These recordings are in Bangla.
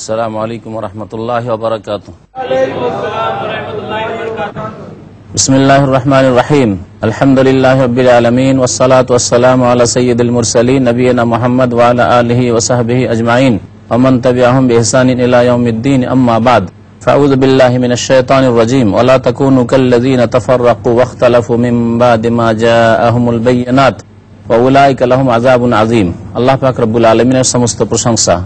আসসালামু আলাইকুম ওয়া রাহমাতুল্লাহি ওয়া বারাকাতুহু। বিসমিল্লাহির রহমানির রহিম। আলহামদুলিল্লাহি রাব্বিল আলামিন ওয়াস সালাতু ওয়াস সালামু আলা সাইয়্যিদিল মুরসালিন নবিয়িনা মুহাম্মদ ওয়া আলা আলিহি ওয়া সাহবিহি আজমাইন ওয়া মান তাবি'আহুম বিইহসানিন ইলা ইয়াউমিদ্দিন, আম্মা বা'দ। ফাআউযু বিল্লাহি মিনাশ শাইতানির রাজীম। ওয়া লা তাকুনু কাল্লাযীনা তাফাররাকু ওয়াখতালাফু মিন বা'দি মা জাআহুমুল বায়্যিনাত ওয়া উলাইকা লাহুম আযাবুন আযীম। আল্লাহ পাক রব্বুল আলামিনের সমস্ত প্রশংসা,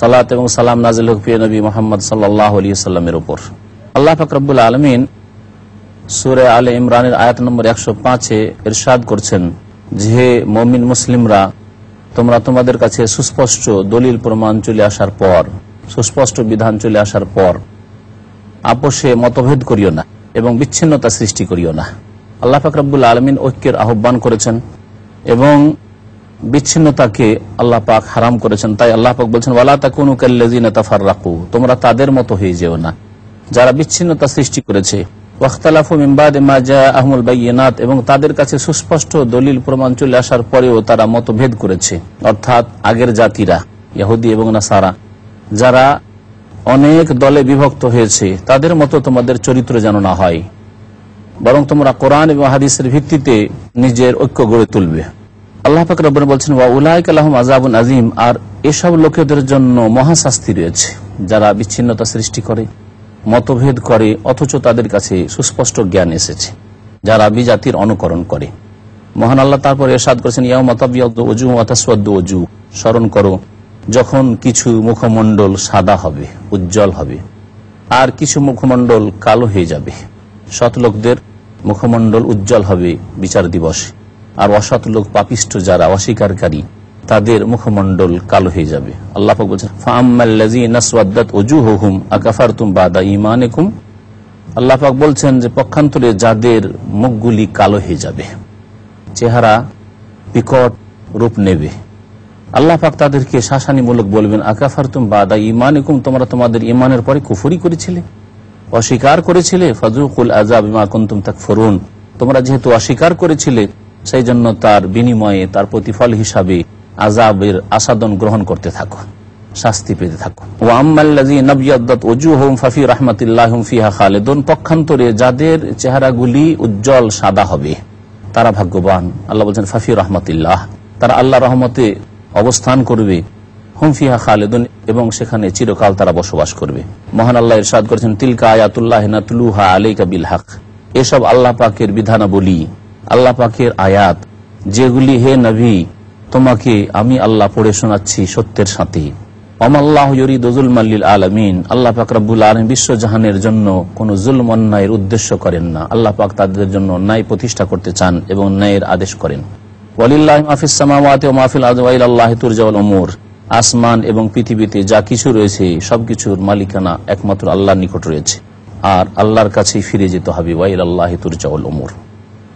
সালাত এবং সালাম নাযিল হোক প্রিয় নবী মুহাম্মদ সাল্লাল্লাহু আলাইহি ওয়াসাল্লামের উপর। আল্লাহ পাক রব্বুল আলামিন সূরা আলে ইমরানের আয়াত নম্বর 105-এ ইরশাদ করছেন যে মুমিন মুসলিমরা, তোমরা তোমাদের কাছে সুস্পষ্ট দলিল প্রমাণ চলে আসার পর, সুস্পষ্ট বিধান চলে আসার পর আপোষে মতভেদ করিও না এবং বিচ্ছিন্নতা সৃষ্টি করিও না। আল্লাহ পাক রব্বুল আলামিন ঐক্যের আহ্বান করেছেন এবং বিচ্ছিন্নতাকে আল্লাহ পাক হারাম করেছেন। তাই আল্লাহ পাক বলছেন, ওয়ালা তাকুনু কাল্লাযীনা তাফাররাকু, তোমরা তাদের মতো হয়ে যেও না যারা বিচ্ছিন্নতা সৃষ্টি করেছে, ওয়াখতালাফু মিন বাদি মা জাআহুমুল বায়্যিনাত, এবং তাদের কাছে সুস্পষ্ট দলিল প্রমাণ চলে আসার পরেও তারা মতভেদ করেছে। অর্থাৎ আগের জাতিরা, ইহুদি এবং নাসারা, যারা অনেক দলে বিভক্ত হয়েছে, তাদের মতো তোমাদের চরিত্র যেন না হয়, বরং তোমরা কোরআন এবং হাদিসের ভিত্তিতে নিজের ঐক্য গড়ে তুলবে। আল্লাহ পাক রব্বুনা বলছেন, ওয়া উলাইকা লাহুম আযাবুন আযীম, আর এসব লোকেদের জন্য মহাশাস্তি রয়েছে যারা বিচ্ছিন্নতা সৃষ্টি করে, মতভেদ করে, অথচ তাদের কাছে সুস্পষ্ট জ্ঞান এসেছে, যারা বিজাতির অনুকরণ করে। মহান আল্লাহ তারপর ইরশাদ করেছেন, ইয়াউমা তাবিয়াদু ওয়াজুহু ওয়া তাসওয়াদু ওয়াজুহ, স্মরণ করো যখন কিছু মুখমণ্ডল সাদা হবে, উজ্জ্বল হবে, আর কিছু মুখমণ্ডল কালো হয়ে যাবে। সৎ লোকদের মুখমণ্ডল উজ্জ্বল হবে বিচার দিবসে, আর অসৎ লোক, পাপিষ্ঠ যারা অস্বীকারী, তাদের মুখমণ্ডল কালো হয়ে যাবে। আল্লাহ পাক বলছেন, ফাআম্মাল্লাযীনা আসওয়াদ্দাত ওজুহুহুম আকাফারতুম বাদা ঈমানিকুম। আল্লাহ পাক বলছেন যে পক্ষান্তরে যাদের মুখগুলি কালো হয়ে যাবে, চেহারা বিকট রূপ নেবে, আল্লাহ পাক তাদেরকে শাসানিমূলক বলবেন, আকাফারতুম বাদা ঈমানিকুম, তোমরা তোমাদের ঈমানের পরে কুফরি করেছিলে, অস্বীকার করেছিলে, ফাযুকুল আযাব বিমা কুনতুম তাকফুরুন, তোমরা যেহেতু অস্বীকার করেছিলে সেই জন্য তার বিনিময়ে, তার প্রতিফল হিসাবে আযাবের আসাদন গ্রহণ করতে থাকো, শাস্তি পেতে থাকো। ওয়া আম্মাল্লাযীনা আবিয়াদ্দাত ওজুহুহুম ফাফি রাহমাতিল্লাহি হুম ফিহা খালিদুন, পক্ষান্তরে যাদের চেহারাগুলি উজ্জ্বল সাদা হবে তারা ভাগ্যবান। আল্লাহ বলছেন, ফাফি রাহমাতিল্লাহ, তারা আল্লাহর রহমতে অবস্থান করবে, হুম ফিহা খালিদুন, এবং সেখানে চিরকাল তারা বসবাস করবে। মহান আল্লাহ ইরশাদ করেছেন, তিলকা আয়াতুল্লাহি নাতলুহা আলাইকা বিল হক, এসব আল্লাহ পাকের বিধানাবলী, আল্লাহ পাকের আয়াত, যেগুলি হে নবী তোমাকে আমি আল্লাহ পড়ে শোনাচ্ছি সত্যের সাথে। ওমাল্লাহু ইউরিদু যুলমান লিল আলামিন, আল্লাহ পাক রব্বুল আলামিন বিশ্বজাহানের জন্য কোন জুলম অন্যায়ের উদ্দেশ্য করেন না। আল্লাহ পাক তাদের জন্য ন্যায় প্রতিষ্ঠা করতে চান এবং ন্যায়ের আদেশ করেন। ওয়ালিল্লাহি মা ফিস সামাওয়াতি ওয়া মা ফিল আরদি ওয়া ইলাল্লাহি তুরজাউল উমুর, আসমান এবং পৃথিবীতে যা কিছু রয়েছে সবকিছুর মালিকানা একমাত্র আল্লাহর নিকট রয়েছে, আর আল্লাহর কাছেই ফিরে যেতে হবে। ওয়া ইলাল্লাহি তুরজাউল উমুর।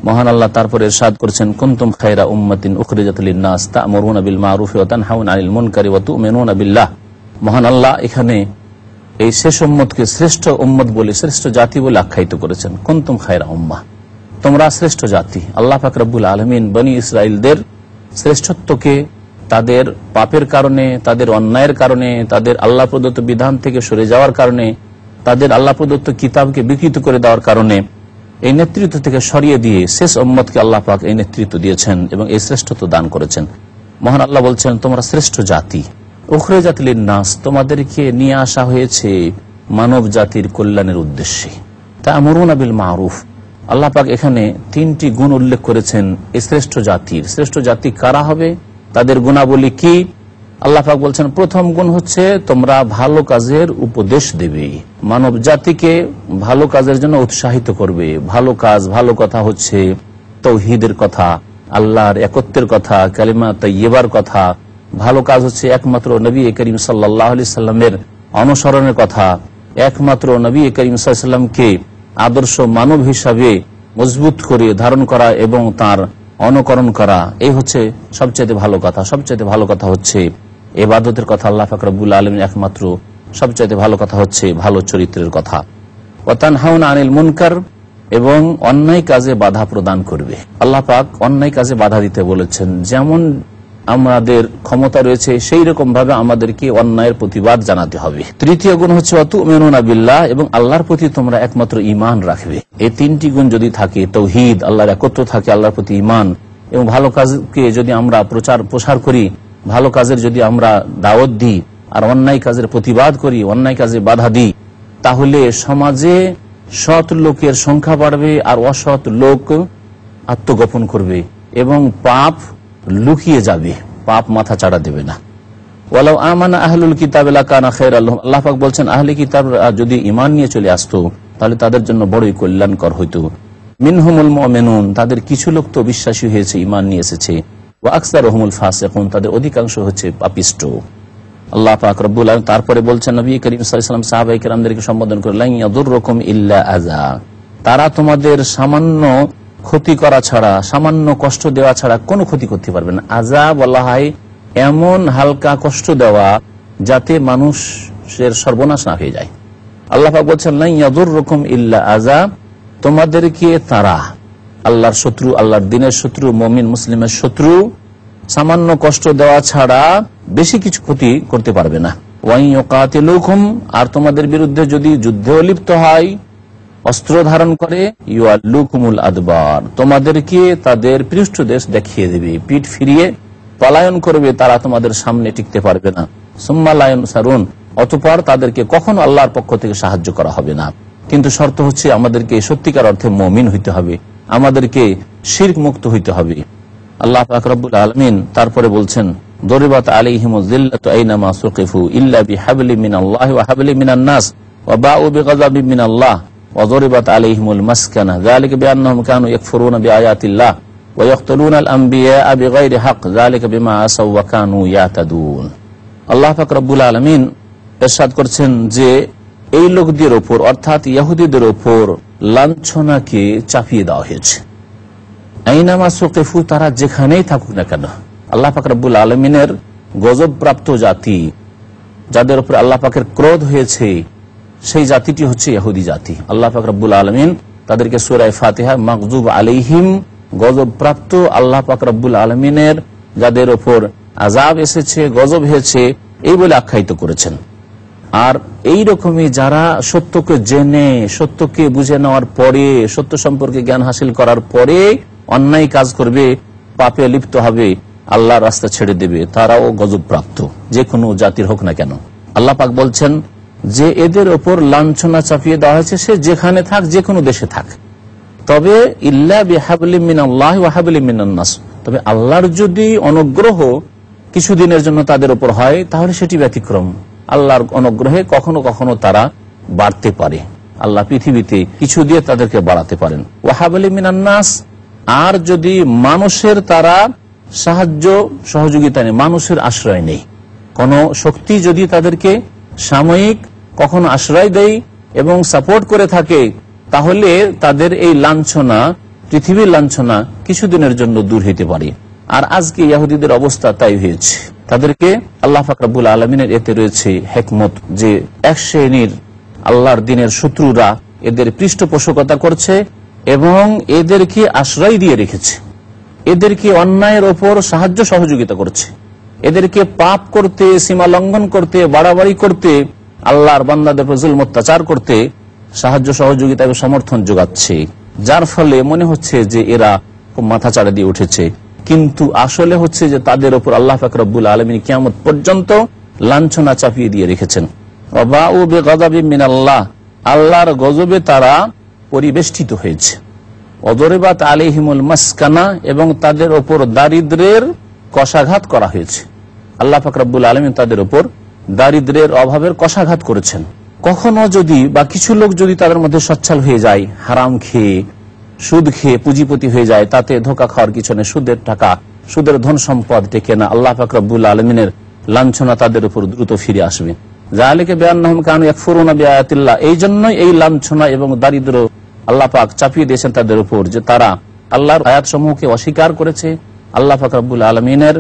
মহান আল্লাহ তারপরে ইরশাদ করেছেন, কুনতুম খায়রা উম্মাতিন উখরিজাত লিন-নাস তা'মুরুনা বিল মা'রুফি ওয়া তানহাউনা আনিল মুনকারি ওয়া তু'মিনুনা বিল্লাহ। মহান আল্লাহ এখানে এই শেষ উম্মতকে শ্রেষ্ঠ উম্মত বলে, শ্রেষ্ঠ জাতি বলে আখ্যায়িত করেছেন। কুনতুম খায়রা উম্মাহ, তোমরা শ্রেষ্ঠ জাতি। আল্লাহ পাক রব্বুল আলামিন বনি ইসরাইলদের শ্রেষ্ঠত্বকে তাদের পাপের কারণে, তাদের অন্যায়ের কারণে, তাদের আল্লাহ প্রদত্ত বিধান থেকে সরে যাওয়ার কারণে, তাদের আল্লাহ প্রদত্ত কিতাবকে বিকৃত করে দেওয়ার কারণে এই নেতৃত্ব থেকে সরিয়ে দিয়ে শেষ উম্মতকে আল্লাহ পাক এই নেতৃত্ব দিয়েছেন এবং এই শ্রেষ্ঠত্ব দান করেছেন। মহান আল্লাহ বলছেন, তোমরা শ্রেষ্ঠ জাতি। উখরিজাত লিন-নাস, তোমাদেরকে নিয়ে আসা হয়েছে মানব জাতির কল্যাণের উদ্দেশ্যে। তা'মুরুনা বিল মা'রুফ, আল্লাহ পাক এখানে তিনটি গুণ উল্লেখ করেছেন এই শ্রেষ্ঠ জাতির। শ্রেষ্ঠ জাতি কারা হবে, তাদের গুণাবলী কি? আল্লাহ পাক বলছেন, প্রথম গুণ হচ্ছে তোমরা ভালো কাজের উপদেশ দেবে, মানব জাতিকে ভালো কাজের জন্য উৎসাহিত করবে। ভালো কাজ, ভালো কথা হচ্ছে তাওহীদের কথা, আল্লাহর একত্বের কথা, কালিমা তাইয়্যিবার কথা। ভালো কাজ হচ্ছে একমাত্র নবী করিম সাল্লাল্লাহু আলাইহি সাল্লামের অনুসরণের কথা, একমাত্র নবী করিম সাল্লাল্লাহু আলাইহি সাল্লামকে আদর্শ মানব হিসাবে মজবুত করে ধারণ করা এবং তার অনুকরণ করা, এই হচ্ছে সবচেয়ে ভালো কথা। সবচেয়ে ভালো কথা হচ্ছে ইবাদতের কথা, আল্লাহ পাক রব্বুল আলামিন একমাত্র। সবচেয়ে ভালো কথা হচ্ছে ভালো চরিত্রের কথা। ওয়া তানহাউনা আনিল মুনকার, এবং অন্যায় কাজে বাধা প্রদান করবে। আল্লাহ পাক অন্যায় কাজে বাধা দিতে বলেছেন, যেমন আমাদের ক্ষমতা রয়েছে সেই রকম ভাবে আমাদেরকে অন্যায়ের প্রতিবাদ জানাতে হবে। তৃতীয় গুণ হচ্ছে ওয়াতুমিনুনা বিল্লাহ, এবং আল্লাহর প্রতি তোমরা একমাত্র ঈমান রাখবে। এই তিনটি গুণ যদি থাকে, তাওহীদ, আল্লাহর একত্র থাকে, আল্লাহর প্রতি ঈমান, এবং ভালো কাজকে যদি আমরা প্রসার করি, ভালো কাজের যদি আমরা দাওয়াত দিই, আর অন্যায় কাজের প্রতিবাদ করি, অন্যায় কাজে বাধা দিই, তাহলে সমাজে সৎ লোকের সংখ্যা বাড়বে আর অসৎ লোক আত্মগোপন করবে এবং পাপ লুকিয়ে যাবে, পাপ মাথা চাড়া দেবে না। ওয়ালাউ আমানা আহলুল কিতাব লাকানা খায়রাল লাহুম, আল্লাহ পাক বলছেন আহলে কিতাব যদি ঈমান নিয়ে চলে আসতো তাহলে তাদের জন্য বড়ই কল্যাণকর হইতো। মিনহুমুল মুমিনুন, তাদের কিছু লোক তো বিশ্বাসী হয়েছে, ঈমান নিয়ে এসেছে। ওয়া আকসারুহুমুল ফাসিকুন, তাদের অধিকাংশ হচ্ছে পাপিষ্ট। আল্লাহ পাক রব্বুল আলামিন তারপরে বলছেন নবী করিম সাল্লাল্লাহু আলাইহি ওয়াসাল্লাম সাহাবায়ে কেরামদেরকে সম্বোধন করে, লা ইয়াদুররুকুম ইল্লা আযা, তারা তোমাদের সামান্য ক্ষতি করা ছাড়া, সামান্য কষ্ট দেওয়া ছাড়া কোনো ক্ষতি করতে পারবে না। আযা বলা হয় এমন হালকা কষ্ট দেওয়া যাতে মানুষের সর্বনাশ না হয়ে যায়। আল্লাহ পাক বলছেন লা ইয়াদুররুকুম ইল্লা আযা, তোমাদেরকে তারা, আল্লাহর শত্রু, আল্লাহর দ্বীনের শত্রু, মুমিন মুসলিমের শত্রু, সামান্য কষ্ট দেওয়া ছাড়া বেশি কিছু ক্ষতি করতে পারবে না। ওয়া ইয়াকাতিলুকুম, আর তোমাদের বিরুদ্ধে যদি যুদ্ধে লিপ্ত হয়, অস্ত্র ধারণ করে, ইউআল্লুকুমুল আদবার, তোমাদেরকে তাদের পৃষ্ঠদেশ দেখিয়ে দেবে, পিঠ ফিরিয়ে পলায়ন করবে, তারা তোমাদের সামনে টিকতে পারবে না। সুম্মা লা ইনসারুন, অতঃপর তাদেরকে কখনো আল্লাহর পক্ষ থেকে সাহায্য করা হবে না। কিন্তু শর্ত হচ্ছে আমাদেরকে সত্যিকার অর্থে মুমিন হইতে হবে, আমাদেরকে শিরক মুক্ত হইতে হবে। আল্লাহ পাক রব্বুল আলামিন তারপরে বলছেন, দরিবাত আলাইহিমুয যিল্লাতু আইনামা সুকিফু ইল্লা বিহাবলিম মিনাল্লাহি ওয়া হাবলিম মিনান নাস ওয়া বাউ বিগাযাবিম মিনাল্লাহ ওয়া দরিবাত আলাইহিমুল মাসকানা যালিকা বিআন্নাহুম কানু ইয়াকফুরুনা বিআয়াতিল্লাহ ওয়া ইয়াকতুলুনাল আমবিয়া বিগাইরি হক যালিকা বিমা আসাউ ওয়া কানু ইয়াতাদুন। আল্লাহ পাক রব্বুল আলামিন ইরশাদ করছেন যে এই লোকদের উপর, অর্থাৎ ইহুদিদের উপর লাঞ্ছনাকে চাপিয়ে দেওয়া হয়েছে। আইনামা সুকিফু, তারা যেখানেই থাকুক না কেন। আল্লাহ পাক রব্বুল আলামিনের গজব প্রাপ্ত জাতি, যাদের উপর আল্লাহ পাকের ক্রোধ হয়েছে, সেই জাতিটি হচ্ছে ইহুদি জাতি। আল্লাহ পাক রব্বুল আলামিন তাদেরকে সূরা ফাতিহা মাগযুব আলাইহিম, গজব প্রাপ্ত, আল্লাহ পাক রব্বুল আলামিনের যাদের উপর আযাব এসেছে, গজব হয়েছে, এই বলে আখ্যায়িত করেছেন। আর এই রকমই যারা সত্যকে জেনে, সত্যকে বুঝে নেওয়ার পরে, সত্য সম্পর্কে জ্ঞান হাসিল করার পরে অন্যায় কাজ করবে, পাপে লিপ্ত হবে, আল্লাহর রাস্তা ছেড়ে দেবে, তারাও গজব প্রাপ্ত, যে কোনো জাতির হোক না কেন। আল্লাহ পাক বলছেন যে এদের ওপর লাঞ্ছনা চাপিয়ে দেওয়া হয়েছে, সে যেখানে থাক, যে কোনো দেশে থাক। তবে ইল্লা বিহাবলিম মিনাল্লাহি ওয়া হাবলিম মিনান নাস, তবে আল্লাহর যদি অনুগ্রহ কিছুদিনের জন্য তাদের উপর হয় তাহলে সেটি ব্যতিক্রম। আল্লাহর অনুগ্রহে কখনো কখনো তারা বাড়তে পারে, আল্লাহ পৃথিবীতে কিছু দিয়ে তাদেরকে বাড়াতে পারেন। ওয়া হাবলিম মিনান নাস, আর যদি মানুষের তারা সাহায্য সহযোগিতা নেই, মানুষের আশ্রয় নেই, কোন শক্তি যদি তাদেরকে সাময়িক কখনো আশ্রয় দেয় এবং সাপোর্ট করে থাকে, তাহলে তাদের এই লাঞ্ছনা, পৃথিবীর লাঞ্ছনা কিছুদিনের জন্য দূর হইতে পারে। আর আজকে ইহুদিদের অবস্থা তাই হয়েছে। তাদেরকে আল্লাহ পাক রব্বুল আলামিনের এতে রয়েছে হিকমত, যে এক শ্রেণীর আল্লাহর দ্বীনের শত্রুরা এদের পৃষ্ঠপোষকতা করছে এবং এদেরকে আশ্রয় দিয়ে রেখেছে, এদেরকে অন্যায়ের ওপর সাহায্য সহযোগিতা করছে, এদেরকে পাপ করতে, সীমা লঙ্ঘন করতে, বাড়াবাড়ি করতে, আল্লাহর বান্দাদের উপর জুলম অত্যাচার করতে সাহায্য সহযোগিতা এবং সমর্থন যোগাচ্ছে, যার ফলে মনে হচ্ছে যে এরা খুব মাথা চাড়া দিয়ে উঠেছে। কিন্তু আসলে হচ্ছে যে তাদের উপর আল্লাহ পাক রব্বুল আলামিন কিয়ামত পর্যন্ত লাঞ্ছনা চাপিয়ে দিয়ে রেখেছেন। বাউ বিগাযাবিম মিনাল্লাহ, আল্লাহর গজবে তারা পরিবেষ্টিত হয়েছে। ওয়াদরিবাত আলাইহিমুল মাসকানা, এবং তাদের উপর দারিদ্র্যের কশাঘাত করা হয়েছে। আল্লাহ পাক রব্বুল আলামিন তাদের উপর দারিদ্র্যের অভাবের কশাঘাত করেছেন। কখনো যদি বা কিছু লোক যদি তাদের মধ্যে সচ্ছল হয়ে যায়, হারাম খেয়ে, সুদ খেয়ে পুঁজিপতি হয়ে যায়, তাতে ধোঁকা খাওয়ার কিছু নেই, সুদের টাকা, সুদের ধন সম্পদ টেকে না, আল্লাহ পাক রব্বুল আলামিনের লাঞ্ছনা তাদের উপর দ্রুত ফিরে আসবে। যালিকা বিআন্নাহুম কানু ইয়াকফুরুনা বিআয়াতিল্লাহ, এই জন্যই এই লাঞ্ছনা এবং দারিদ্র আল্লাহ পাক চাপিয়ে দিয়েছেন তাদের উপর, যে তারা আল্লাহর আয়াত সমূহকে অস্বীকার করেছে, আল্লাহ পাক রব্বুল আলামিনের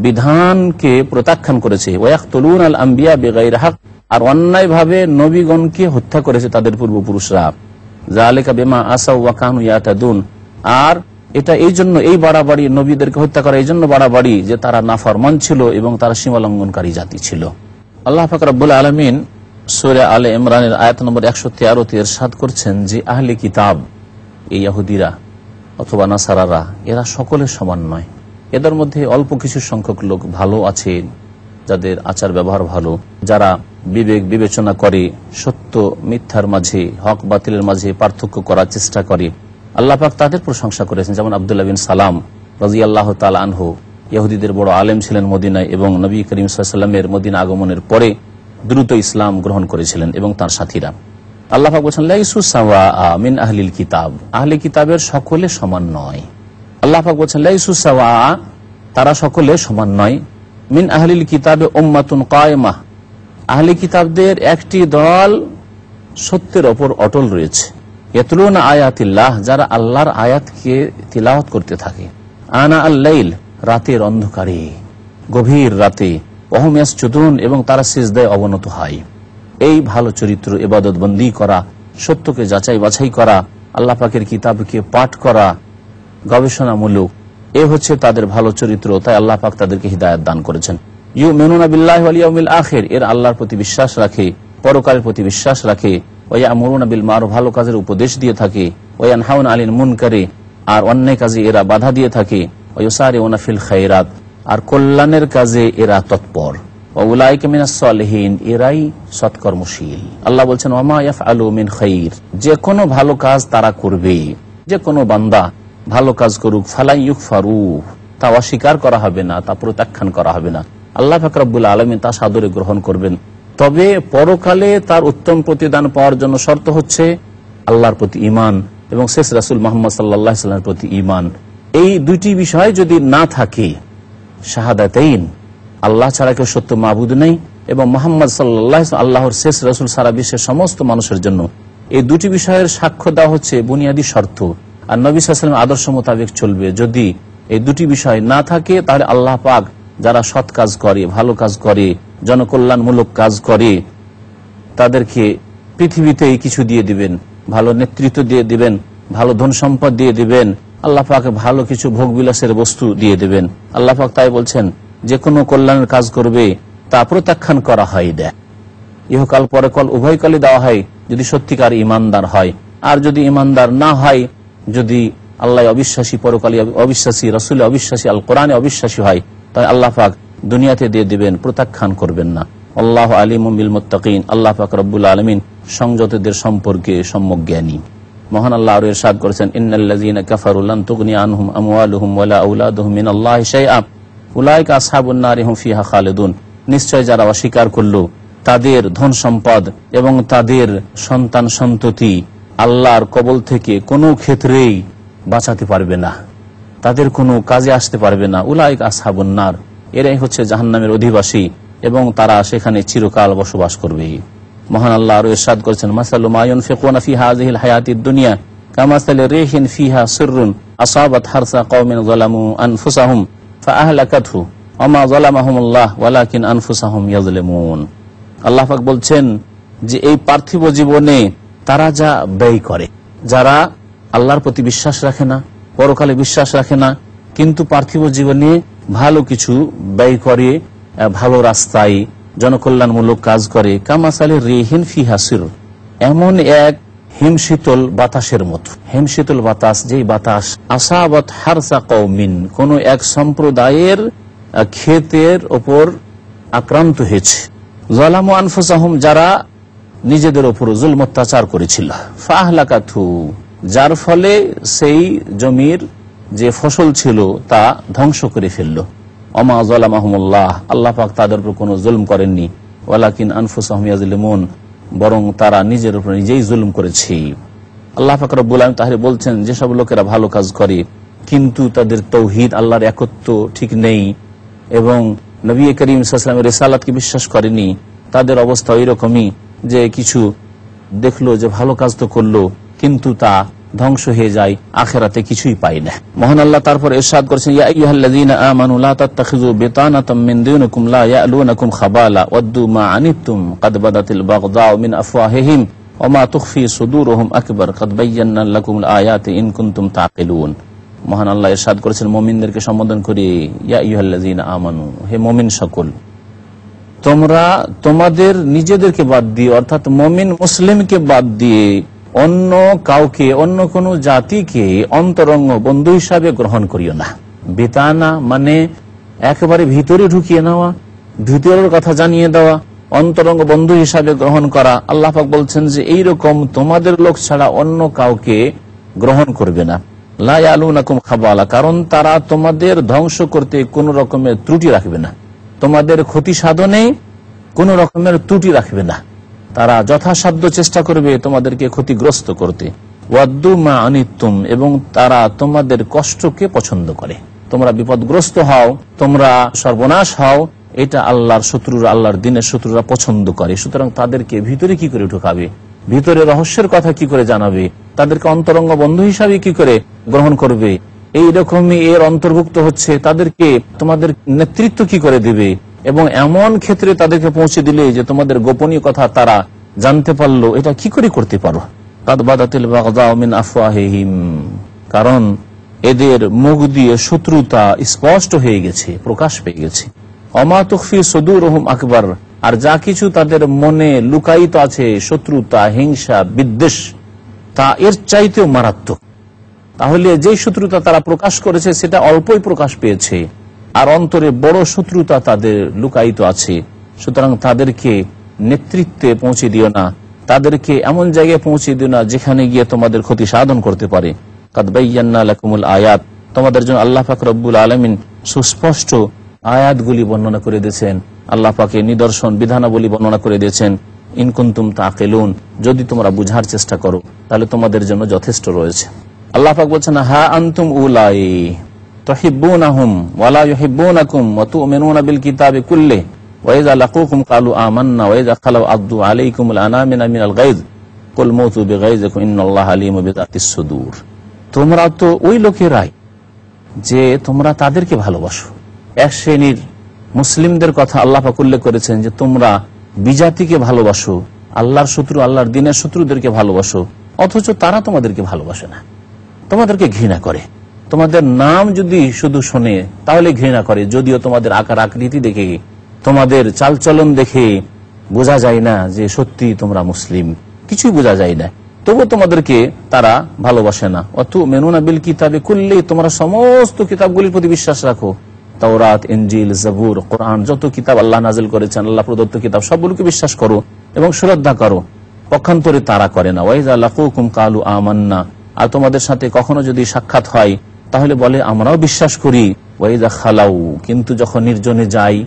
বিধানকে প্রত্যাখ্যান করেছে। ওয়া ইয়াকতুলুনাল আমবিয়া বিগাইরি হক, আর অন্যায় ভাবে নবীগণকে হত্যা করেছে তাদের পূর্বপুরুষরা। যালিকা বিমা আসাউ ওয়া কানু ইয়াতাদুন, আর এটা এই জন্য, এই বাড়াবাড়ি, নবীদেরকে হত্যা করা এই জন্য বাড়াবাড়ি যে তারা নাফরমান ছিল এবং তারা সীমালঙ্ঘনকারী জাতি ছিল। আল্লাহ পাক রব্বুল আলামিন সূরা আলে ইমরানের আয়াত নম্বর 113 ইরশাদ করছেন যে আহলে কিতাব, এই ইহুদিরা অথবা নাসারারা, এরা সকলে সমান নয়। এদের মধ্যে অল্প কিছু সংখ্যক লোক ভালো আছে, যাদের আচার ব্যবহার ভালো, যারা বিবেক বিবেচনা করে, সত্য মিথ্যার মাঝে, হক বাতিলের মাঝে পার্থক্য করার চেষ্টা করে। আল্লাহ পাক তাদের প্রশংসা করেছেন। যেমন আব্দুল্লাহ বিন সালাম রাদিয়াল্লাহু তাআলা আনহু ইহুদিদের বড় আলেম ছিলেন মদিনায়, এবং নবী করিম সাল্লাল্লাহু আলাইহি ওয়াসাল্লামের মদিনা আগমনের পরে দ্রুত ইসলাম গ্রহণ করেছিলেন এবং তার সাথীরা। আল্লাহ পাক বলেছেন লাইসু সাওয়াআ মিন আহলিল কিতাব, আহলে কিতাবের সকলে সমান নয়। আল্লাহ পাক বলেছেন লাইসু সাওয়াআ, তারা সকলে সমান নয়। মিন আহলিল কিতাবে উম্মাতুন কায়েমাহ, আহলে কিতাবদের একটি দল সত্যের ওপর অটল রয়েছে। ইয়াতলুনা আয়াতিল্লাহ, যারা আল্লাহর আয়াতকে তিলাওয়াত করতে থাকে। আনা আল-লাইল, রাতের অন্ধকারে, গভীর রাতে। ওহুম ইয়াসজুদুন, এবং তারা সিজদায় অবনত হয়। এই ভালো চরিত্র, ইবাদত বন্দী করা, সত্যকে যাচাই বাছাই করা, আল্লাহ পাকের কিতাবকে পাঠ করা, গবেষণামূলক, এ হচ্ছে তাদের ভালো চরিত্র। তাই আল্লাহ পাক তাদেরকে হিদায়াত দান করেছেন। ইউমিনুনা বিল্লাহি ওয়াল ইয়াউমিল আখির, এর আল্লাহর প্রতি বিশ্বাস রাখে, পরকালের প্রতি বিশ্বাস রাখে। ওয়া ইয়ামুরুনা বিল মারুফ, ভালো কাজের উপদেশ দিয়ে থাকে। ওয়া ইয়ানহাউনা আনিল মুনকারি, আর অন্যায় কাজে এরা বাধা দিয়ে থাকে। ওয়া ইউসারিউনা ফিল খায়রাত, আর কল্যাণের কাজে এরা তৎপর। ওয়া উলাইকা মিনাস সালিহিন, এরাই সৎকর্মশীল। আল্লাহ বলছেন ওয়া মা ইয়াফআলু মিন খায়র, যে কোনো ভালো কাজ তারা করবে, যে কোনো বান্দা ভালো কাজ করুক, ফালা ইউকফারু, তা অস্বীকার করা হবে না, তা প্রত্যাখ্যান করা হবে না। আল্লাহ পাক রব্বুল আলামিন তা সাদরে গ্রহণ করবেন। তবে পরকালে তার উত্তম প্রতিদান পাওয়ার জন্য শর্ত হচ্ছে আল্লাহর প্রতি ঈমান এবং শেষ রাসূল মুহাম্মদ সাল্লাল্লাহু আলাইহি ওয়াসাল্লামের প্রতি ঈমান। এই দুইটি বিষয় যদি না থাকে, শাহাদাতাইন, আল্লাহ ছাড়া কেউ সত্য মাবুদ নেই এবং মুহাম্মদ সাল্লাল্লাহু আলাইহি ওয়াসাল্লাম আল্লাহর শেষ রাসূল সারা বিশ্বের সমস্ত মানুষের জন্য, এই দুটি বিষয়ের সাক্ষ্য দেওয়া হচ্ছে বুনিয়াদী শর্ত। আর নবী সাল্লাল্লাহু আলাইহি ওয়াসাল্লামের আদর্শ মোতাবেক চলবে। যদি এই দুটি বিষয় না থাকে, তাহলে আল্লাহ পাক যারা সৎ কাজ করে, ভালো কাজ করে, জনকল্যাণমূলক কাজ করে, তাদেরকে পৃথিবীতেই কিছু দিয়ে দিবেন, ভালো নেতৃত্ব দিয়ে দিবেন, ভালো ধন সম্পদ দিয়ে দিবেন, আল্লাহ পাক ভালো কিছু ভোগ বিলাসের বস্তু দিয়ে দিবেন। আল্লাহ পাক তাই বলছেন যে কোনো কল্যাণের কাজ করবে তা প্রত্যাখ্যান করা হয় না, ইহকাল পরকাল উভয়কালে দেওয়া হয় যদি সত্যিকার ইমানদার হয়। আর যদি ইমানদার না হয়, যদি আল্লাহ অবিশ্বাসী, পরকালে অবিশ্বাসী, রাসূলে অবিশ্বাসী, আল কোরআনে অবিশ্বাসী হয়, তাই আল্লাহ পাক দুনিয়াতে দিয়ে দিবেন, প্রত্যাখ্যান করবেন না। আল্লাহু আলিমুম বিল মুত্তাকিন, আল্লাহ পাক রব্বুল আলামিন সংযতদের সম্পর্কে সম্যক জ্ঞানী। মহান আল্লাহ আরো ইরশাদ করেছেন ইন্নাল্লাযীনা কাফারু লান তুগনি আনহুম আমওয়ালুহুম ওয়ালা আওলাদুহুম মিনাল্লাহি শাইআ উলাইকা আসহাবুন নারি হুম ফিহা খালিদুন, নিশ্চয় যারা অস্বীকার করলো, তাদের ধন সম্পদ এবং তাদের সন্তান সন্ততি আল্লাহর কবল থেকে কোনো ক্ষেত্রেই বাঁচাতে পারবে না, তাদের কোনো কাজে আসতে পারবে না। উলাইকা আসহাবুন নার, এরাই হচ্ছে জাহান্নামের অধিবাসী এবং তারা সেখানে চিরকাল বসবাস করবে। মহান আল্লাহ আরো ইরশাদ করেছেন মাসালু মা ইউনফিকুনা ফি হাযিহিল হায়াতিদ দুনিয়া কামাসালি রিহিন ফিহা সিররুন আসাবাত হারসা কওমিন যালামু আনফুসাহুম ফাআহলাকাতহু ওয়া মা যালামাহুমুল্লাহ ওয়ালাকিন আনফুসাহুম ইয়াজলিমুন। আল্লাহ পাক বলছেন যে এই পার্থিব জীবনে তারা যা ব্যয় করে, যারা আল্লাহর প্রতি বিশ্বাস রাখে না, পরকালে বিশ্বাস রাখে না, কিন্তু পার্থিব জীবনে ভালো কিছু ব্যয় করে, ভালো রাস্তায় জনকল্যাণমূলক কাজ করে, কামাসালি রিহিন ফিহা সির, এমন এক হিমশীতল বাতাসের মতো। হিমশীতল বাতাস, যেই বাতাস আসাবাত হারসা কওমিন, কোন এক সম্প্রদায়ের ক্ষেতের ওপর আক্রান্ত হয়েছে, যালামু আনফুসাহুম, যারা নিজেদের ওপর জুলম অত্যাচার করেছিল, ফাআহলাকাতহু, যার ফলে সেই জমির যে ফসল ছিল তা ধ্বংস করে ফেলল। ওমা যালামাহুমুল্লাহ, আল্লাহ পাক তাদের উপর কোনো জুলম করেননি, ওয়ালাকিন আনফুসাহুম ইয়াজলিমুন, বরং তারা নিজের উপর নিজেই জুলম করেছে। আল্লাহ পাক রব্বুল আলামিন তাহলে বলছেন যেসব লোকেরা ভালো কাজ করে কিন্তু তাদের তৌহিদ, আল্লাহর একত্ব ঠিক নেই এবং নবী করিম সাল্লাল্লাহু আলাইহি ওয়াসাল্লামের রিসালাতকে বিশ্বাস করেনি, তাদের অবস্থা ওইরকমই যে কিছু দেখলো যে ভালো কাজ তো করলো কিন্তু তা ধ্বংস হয়ে যায়, আখিরাতে কিছুই পায় না। মহান আল্লাহ তারপর ইরশাদ করেছেন ইয়া আইয়ুহাল্লাযীনা আমানু লা তাত্তাখিযু বিতানাতাম মিন দুনিকুম লা ইয়ালুনাকুম খাবালা ওয়াদ্দু মা আনিতুম ক্বাদ বাদাতিল বাগদাউ মিন আফওয়াহিহিম ওয়া মা তুখফি সুদুরুহুম আকবার ক্বাদ বায়্যানা লাকুমুল আয়াতি ইন কুনতুম তাকিলুন। মহান আল্লাহ ইরশাদ করেছেন মুমিনদেরকে সম্বোধন করে, ইয়া আইয়ুহাল্লাযীনা আমানু, হে মুমিন সকল, তোমরা তোমাদের নিজেদেরকে বাদ দিয়ে, অর্থাৎ মুমিন মুসলিমকে বাদ দিয়ে অন্য কাউকে, অন্য কোন জাতিকে অন্তরঙ্গ বন্ধু হিসাবে গ্রহণ করিও না। বিতানা মানে একেবারে ভিতরে ঢুকিয়ে নেওয়া, ভিতরের কথা জানিয়ে দেওয়া, অন্তরঙ্গ বন্ধু হিসাবে গ্রহণ করা। আল্লাহ পাক বলছেন যে এইরকম তোমাদের লোক ছাড়া অন্য কাউকে গ্রহণ করবে না। লা ইয়ালুনাকুম খাবালা, কারণ তারা তোমাদের ধ্বংস করতে কোন রকমের ত্রুটি রাখবে না, তোমাদের ক্ষতি সাধনে কোন রকমের ত্রুটি রাখবে না। তারা যথাসাধ্য চেষ্টা করবে তোমাদেরকে ক্ষতিগ্রস্ত করতে। ওয়াদ্দু মা আনিতুম, এবং তারা তোমাদের কষ্টকে পছন্দ করে। তোমরা বিপদগ্রস্ত হও, তোমরা সর্বনাশ হও, এটা আল্লাহর শত্রুরা, আল্লাহর দিনের শত্রুরা পছন্দ করে। সুতরাং তাদেরকে ভিতরে কি করে ঢুকাবে, ভিতরে রহস্যের কথা কি করে জানাবে, তাদেরকে অন্তরঙ্গ বন্ধু হিসাবে কি করে গ্রহণ করবে, এইরকমই এর অন্তর্ভুক্ত হচ্ছে তাদেরকে তোমাদের নেতৃত্ব কি করে দিবে, এবং এমন ক্ষেত্রে তাদেরকে পৌঁছে দিলে যে তোমাদের গোপনীয় কথা তারা জানতে পারলো, এটা কি করে করতে পারো। কাদ বাদাতিল বাগদাউ মিন আফওয়াহিহিম, কারণ এদের মুখ দিয়ে শত্রুতা স্পষ্ট হয়ে গেছে, প্রকাশ পেয়ে গেছে। অমা তুখফি সুদুরুহুম আকবার, আর যা কিছু তাদের মনে লুকায়িত আছে, শত্রুতা, হিংসা, বিদ্বেষ, তা এর চাইতেও মারাত্মক। তাহলে যে শত্রুতা তারা প্রকাশ করেছে সেটা অল্পই প্রকাশ পেয়েছে, আর অন্তরে বড় শত্রুতা তাদের লুকায়িত আছে। সুতরাং তাদেরকে নেতৃত্বে পৌঁছে দিও না, তাদেরকে এমন জায়গায় পৌঁছে দিও না যেখানে গিয়ে তোমাদের ক্ষতি সাধন করতে পারে। কাদ বায়্যানা লাকুমুল আয়াত, তোমাদের জন্য আল্লাহ পাক রব্বুল আলামিন সুস্পষ্ট আয়াতগুলি বর্ণনা করে দিয়েছেন, আল্লাহ পাকের নিদর্শন বিধানাবলী বর্ণনা করে দিয়েছেন। ইন কুনতুম তাকিলুন, যদি তোমরা বুঝার চেষ্টা করো তাহলে তোমাদের জন্য যথেষ্ট রয়েছে। আল্লাহ পাক বলছেন, হা আনতুম উলাই তুহিব্বুনাহুম ওয়া লা ইউহিব্বুনাকুম ওয়া তু'মিনুনা বিল কিতাবি কুল্লি ওয়া ইযা লাকুকুম ক্বালু আমান্না ওয়া ইযা খালাউ আদু আলাইকুমুল আনামিনা মিনাল গায়জ কুল মুতু বিগায়জিকুম ইন্নাল্লাহা আলিমু বিযাতিস সুদূর। তোমরা তো ওই লোকেরাই যে তোমরা তাদেরকে ভালোবাসো। এক শ্রেণীর মুসলিমদের কথা আল্লাহ পাক উল্লেখ করেছেন যে তোমরা বিজাতিকে ভালোবাসো, আল্লাহর শত্রু, আল্লাহর দ্বীনের শত্রুদেরকে ভালোবাসো, অথচ তারা তোমাদেরকে ভালোবাসে না, তোমাদেরকে ঘৃণা করে। তোমাদের নাম যদি শুধু শোনে তাহলে ঘৃণা করে, যদিও তোমাদের আকার আকৃতি দেখে, তোমাদের চালচলন দেখে বোঝা যায় না যে সত্যি তোমরা মুসলিম, কিছুই বোঝা যায় না, তবুও তোমাদেরকে তারা ভালোবাসে না। অতুমিনুনা বিল কিতাবি কুল্লি, তোমরা সমস্ত কিতাবগুলির প্রতি বিশ্বাস রাখো, তাওরাত, ইনজিল, জাবুর, কোরআন, যত কিতাব আল্লাহ নাজিল করেছেন, আল্লাহ প্রদত্ত কিতাব সবগুলোকে বিশ্বাস করো এবং শ্রদ্ধা করো। পক্ষান্তরে তারা করে না। ওয়াইজা লাকুকুম কালু আমান্না, আর তোমাদের সাথে কখনো যদি সাক্ষাৎ হয় তাহলে বলে আমরাও বিশ্বাস করি। ওয়াইজা খালাউ, কিন্তু যখন নির্জনে যাই,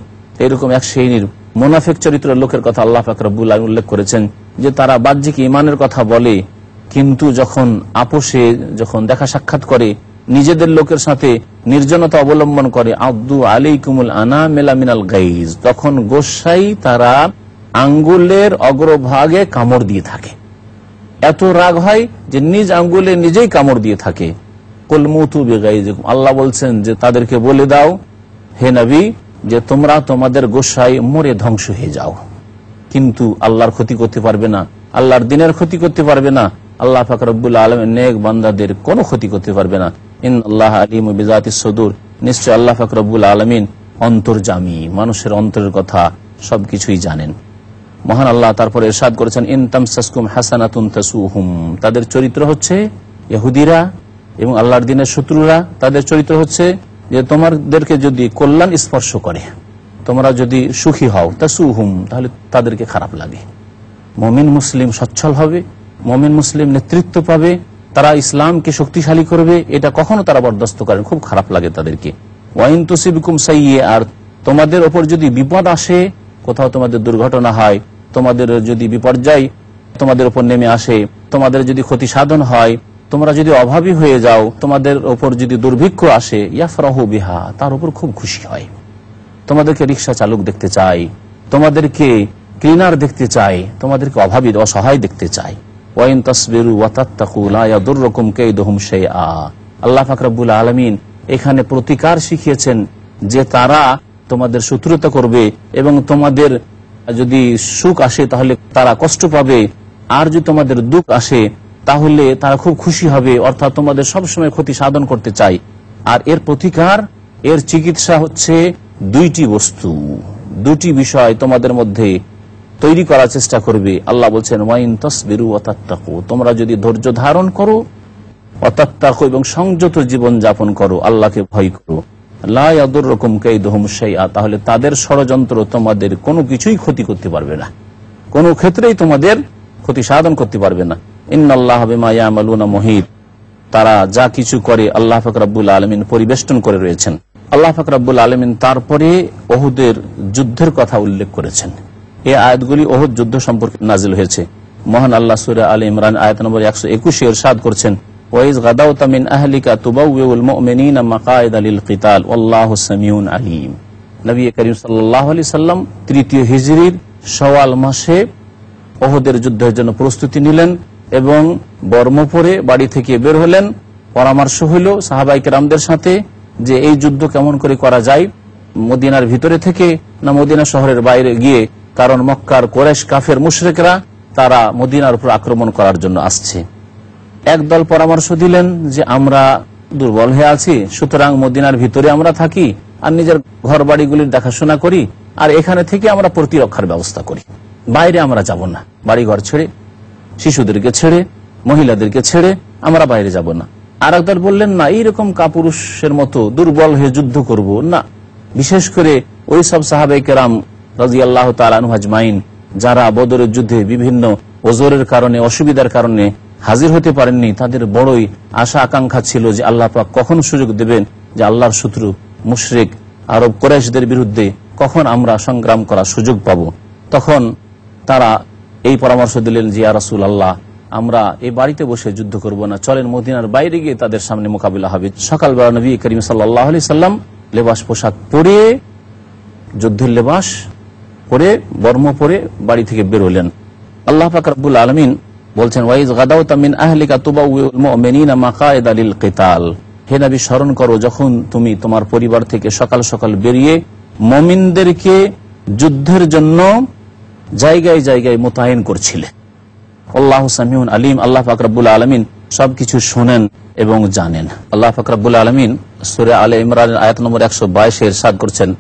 এরকম এক শ্রেণীর মুনাফিক চরিত্রের লোকের কথা আল্লাহ পাক রব্বুল আলামিন উল্লেখ করেছেন যে তারা বাহ্যিক ঈমানের কথা বলে, কিন্তু যখন আপোষে, যখন দেখা সাক্ষাৎ করে, নিজেদের লোকের সাথে নির্জনতা অবলম্বন করে, আদু আলাইকুমুল আনামিলা মিনাল গাইজ, তখন গোসাই তারা আঙ্গুলের অগ্রভাগে কামড় দিয়ে থাকে। এত রাগ হয় যে নিজ আঙ্গুলে নিজেই কামড় দিয়ে থাকে। কুল মুতু বিগাইজিকুম, আল্লাহ বলছেন যে তাদেরকে বলে দাও হে নবী যে তোমরা তোমাদের গোসাই মরে ধ্বংস হয়ে যাও, কিন্তু আল্লাহর ক্ষতি করতে পারবে না, আল্লাহর দ্বীনের ক্ষতি করতে পারবে না, আল্লাহ পাক রব্বুল আলামিন নেক বান্দাদের কোনো ক্ষতি করতে পারবে না। ইন্নাল্লাহা আলিমু বিযাতিস সুদূর, নিশ্চয় আল্লাহ পাক রব্বুল আলামিন অন্তর্যামী, মানুষের অন্তরের কথা সবকিছুই জানেন। মহান আল্লাহ তারপরে ইরশাদ করেছেন, ইন তামসাসকুম হাসানাতুন তাসুহুম, তাদের চরিত্র হচ্ছে ইহুদিরা এবং আল্লাহর দ্বীনের শত্রুরা, তাদের চরিত্র হচ্ছে যে তোমাদেরকে যদি কল্যাণ স্পর্শ করে, তোমরা যদি সুখী হও, তাসুহুম, তাহলে তাদেরকে খারাপ লাগে। মুমিন মুসলিম সচ্ছল হবে, মুমিন মুসলিম নেতৃত্ব পাবে, তারা ইসলামকে শক্তিশালী করবে, এটা কখনো তারা বরদাস্ত করেন, খুব খারাপ লাগে তাদেরকে। ওয়াইন তুসিবকুম সাইয়্যা, আর তোমাদের ওপর যদি বিপদ আসে, কোথাও তোমাদের দুর্ঘটনা হয়, তোমাদের যদি বিপর্যয় তোমাদের উপর নেমে আসে, তোমাদের যদি ক্ষতি সাধন হয়, তোমরা যদি অভাবী হয়ে যাও, তোমাদের ওপর যদি দুর্ভিক্ষ আসে, ইয়াফরাহু বিহা, তার উপর খুব খুশি হয়। তোমাদেরকে রিক্সা চালক দেখতে চাই, তোমাদেরকে ক্লিনার দেখতে চাই, তোমাদেরকে অভাবী অসহায় দেখতে চাই। ওয়াইন তাসবিরু ওয়া তাত্তাকু লা ইয়াদুররুকুম কাইদুহুম শাইআ, আল্লাহ পাক রব্বুল আলামিন এখানে প্রতিকার শিখিয়েছেন যে তারা তোমাদের শত্রুতা করবে এবং তোমাদের যদি সুখ আসে তাহলে তারা কষ্ট পাবে, আর যদি তোমাদের দুঃখ আসে তাহলে তারা খুব খুশি হবে, অর্থাৎ তোমাদের সবসময় ক্ষতি সাধন করতে চায়। আর এর প্রতিকার, এর চিকিৎসা হচ্ছে দুইটি বস্তু, দুটি বিষয় তোমাদের মধ্যে তৈরি করার চেষ্টা করবে। আল্লাহ বলছেন ওয়াইন তাসবিরু ওয়া তাত্তাকু, তোমরা যদি ধৈর্য ধারণ করো, ওয়া তাত্তাকু এবং সংযত জীবন যাপন করো, আল্লাহকে ভয় করো, লা ইয়াদুররুকুম কাইদুহুম শাইআ, তাহলে তাদের ষড়যন্ত্র তোমাদের কোনো কিছুই ক্ষতি করতে পারবে না, কোনো ক্ষেত্রেই তোমাদের ক্ষতি সাধন করতে পারবে না। ইন্নাল্লাহা বিমা ইয়ামালুনা মুহিত, তারা যা কিছু করে আল্লাহ পাক রব্বুল আলামিন পরিবেষ্টন করে রয়েছেন। আল্লাহ পাক রব্বুল আলামিন তারপরে ওহুদের যুদ্ধের কথা উল্লেখ করেছেন। এই আয়াতগুলি ওহুদ যুদ্ধ সম্পর্কে নাজিল হয়েছে। মহান আল্লাহ সূরা আলে ইমরান আয়াত নম্বর 121 ইরশাদ করছেন, ওয়াইজ গাদাওতা মিন আহলিকা তুবাউউল মুমিনিনা মাকাইদা লিল কিতাল ওয়াল্লাহু সামিউন আলিম। নবী করিম সাল্লাল্লাহু আলাইহি সাল্লাম 3য় হিজরির শাওয়াল মাসে ওহুদের যুদ্ধের জন্য প্রস্তুতি নিলেন এবং বর্ম পরে বাড়ি থেকে বের হলেন। পরামর্শ হইল সাহাবায়ে কেরামদের সাথে যে এই যুদ্ধ কেমন করে করা যায়, মদিনার ভিতরে থেকে না মদিনা শহরের বাইরে গিয়ে, কারণ মক্কার কুরাইশ কাফের মুশরিকরা তারা মদিনার উপর আক্রমণ করার জন্য আসছে। একদল পরামর্শ দিলেন যে আমরা দুর্বল হয়ে আছি, সুতরাং মদিনার ভিতরে আমরা থাকি আর নিজের ঘর বাড়িগুলির দেখাশোনা করি, আর এখানে থেকে আমরা প্রতিরক্ষার ব্যবস্থা করি, বাইরে আমরা যাব না, বাড়ি ঘর ছেড়ে, শিশুদেরকে ছেড়ে, মহিলাদেরকে ছেড়ে আমরা বাইরে যাব না। আর একদল বললেন না, এইরকম কাপুরুষের মতো দুর্বল হয়ে যুদ্ধ করব না। বিশেষ করে ওই সব সাহাবায়ে কেরাম রাদিয়াল্লাহু তাআলা আনহুম আজমাইন যারা বদরের যুদ্ধে বিভিন্ন ওজরের কারণে, অসুবিধার কারণে হাজির হতে পারেননি, তাদের বড়ই আশা আকাঙ্ক্ষা ছিল যে আল্লাহ পাক কখন সুযোগ দেবেন যে আল্লাহর শত্রু মুশরিক আরব কুরাইশদের বিরুদ্ধে কখন আমরা সংগ্রাম করার সুযোগ পাব। তখন তারা এই পরামর্শ দিলেন যে ইয়া রাসূলুল্লাহ, আমরা এই বাড়িতে বসে যুদ্ধ করব না, চলেন মদিনার বাইরে গিয়ে তাদের সামনে মোকাবিলা হবে। সকালবেলা নবী করিম সাল্লাল্লাহু আলাইহি সাল্লাম লেবাস পোশাক পরে, যুদ্ধের লেবাস পরে, বর্ম পরে বাড়ি থেকে বের হলেন। আল্লাহ পাক রব্বুল আলামিন বলছেন ওয়াইজ গাদাওতা মিন আহলিকা তুবাউউল মুমিনিনা মাকাইদা লিল কিতাল, হে নবী স্মরণ করো যখন তুমি তোমার পরিবার থেকে সকাল সকাল বেরিয়ে মুমিনদেরকে যুদ্ধের জন্য জায়গায় জায়গায় মোতায়েন করছিলে। আল্লাহু সামিউন আলিম, আল্লাহ পাক রব্বুল আলামিন সবকিছু শুনেন এবং জানেন। আল্লাহ পাক রব্বুল আলামিন সূরা আলে ইমরান আয়াত নম্বর 122 এর ইরশাদ করছেন,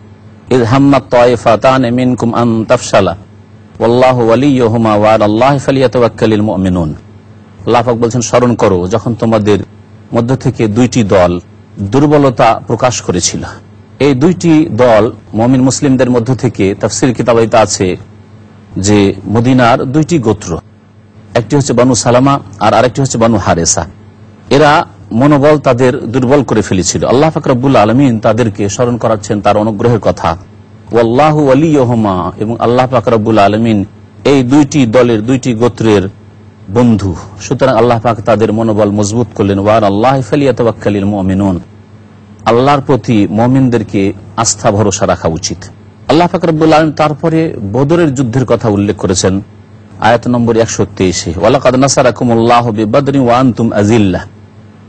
ইয হাম্মাত তায়ফাতান মিনকুম আন তাফশালা ওয়াল্লাহু ওয়ালিয়ুহুমা ওয়া আলাল্লাহি ফালিয়াতাওয়াক্কালিল মুমিনুন। আল্লাহ পাক বলছেন স্মরণ করো যখন তোমাদের মধ্য থেকে দুইটি দল দুর্বলতা প্রকাশ করেছিল। এই দুইটি দল মুমিন মুসলিমদের মধ্য থেকে, তাফসীর কিতাবাইতে আছে যে মদিনার দুইটি গোত্র, একটি হচ্ছে বানু সালামা আর আরেকটি হচ্ছে বানু হারেসা, এরা মনোবল তাদের দুর্বল করে ফেলেছিল। আল্লাহ পাক রব্বুল আলামিন তাদেরকে স্মরণ করাচ্ছেন তার অনুগ্রহের কথা, ওয়াল্লাহু ওয়ালিয়ুহুমা, এবং আল্লাহ পাক রব্বুল আলামিন এই দুইটি দলের, দুইটি গোত্রের বন্ধু। সুতরাং আল্লাহ পাক তাদের মনোবল মজবুত করলেন। ওয়া আলাল্লাহি ফালিয়াতাওয়াক্কালিল মুমিনুন, আল্লাহর প্রতি মুমিনদেরকে আস্থা ভরসা রাখা উচিত। আল্লাহ পাক রব্বুল আলামিন তারপরে বদরের যুদ্ধের কথা উল্লেখ করেছেন আয়াত নম্বর 123, ওয়ালাকাদ নাসারাকুমুল্লাহু বিবদরিন ওয়া আনতুম আযিল্লাহ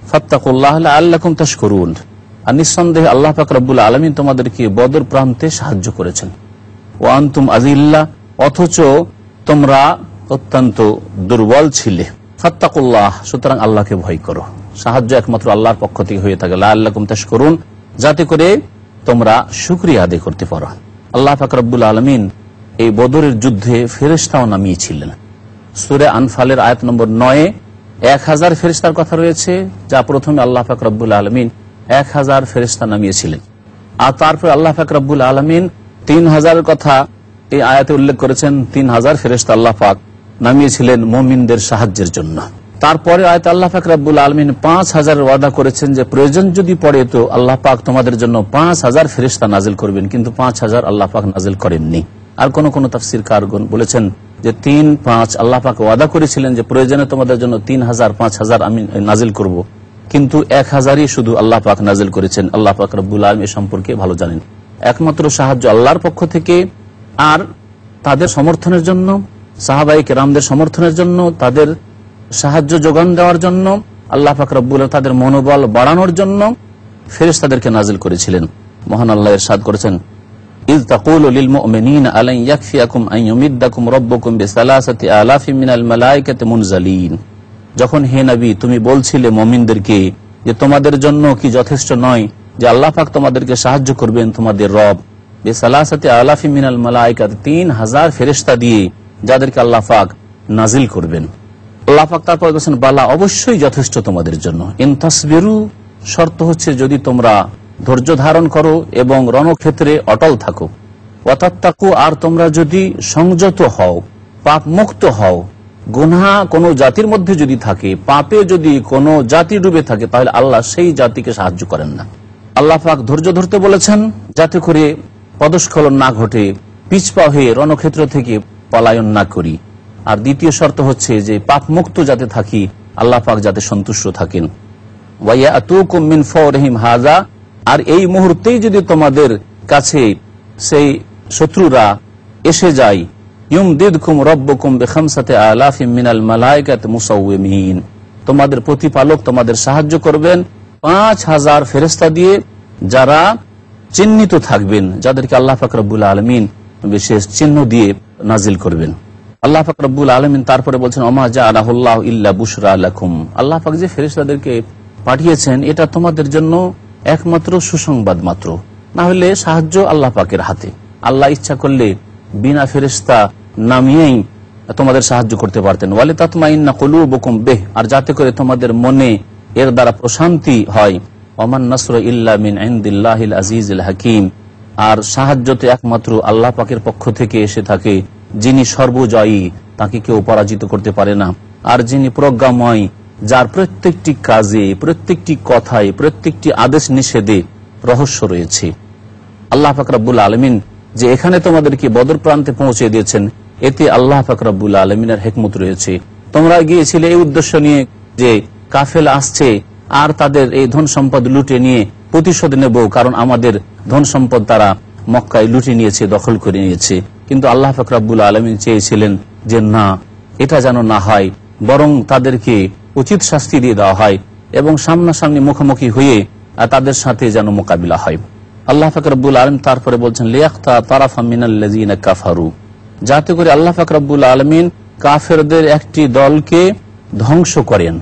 ফাত্তাকুল্লাহ লাআল্লাকুম তাশকুরুন। আর নিঃসন্দেহে আল্লাহ পাক রব্বুল আলামিন তোমাদেরকে বদর প্রান্তে সাহায্য করেছেন। ওয়া আনতুম আযিল্লাহ, অথচ তোমরা অত্যন্ত দুর্বল ছিলে। ফাত্তাকুল্লাহ, সুতরাং আল্লাহকে ভয় করো। সাহায্য একমাত্র আল্লাহর পক্ষ থেকে হয়ে থাকে। লাআল্লাকুম তাশকুরুন, যাতে করে তোমরা শুকরিয়া আদায় করতে পারো। আল্লাহ পাক রব্বুল আলামিন এই বদরের যুদ্ধে ফেরেশতাও নামিয়েছিলেন। সূরা আনফালের আয়াত নম্বর 9 1000 ফেরেশতার কথা রয়েছে, যা প্রথমে আল্লাহ পাক রব্বুল আলামিন 1000 ফেরেশতা নামিয়েছিলেন। আর তারপর আল্লাহ পাক রব্বুল আলামিন 3000 কথা এই আয়াতে উল্লেখ করেছেন। 3000 ফেরেশতা আল্লাহ পাক নামিয়েছিলেন মুমিনদের সাহায্যের জন্য। তারপরে আয়াতে আল্লাহ পাক রব্বুল আলামিন 5000 ওয়াদা করেছেন যে প্রয়োজন যদি পড়ে তো আল্লাহ পাক তোমাদের জন্য 5000 ফেরেশতা নাজিল করবেন, কিন্তু 5000 আল্লাহ পাক নাজিল করেননি। আর কোন কোন তাফসীরকারগণ বলেছেন যে 3-5 আল্লাহ পাক ওয়াদা করেছিলেন যে প্রয়োজনে তোমাদের জন্য 3000 5000 আমি নাজিল করব, কিন্তু 1000ই শুধু আল্লাহ পাক নাজিল করেছেন। আল্লাহ পাক রব্বুল আলামিন এ সম্পর্কে ভালো জানেন। একমাত্র সাহায্য আল্লাহর পক্ষ থেকে, আর তাদের সমর্থনের জন্য, সাহাবায়ে কেরামদের সমর্থনের জন্য, তাদের সাহায্য যোগান দেওয়ার জন্য, আল্লাহ পাক রব্বুল আলামিন তাদের মনোবল বাড়ানোর জন্য ফেরেশতাদেরকে নাজিল করেছিলেন। মহান আল্লাহ ইরশাদ করেছেন, ইয তাকুলু লিল মুমিনিনা আলান ইয়াকফিয়াকুম আন ইউমিদ্দাকুম রাব্বুকুম বিসালাসাতি আলাফিন মিনাল মালায়েকাতি মুনজালিন। যখন হে নবী তুমি বলছিলে মুমিনদেরকে যে তোমাদের জন্য কি যথেষ্ট নয় যে আল্লাহ পাক তোমাদেরকে সাহায্য করবেন তোমাদের রব বিসালাসাতি আলাফি মিনাল মালাইকাত 3000 ফেরেশতা দিয়ে যাদেরকে আল্লাহ পাক নাজিল করবেন। আল্লাহ পাক তারপর বলেছেন বালা অবশ্যই যথেষ্ট তোমাদের জন্য। ইন তাসবিরু শর্ত হচ্ছে যদি তোমরা ধৈর্য ধারণ করো এবং রণক্ষেত্রে অটল থাকো, ওয়াতাত্তাকু আর তোমরা যদি সংযত হও, পাপ মুক্ত হও। গুনাহ কোন জাতির মধ্যে যদি থাকে, পাপে যদি কোন জাতি ডুবে থাকে, তাহলে আল্লাহ সেই জাতিকে সাহায্য করেন না। আল্লাহ পাক ধৈর্য ধরতে বলেছেন যাতে করে পদস্খলন না ঘটে, পিছপা হয়ে রণক্ষেত্র থেকে পলায়ন না করি। আর দ্বিতীয় শর্ত হচ্ছে যে পাপ মুক্ত যাতে থাকি, আল্লাহ পাক যাতে সন্তুষ্ট থাকেন। ওয়ায়াতুকুম মিন ফাওরিহিম হাযা আর এই মুহূর্তেই যদি তোমাদের কাছে সেই শত্রুরা এসে যায়, ইউমদিদকুম রাব্বুকুম বিখামসাতি আলাফিম মিনাল মালাইকাতি মুসাওয়িমিন তোমাদের প্রতিপালক তোমাদের সাহায্য করবেন 5000 ফেরেশতা দিয়ে যারা চিহ্নিত থাকবেন, যাদেরকে আল্লাহ পাক রব্বুল আলামিন বিশেষ চিহ্ন দিয়ে নাজিল করবেন। আল্লাহ পাক রব্বুল আলামিন তারপরে বলছেন ওমা জাআলাহুল্লাহু ইল্লা বুশরা লাকুম আল্লাহ পাক যে ফেরেশতাদেরকে পাঠিয়েছেন এটা তোমাদের জন্য একমাত্র সুসংবাদ মাত্র, না হলে সাহায্য আল্লাহ পাকের হাতে। আল্লাহ ইচ্ছা করলে বিনা ফেরেশতা নামিয়েই তোমাদের সাহায্য করতে পারতেন। ওয়ালিতাতমাইন্না কুলুবুকুম বিহ আর যাতে করে তোমাদের মনে এর দ্বারা প্রশান্তি হয়। ওমান নাসরু ইল্লা মিন ইনদিল্লাহিল আজিজিল হাকিম আর সাহায্য তো একমাত্র আল্লাহ পাকের পক্ষ থেকে এসে থাকে, যিনি সর্বজয়ী, তাকে কেউ পরাজিত করতে পারে না। আর যিনি প্রজ্ঞাময়, যার প্রত্যেকটি কাজে, প্রত্যেকটি কথায়, প্রত্যেকটি আদেশ নিষেধে রহস্য রয়েছে। আল্লাহ পাক রব্বুল আলামিন যে এখানে তোমাদেরকে বদর প্রান্তে পৌঁছে দিয়েছেন, এতে আল্লাহ পাক রব্বুল আলামিনের হিকমত রয়েছে। তোমরা গিয়েছিলে এই উদ্দেশ্য নিয়ে যে কাফেলা আসছে আর তাদের এই ধন সম্পদ লুটে নিয়ে প্রতিশোধ নেব, কারণ আমাদের ধন সম্পদ তারা মক্কায় লুটে নিয়েছে, দখল করে নিয়েছে। কিন্তু আল্লাহ পাক রব্বুল আলামিন চেয়েছিলেন যে না, এটা যেন না হয়, বরং তাদেরকে উচিত শাস্তি দিয়ে দেওয়া হয় এবং সামনাসামনি মুখোমুখি হয়ে তাদের সাথে যেন মোকাবিলা হয়। আল্লাহ পাক রব্বুল আলামিন তারপরে বলছেন লিয়াক্তা তারাফা মিনাল্লাযিনা কাফারু যাতে করে আল্লাহ পাক রব্বুল আলামিন কাফেরদের একটি দলকে ধ্বংস করেন,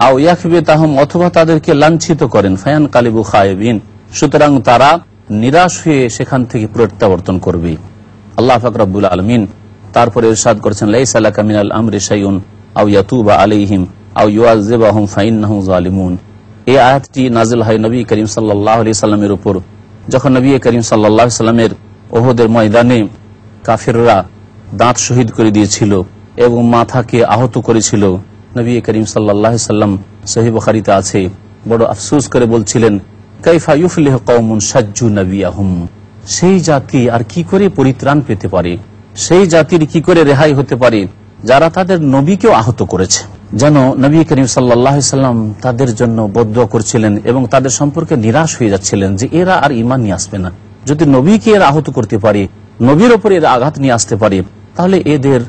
আও ইয়াকবিতাহুম অথবা তাদেরকে লাঞ্ছিত করেন, ফায়ান কালিবু খায়বিন সুতরাং তারা নিরাশ হয়ে সেখান থেকে প্রত্যাবর্তন করবে। আল্লাহ পাক রব্বুল আলামিন তারপরে ইরশাদ করেছেন লাইসা লাকা মিনাল আমরি শাইউন আও ইয়াতুবা আলাইহিম আও ইউআযিবাহুম ফাইন্নাহুম যালিমুন। এই আয়াতটি নাযিল হয় নবী করিম সাল্লাল্লাহু আলাইহি সাল্লামের উপর, যখন নবী করিম সাল্লাল্লাহু আলাইহি সাল্লামের উহুদের ময়দানে কাফিররা দাঁত শহীদ করে দিয়েছিল এবং মাথাকে আহত করেছিল। নবী করিম সাল্লাল্লাহু আলাইহি সাল্লাম সহিহ বুখারীতে আছে, বড় আফসোস করে বলছিলেন কাইফা ইউফলিহু কওমুন সাজ্জু নবিয়াহুম সেই জাতি আর কি করে পরিত্রাণ পেতে পারে, সেই জাতির কি করে রেহাই হতে পারে যারা তাদের নবীকেও আহত করেছে। যেন নবী করিম সাল্লাল্লাহু আলাইহি সাল্লাম তাদের জন্য বদদুয়া করছিলেন এবং তাদের সম্পর্কে নিরাশ হয়ে যাচ্ছিলেন যে এরা আর ঈমান নিয়ে আসবে না। যদি নবীকে এরা আহত করতে পারে, নবীর ওপরে এরা আঘাত নিয়ে আসতে পারে, তাহলে এদের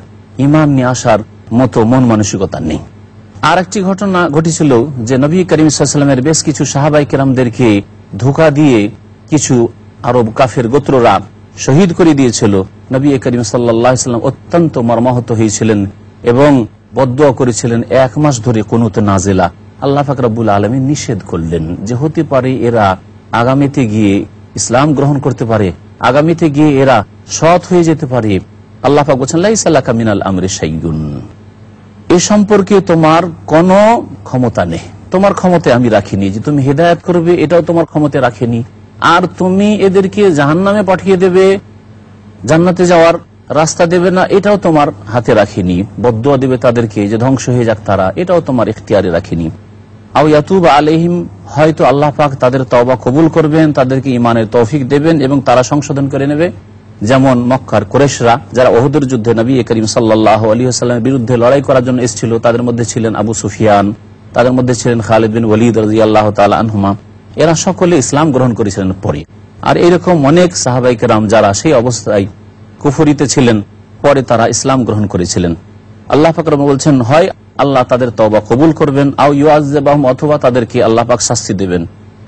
ঈমান নিয়ে আসার মতো মন মানসিকতা নেই। আর একটি ঘটনা ঘটেছিল যে নবী করিম সাল্লাল্লাহু আলাইহি সাল্লামের বেশ কিছু সাহাবায়ে কেরামদেরকে ধোঁকা দিয়ে কিছু আরব কাফের গোত্ররা শহীদ করে দিয়েছিল। নবী করিম সাল্লাল্লাহু আলাইহি সাল্লাম অত্যন্ত মর্মাহত হয়েছিলেন এবং বদদুয়া করেছিলেন 1 মাস ধরে কুনুত নাজিলা। আল্লাহ পাক রব্বুল আলামিন নিষেধ করলেন যে হতে পারে এরা আগামীতে গিয়ে ইসলাম গ্রহণ করতে পারে, আগামীতে গিয়ে এরা সৎ হয়ে যেতে পারে। আল্লাহ পাক বলেন লাইসা লাকা মিনাল আমরি শাইউন এ সম্পর্কে তোমার কোনো ক্ষমতা নেই, তোমার ক্ষমতায় আমি রাখিনি যে তুমি হিদায়াত করবে, এটাও তোমার ক্ষমতায় রাখিনি। আর তুমি এদেরকে জাহান্নামে পাঠিয়ে দেবে, জান্নাতে যাওয়ার রাস্তা দেবে না, এটাও তোমার হাতে রাখিনি। বদদুয়া দেবে তাদেরকে যে ধ্বংস হয়ে যাক তারা, এটাও তোমার ইখতিয়ারে রাখিনি। আও ইয়াতুবা আলাইহিম হয়তো আল্লাহ পাক তাদের তওবা কবুল করবেন, তাদেরকে ঈমানের তৌফিক দেবেন এবং তারা সংশোধন করে নেবে। যেমন মক্কার কুরাইশরা যারা উহুদের যুদ্ধে নবী করিম সাল্লাল্লাহু আলাইহি ওয়াসাল্লামের বিরুদ্ধে লড়াই করার জন্য এসেছিল, তাদের মধ্যে ছিলেন আবু সুফিয়ান, তাদের মধ্যে ছিলেন খালিদ বিন ওয়ালিদ রাদিয়াল্লাহু তাআলা আনহুমা, এরা সকলে ইসলাম গ্রহণ করেছিলেন পরে। আর এরকম অনেক সাহাবায়ে কেরাম যারা সেই অবস্থায় কুফরিতে ছিলেন, পরে তারা ইসলাম গ্রহণ করেছিলেন। আল্লাহ পাক বলছেন হয় আল্লাহ তাদের তওবা কবুল করবেন, আও ইউআযিবাহুম অথবা তাদেরকে আল্লাহ পাক শাস্তি দেবেন।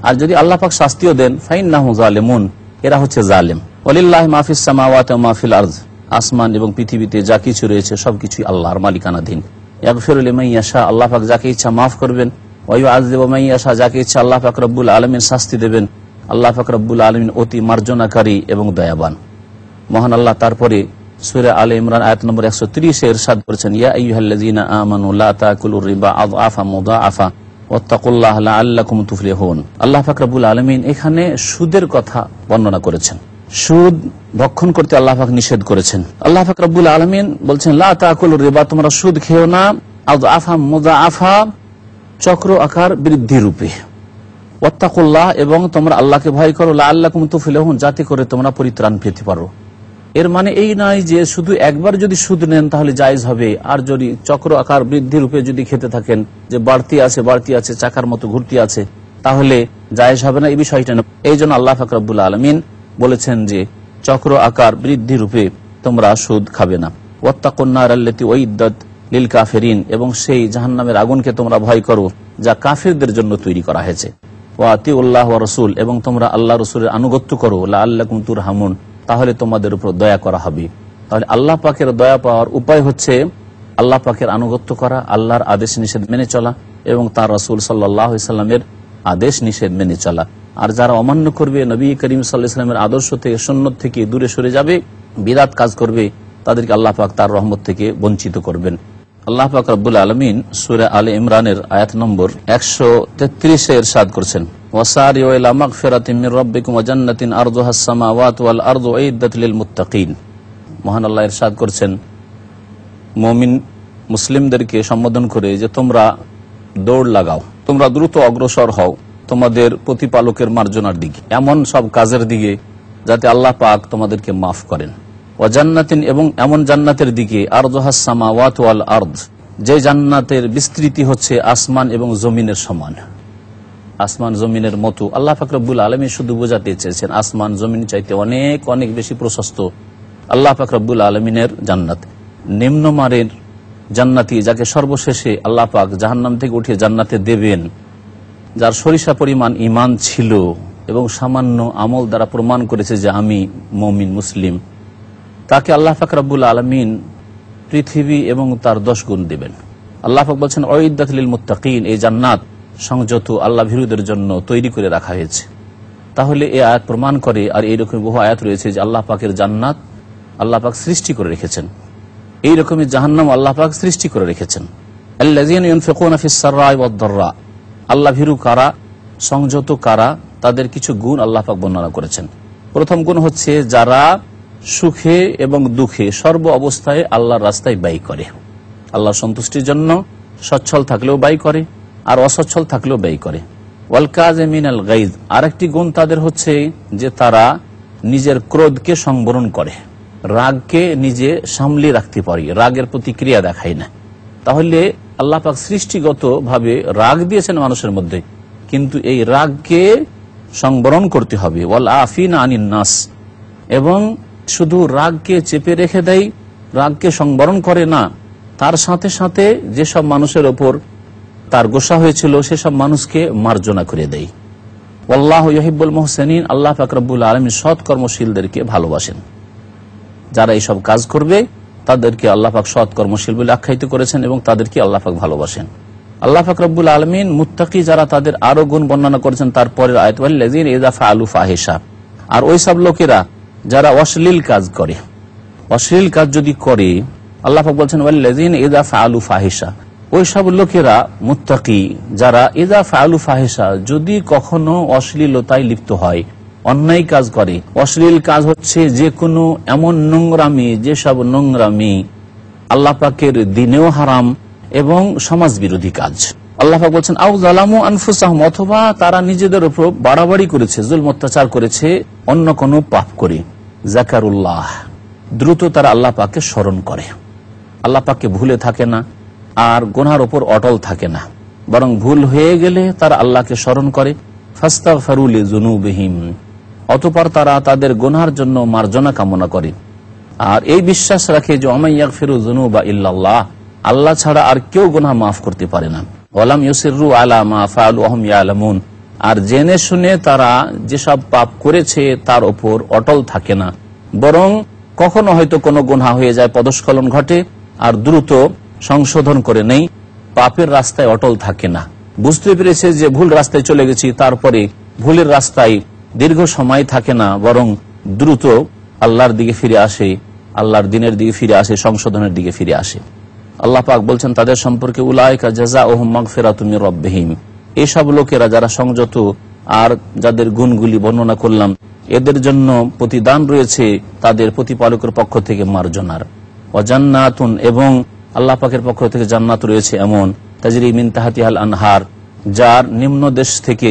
আর যদি আল্লাহ পাক শাস্তিও দেন ফাইন্নাহুম যালিমুন এরা হচ্ছে জালেম। ওয়ালিল্লাহি মা ফিস সামাওয়াতি ওয়া মা ফিল আরদ আসমান এবং পৃথিবীতে যা কিছু রয়েছে সবকিছুই আল্লাহর মালিকানাধীন। ইয়াগফিরু লিমান ইয়াশা আল্লাহ পাক যাকে ইচ্ছা মাফ করবেন ওয়া ইউআযযিবু মান ইয়াশা, যাকে ইচ্ছা আল্লাহ পাক রব্বুল আলামিন শাস্তি দেবেন। আল্লাহ পাক রব্বুল আলামিন অতি মার্জনাকারী এবং দয়াবান। মহান আল্লাহ তারপরে সূরা আলে ইমরান আয়াত নম্বর 130 ইরশাদ করেছেন, ইয়া আইয়ুহাল্লাযীনা আমানু লা তাকুলুর রিবা আযআফা মুযাআফা ওয়াত্তাকুল্লাহা লাআল্লাকুম তুফলিহুন। আল্লাহ পাক রব্বুল আলামিন এখানে সুদের কথা বর্ণনা করেছেন। সুদ ভক্ষণ করতে আল্লাহ পাক নিষেধ করেছেন। আল্লাহ পাক রব্বুল আলামিন বলছেন, লা তাকুলুর রিবা, তোমরা সুদ খেও না, আযআফা মুযাআফা, চক্র আকার বৃদ্ধি রূপে, ওয়াত্তাকুল্লাহ, এবং তোমরা আল্লাহকে ভয় করো, লাআল্লাকুম তুফলিহুন, যাতে করে তোমরা পরিত্রাণ পেতে পারো। এর মানে এই নয় যে শুধু একবার যদি সুদ নেন তাহলে জায়েজ হবে, আর যদি চক্র আকার বৃদ্ধি রূপে যদি খেতে থাকেন, যে বাড়তি আছে চাকার মতো ঘুরতি আছে, তাহলে জায়েজ হবে না, এই বিষয়টা না। এই জন্য আল্লাহ পাক রব্বুল আলামিন বলেছেন যে চক্র আকার বৃদ্ধি রূপে তোমরা সুদ খাবে না। ওয়াত্তাকুন নার আল্লাতী উইদ্দাত লিল কাফিরিন, এবং সেই জাহান্নামের আগুনকে তোমরা ভয় করো যা কাফিরদের জন্য তৈরি করা হয়েছে। ওয়া আতিউল্লাহ ওয়া রাসূল, এবং তোমরা আল্লাহ রাসূলের আনুগত্য করো, লাআল্লাকুম তুরহামুন, তাহলে তোমাদের উপর দয়া করা হবে। তাহলে আল্লাহ পাকের দয়া পাওয়ার উপায় হচ্ছে আল্লাহ পাকের আনুগত্য করা, আল্লাহর আদেশ নিষেধ মেনে চলা, এবং তার রাসূল সাল্লাল্লাহু আলাইহি সাল্লামের আদেশ নিষেধ মেনে চলা। আর যারা অমান্য করবে, নবী করিম সাল্লাল্লাহু আলাইহি সাল্লামের আদর্শ থেকে, সুন্নাত থেকে দূরে সরে যাবে, বিদআত কাজ করবে, তাদেরকে আল্লাহ পাক তার রহমত থেকে বঞ্চিত করবেন। আল্লাহ পাক রব্বুল আলামিন সূরা আলে ইমরানের আয়াত নম্বর 133 ইরশাদ করেছেন, ওয়াসারিউ ইলা মাগফিরাতিন মির রাব্বিকুম ওয়া জান্নাতিন আরদুহাস সামাওয়াতু ওয়াল আরদু উইদ্দাত লিল মুত্তাকিন। মহান আল্লাহ ইরশাদ করেছেন মুমিন মুসলিমদেরকে সম্বোধন করে যে তোমরা দৌড় লাগাও, তোমরা দ্রুত অগ্রসর হও তোমাদের প্রতিপালকের মার্জনার দিকে, এমন সব কাজের দিকে যাতে আল্লাহ পাক তোমাদেরকে মাফ করেন। ওয়া জান্নাতিন, এবং এমন জান্নাতের দিকে, আরদুহাস সামাওয়াতু ওয়াল আরদ, যে জান্নাতের বিস্তৃতি হচ্ছে আসমান এবং জমিনের সমান, আসমান জমিনের মতো। আল্লাহ পাক রব্বুল আলামিন শুধু বোঝাতে চেয়েছেন আসমান জমিন চাইতে অনেক অনেক বেশি প্রশস্ত আল্লাহ পাক রব্বুল আলামিনের জান্নাত। নিম্নমানের জান্নাতি, যাকে সর্বশেষে আল্লাহ পাক জাহান্নাম থেকে উঠিয়ে জান্নাতে দেবেন, যার সরিষা পরিমাণ ঈমান ছিল এবং সামান্য আমল দ্বারা প্রমাণ করেছে যে আমি মুমিন মুসলিম, তাকে আল্লাহ পাক রব্বুল আলামিন পৃথিবী এবং তার 10 গুণ দেবেন। আল্লাহ পাক বলছেন উইদ্দাত লিল মুত্তাকিন, এই জান্নাত সংযত আল্লাহ ভীরুদের জন্য তৈরি করে রাখা হয়েছে। তাহলে এই আয়াত প্রমাণ করে, আর এইরকম বহু আয়াত রয়েছে যে আল্লাহ পাকের জান্নাত আল্লাহ পাক সৃষ্টি করে রেখেছেন, এইরকমই জাহান্নাম আল্লাহ পাক সৃষ্টি করে রেখেছেন। আল্লাযীনা ইউনফিকুনা ফিস সাররাই ওয়াদ দাররা, আল্লাহ ভীরু কারা, সংযত কারা, তাদের কিছু গুণ আল্লাহ পাক বর্ণনা করেছেন। প্রথম গুণ হচ্ছে যারা সুখে এবং দুঃখে সর্ব অবস্থায় আল্লাহর রাস্তায় ব্যয় করে, আল্লাহর সন্তুষ্টির জন্য সচ্ছল থাকলেও ব্যয় করে আর অসচ্ছল থাকলেও ব্যয় করে। ওয়াল কাযিমিনাল গায়জ, আরেকটি গুণ তাদের হচ্ছে যে তারা নিজের ক্রোধকে সংবরণ করে, রাগকে নিজে সামলে রাখতে পারে, রাগের প্রতিক্রিয়া দেখায় না। তাহলে আল্লাহ পাক সৃষ্টিগত ভাবে রাগ দিয়েছেন মানুষের মধ্যে, কিন্তু এই রাগকে সংবরণ করতে হবে। ওয়াল আফিনা আনিন নাস, এবং শুধু রাগকে চেপে রেখে দেয়, রাগকে সংবরণ করে না, তার সাথে সাথে যেসব মানুষের ওপর তার গোসা হয়েছিল সেসব মানুষকে মার্জনা করে দেয়। আল্লাহু ইউহিব্বুল মুহসিনিন, আল্লাহ পাক রব্বুল আলামিন সৎ কর্মশীলদেরকে ভালোবাসেন। যারা এইসব কাজ করবে তাদেরকে আল্লাহ পাক সৎ কর্মশীল বলে আখ্যায়িত করেছেন এবং তাদেরকে আল্লাহ পাক ভালোবাসেন। আল্লাহ পাক রব্বুল আলামিন মুত্তাকি যারা, তাদের আরো গুণ বর্ণনা করেছেন তারপরের আয়াত, ওয়াল্লাযীনা ইযা ফাআলু ফাহিশা, আর ওই সব লোকেরা যারা অশ্লীল কাজ করে, অশ্লীল কাজ যদি করে, আল্লাহ পাক বলছেন ওয়াল্লাযীনা ইযা ফাআলু ফাহিশা, ওই সব লোকেরা মুত্তাকি যারা ইযা ফাআলু ফাহিশা, যদি কখনো অশ্লীলতায় লিপ্ত হয়, অন্যায় কাজ করে। অশ্লীল কাজ হচ্ছে যে কোনো এমন নোংরামি, যেসব নোংরামি আল্লাহ পাকের দিনেও হারাম এবং সমাজ বিরোধী কাজ। আল্লাহ পাক বলছেন আও যালামু আনফুসাহুম, অথবা তারা নিজেদের উপর বাড়াবাড়ি করেছে, জুলম অত্যাচার করেছে অন্য কোনো পাপ করে। যাকারুল্লাহ, দ্রুত তারা আল্লাহ পাককে স্মরণ করে, আল্লাহ পাককে ভুলে থাকে না আর গুনার উপর অটল থাকে না, বরং ভুল হয়ে গেলে তারা আল্লাহকে স্মরণ করে। ফাস্তাগফিরু লিযুনুবিহিম, অতঃপর তারা তাদের গুনার জন্য মার্জনা কামনা করে, আর এই বিশ্বাস রাখে যে ওয়া ইয়াগফিরু যুনুবা ইল্লাল্লাহ, আল্লাহ ছাড়া আর কেউ গুনাহ মাফ করতে পারে না। ওয়ালাম ইউসিররু আলা মা ফাআলু ওয়া হুম ইয়ালামুন, আর জেনে শুনে তারা যেসব পাপ করেছে তার উপর অটল থাকে না, বরং কখনো হয়তো কোনো গুনাহ হয়ে যায়, পদস্খলন ঘটে, আর দ্রুত সংশোধন করে নেই, পাপের রাস্তায় অটল থাকে না। বুঝতে পেরেছে যে ভুল রাস্তায় চলে গেছি, তারপরে ভুলের রাস্তায় দীর্ঘ সময় থাকে না, বরং দ্রুত আল্লাহর দিকে ফিরে আসে, আল্লাহর দিনের দিকে ফিরে আসে, সংশোধনের দিকে ফিরে আসে। আল্লাহ পাক বলছেন তাদের সম্পর্কে উলাইকা জাযাউহুম মাগফিরাতুম মির রাব্বিহিম, এইসব লোকেরা যারা সংযত আর যাদের গুণগুলি বর্ণনা করলাম, এদের জন্য প্রতিদান রয়েছে তাদের প্রতিপালকের পক্ষ থেকে মার্জনার। ওয়া জান্নাতুন, এবং আল্লাহ পাকের পক্ষ থেকে জান্নাত রয়েছে এমন, তাজরি মিন তাহতিহাল আনহার, যার নিম্ন দেশ থেকে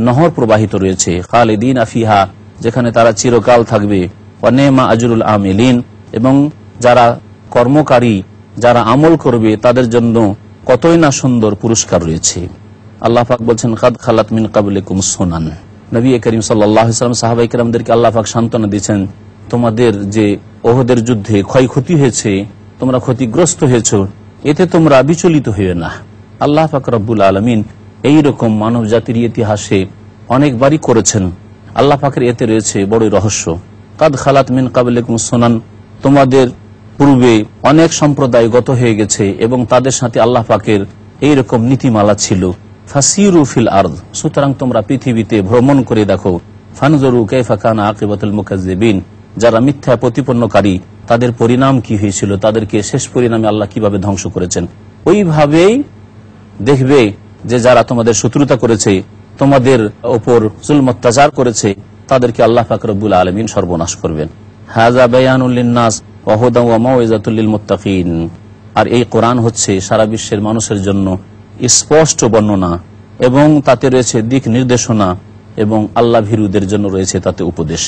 নহর প্রবাহিত রয়েছে, খালিদিনা ফিহা, যেখানে তারা চিরকাল থাকবে। ওয়া নি'মা আজরুল আমিলিন, এবং যারা কর্মকারী, যারা আমল করবে তাদের জন্য কতই না সুন্দর পুরস্কার রয়েছে। আল্লাহ পাক বলছেন কাদ খালাত মিন ক্বাবলিকুম সুনান। নবী করিম সাল্লাল্লাহু আলাইহি ওয়াসাল্লাম সাহাবায়ে কেরামদেরকে আল্লাহ পাক সান্ত্বনা দিয়েছেন, তোমাদের যে ওহদের যুদ্ধে ক্ষয়ক্ষতি হয়েছে, তোমরা ক্ষতিগ্রস্ত হয়েছো, এতে তোমরা বিচলিত হইও না। আল্লাহ পাক রব্বুল আলামিন এইরকম মানব জাতির ইতিহাসে অনেকবারই করেছেন। আল্লাহ পাকের এতে রয়েছে বড়ই রহস্য। কাদ খালাত মিন ক্বাবলিকুম সুনান, তোমাদের পূর্বে অনেক সম্প্রদায় গত হয়ে গেছে এবং তাদের সাথে আল্লাহ পাকের এইরকম নীতিমালা ছিল। ফাসিরু ফিল আরদ, সুতরাং তোমরা পৃথিবীতে ভ্রমণ করে দেখো। ফানজুরু কাইফা কানা আকিবাতুল মুকাজ্জিবিন, যারা মিথ্যা প্রতিপন্নকারী তাদের পরিণাম কি হয়েছিল, তাদেরকে শেষ পরিণামে আল্লাহ কিভাবে ধ্বংস করেছেন। ওইভাবেই দেখবে যে যারা তোমাদের শত্রুতা করেছে, তোমাদের ওপর জুলম অত্যাচার করেছে, তাদেরকে আল্লাহ পাক রব্বুল আলামিন সর্বনাশ করবেন। হাযা বায়ানুল লিন্নাস ওয়া হুদান ওয়া মাউইযাতুল লিল মুত্তাকিন, আর এই কোরআন হচ্ছে সারা বিশ্বের মানুষের জন্য স্পষ্ট বর্ণনা, এবং তাতে রয়েছে দিক নির্দেশনা, এবং আল্লাহ ভীরুদের জন্য রয়েছে তাতে উপদেশ।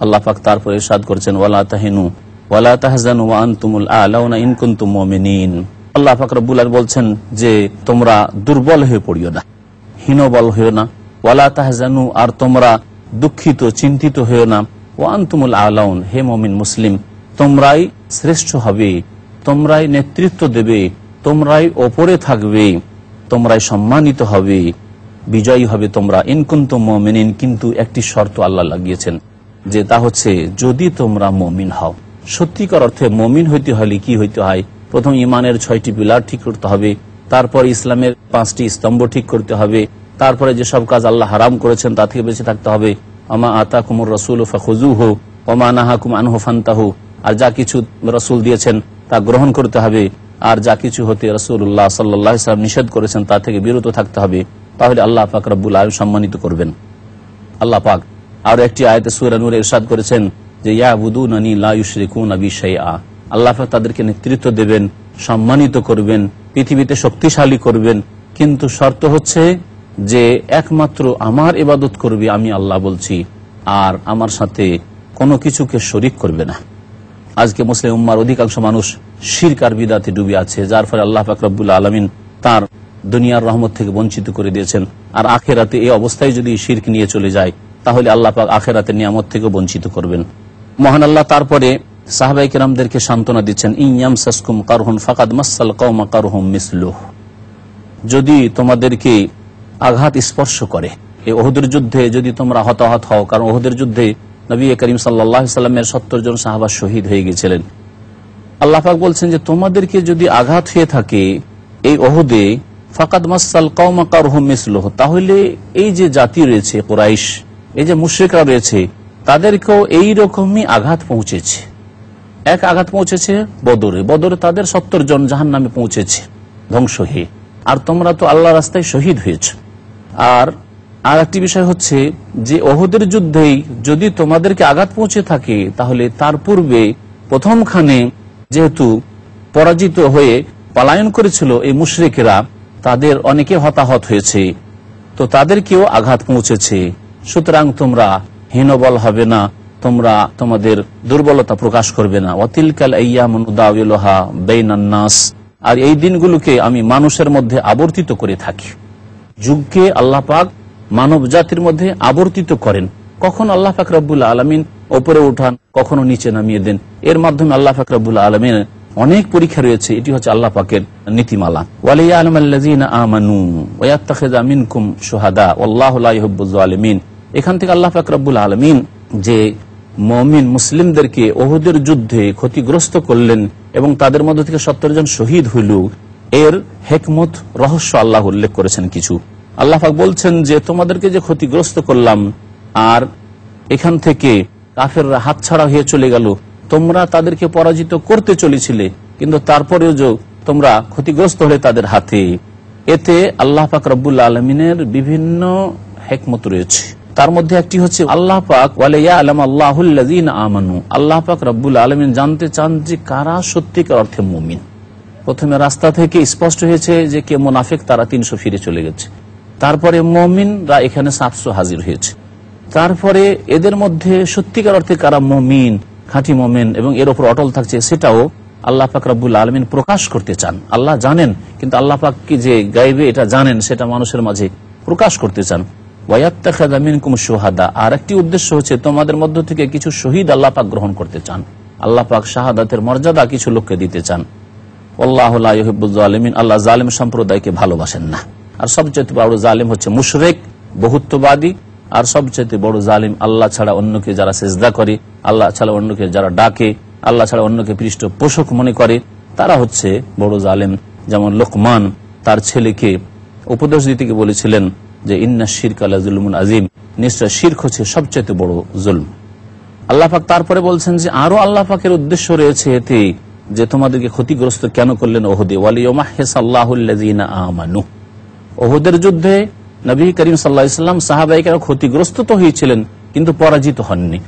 আল্লাহ পাক তারপরে ইরশাদ করেছেন ওয়ালা তাহিনু ওয়ালা তাহজানু ওয়া আনতুমুল আ'লাউনা ইন কুনতুম মুমিনিন। আল্লাহ পাক রব্বুল আলামিন বলছেন যে তোমরা দুর্বল হয়ে পড়িও না, হীনবল হইও না, ওয়ালা তাহজানু, আর তোমরা দুঃখিত চিন্তিত হইও না, ওয়া আনতুমুল আ'লাউন, হে মুমিন মুসলিম, তোমরাই শ্রেষ্ঠ হবে, তোমরাই নেতৃত্ব দেবে, তোমরাই ওপরে থাকবে, তোমরাই সম্মানিত হবে, বিজয়ী হবে তোমরা। ইন কুনতুম মুমিনিন, কিন্তু একটি শর্ত আল্লাহ লাগিয়েছেন, যে তা হচ্ছে যদি তোমরা মুমিন হও। সত্যিকার অর্থে মুমিন হইতে হলে কি হইতে হয়? প্রথম ইমানের 6টি পিলার ঠিক করতে হবে, তারপর ইসলামের 5টি স্তম্ভ ঠিক করতে হবে, তারপরে যেসব কাজ আল্লাহ হারাম করেছেন তা থেকে বেঁচে থাকতে হবে। আমা আতাকুমুর রাসূলু ফাখুযুহু ওয়া মা নাহাকুম আনহু ফান্তাহু, আর যা কিছু রাসূল দিয়েছেন তা গ্রহণ করতে হবে, আর যা কিছু হতে রাসূলুল্লাহ সাল্লাল্লাহু আলাইহি ওয়াসাল্লাম নিষেধ করেছেন তা থেকে বিরত থাকতে হবে। তাহলে আল্লাহ পাক রব্বুল আলামিন সম্মানিত করবেন। আল্লাহ পাক আর একটি আয়াতে সূরা নূরে ইরশাদ করেছেন যে ইয়াবুদুনানি লা ইউশরিকুনা বি শাইআ, আল্লাহ পাক তাদেরকে নেতৃত্ব দেবেন, সম্মানিত করবেন, পৃথিবীতে শক্তিশালী করবেন, কিন্তু শর্ত হচ্ছে যে একমাত্র আমার ইবাদত করবে, আমি আল্লাহ বলছি, আর আমার সাথে কোনো কিছুকে শরীক করবে না। আজকে মুসলিম উম্মার অধিকাংশ মানুষ শিরক আর বিদআতে ডুবে আছে, যার ফলে আল্লাহ পাক রব্বুল আলামিন তার দুনিয়ার রহমত থেকে বঞ্চিত করে দিয়েছেন। আর আখেরাতে এই অবস্থায় যদি শিরক নিয়ে চলে যায়, তাহলে আল্লাহ পাক আখেরাতের নিয়ামত থেকে বঞ্চিত করবেন। মহান আল্লাহ তারপরে সাহাবায়ে কেরামদেরকে সান্ত্বনা দিচ্ছেন, ইনয়ামসাসকুম কারহুন ফাকাদ মাসাল কওমা কারহুম মিসলুহু, যদি তোমাদেরকে আঘাত স্পর্শ করে, এই উহুদের যুদ্ধে যদি তোমরা হতাহত হও, কারণ উহুদের যুদ্ধে নবী করিম সাল্লাল্লাহু আলাইহি ওয়াসাল্লামের 70 জন সাহাবা শহীদ হয়ে গিয়েছিলেন। আল্লাহ পাক বলছেন যে তোমাদেরকে যদি আঘাত হয়ে থাকে এই উহুদে, ফাকাদ মাসাল কওমা কারহুম মিসলুহু, তাহলে এই যে জাতি রয়েছে কুরাইশ, এই যে মুশরিকরা রয়েছে, তাদেরকেও এই রকমই আঘাত পৌঁছেছে। এক আঘাত পৌঁছেছে বদরে, বদরে তাদের 70 জন জাহান্নামে পৌঁছেছে ধ্বংস হয়ে, আর তোমরা তো আল্লাহর রাস্তায় শহীদ হয়েছ। আর একটি বিষয় হচ্ছে যে উহুদের যুদ্ধেই যদি তোমাদেরকে আঘাত পৌঁছে থাকে, তাহলে তার পূর্বে প্রথমখানে যেহেতু পরাজিত হয়ে পলায়ন করেছিল এই মুশরিকেরা, তাদের অনেকে হতাহত হয়েছে, তো তাদেরকেও আঘাত পৌঁছেছে। সুতরাং তোমরা হীনবল হবে না, তোমরা তোমাদের দুর্বলতা প্রকাশ করবে না। ওয়াতিলকাল আইয়ামু নুদাউলুহা বাইনান নাস, আর এই দিনগুলোকে আমি মানুষের মধ্যে আবর্তিত করে থাকি। যুগকে আল্লাহ পাক মানব জাতির মধ্যে আবর্তিত করেন। কখন আল্লাহ পাক রব্বুল আলামিন উপরে উঠান, কখনো নিচে নামিয়ে দেন। এর মাধ্যমে আল্লাহ পাক রব্বুল আলামিন অনেক পরীক্ষা রয়েছে। এটি হচ্ছে আল্লাহ পাকের নীতিমালা। ওয়ালিয়ালামাল্লাযীনা আমানু ওয়া ইয়াত্তাখিযা মিনকুম শুহাদা ওয়াল্লাহু লা ইউহিব্বুয যালিমিন। এখান থেকে আল্লাহ পাক রব্বুল আলামিন যে মুমিন মুসলিমদেরকে উহুদের যুদ্ধে ক্ষতিগ্রস্ত করলেন এবং তাদের মধ্য থেকে 70 জন শহীদ হইল, এর হেকমত রহস্য আল্লাহ উল্লেখ করেছেন কিছু। আল্লাহ পাক বলছেন যে তোমাদেরকে যে ক্ষতিগ্রস্ত করলাম আর এখান থেকে কাফেররা হাতছাড়া হয়ে চলে গেল, তোমরা তাদেরকে পরাজিত করতে চলেছিলে, কিন্তু তারপরেও যে তোমরা ক্ষতিগ্রস্ত হলে তাদের হাতে, এতে আল্লাহ পাক রব্বুল আলমিনের বিভিন্ন হেকমত রয়েছে। তার মধ্যে একটি হচ্ছে আল্লাহ পাক আমানু, আল্লাহ পাক রব্বুল আলমিন জানতে চান যে কারা সত্যিকার অর্থে মুমিন। প্রথমে রাস্তা থেকে স্পষ্ট হয়েছে যে কে মুনাফিক, তারা 300 ফিরে চলে গেছে। তারপরে মুমিনরা এখানে 700 হাজির হয়েছে। তারপরে এদের মধ্যে সত্যিকার অর্থে কারা মুমিন, খাঁটি মুমিন এবং এর উপর অটল থাকছে, সেটাও আল্লাহ পাক রব্বুল আলমিন প্রকাশ করতে চান। আল্লাহ জানেন, কিন্তু আল্লাহ পাক কি যে গাইবে এটা জানেন, সেটা মানুষের মাঝে প্রকাশ করতে চান। ওয়ায়াত্তাখিযা মিনকুম শুহাদা, আর একটি উদ্দেশ্য হচ্ছে তোমাদের মধ্য থেকে কিছু শহীদ আল্লাহ পাক গ্রহণ করতে চান। আল্লাহ পাক শাহাদাতের মর্যাদা কিছু লোককে দিতে চান। আল্লাহু লা ইউহিব্বুয যালিমিন, আল্লাহ জালিম সম্প্রদায়কে ভালোবাসেন না। আর সবচেয়ে বড় জালিম হচ্ছে মুশরিক, বহুত্ববাদী। আর সবচেয়ে বড় জালিম আল্লাহ ছাড়া অন্যকে যারা সিজদা করে, আল্লাহ ছাড়া অন্যকে যারা ডাকে, আল্লাহ ছাড়া অন্যকে পৃষ্ঠপোষক মনে করে, তারা হচ্ছে বড় জালিম। যেমন লোকমান তার ছেলেকে উপদেশ দিতে গিয়ে বলেছিলেন যে ইন্না শিরকা লাযুলমুন আযীম, নিশ্চয় শিরক হচ্ছে সবচেয়ে বড় জুলম। আল্লাহ পাক তারপরে বলছেন যে আরো আল্লাহ পাকের উদ্দেশ্য রয়েছে এতে, যে তোমাদেরকে ক্ষতিগ্রস্ত কেন করলেন ওহুদে, ওয়ালিয়ুমাহহিসাল্লাহুল্লাযীনা আমানু। ওহুদের যুদ্ধে নবী করিম সাল্লাল্লাহু আলাইহি ওয়াসাল্লাম সাহাবায়ে ক্ষতিগ্রস্ত তো হয়েছিলেন, কিন্তু পরাজিত হননি।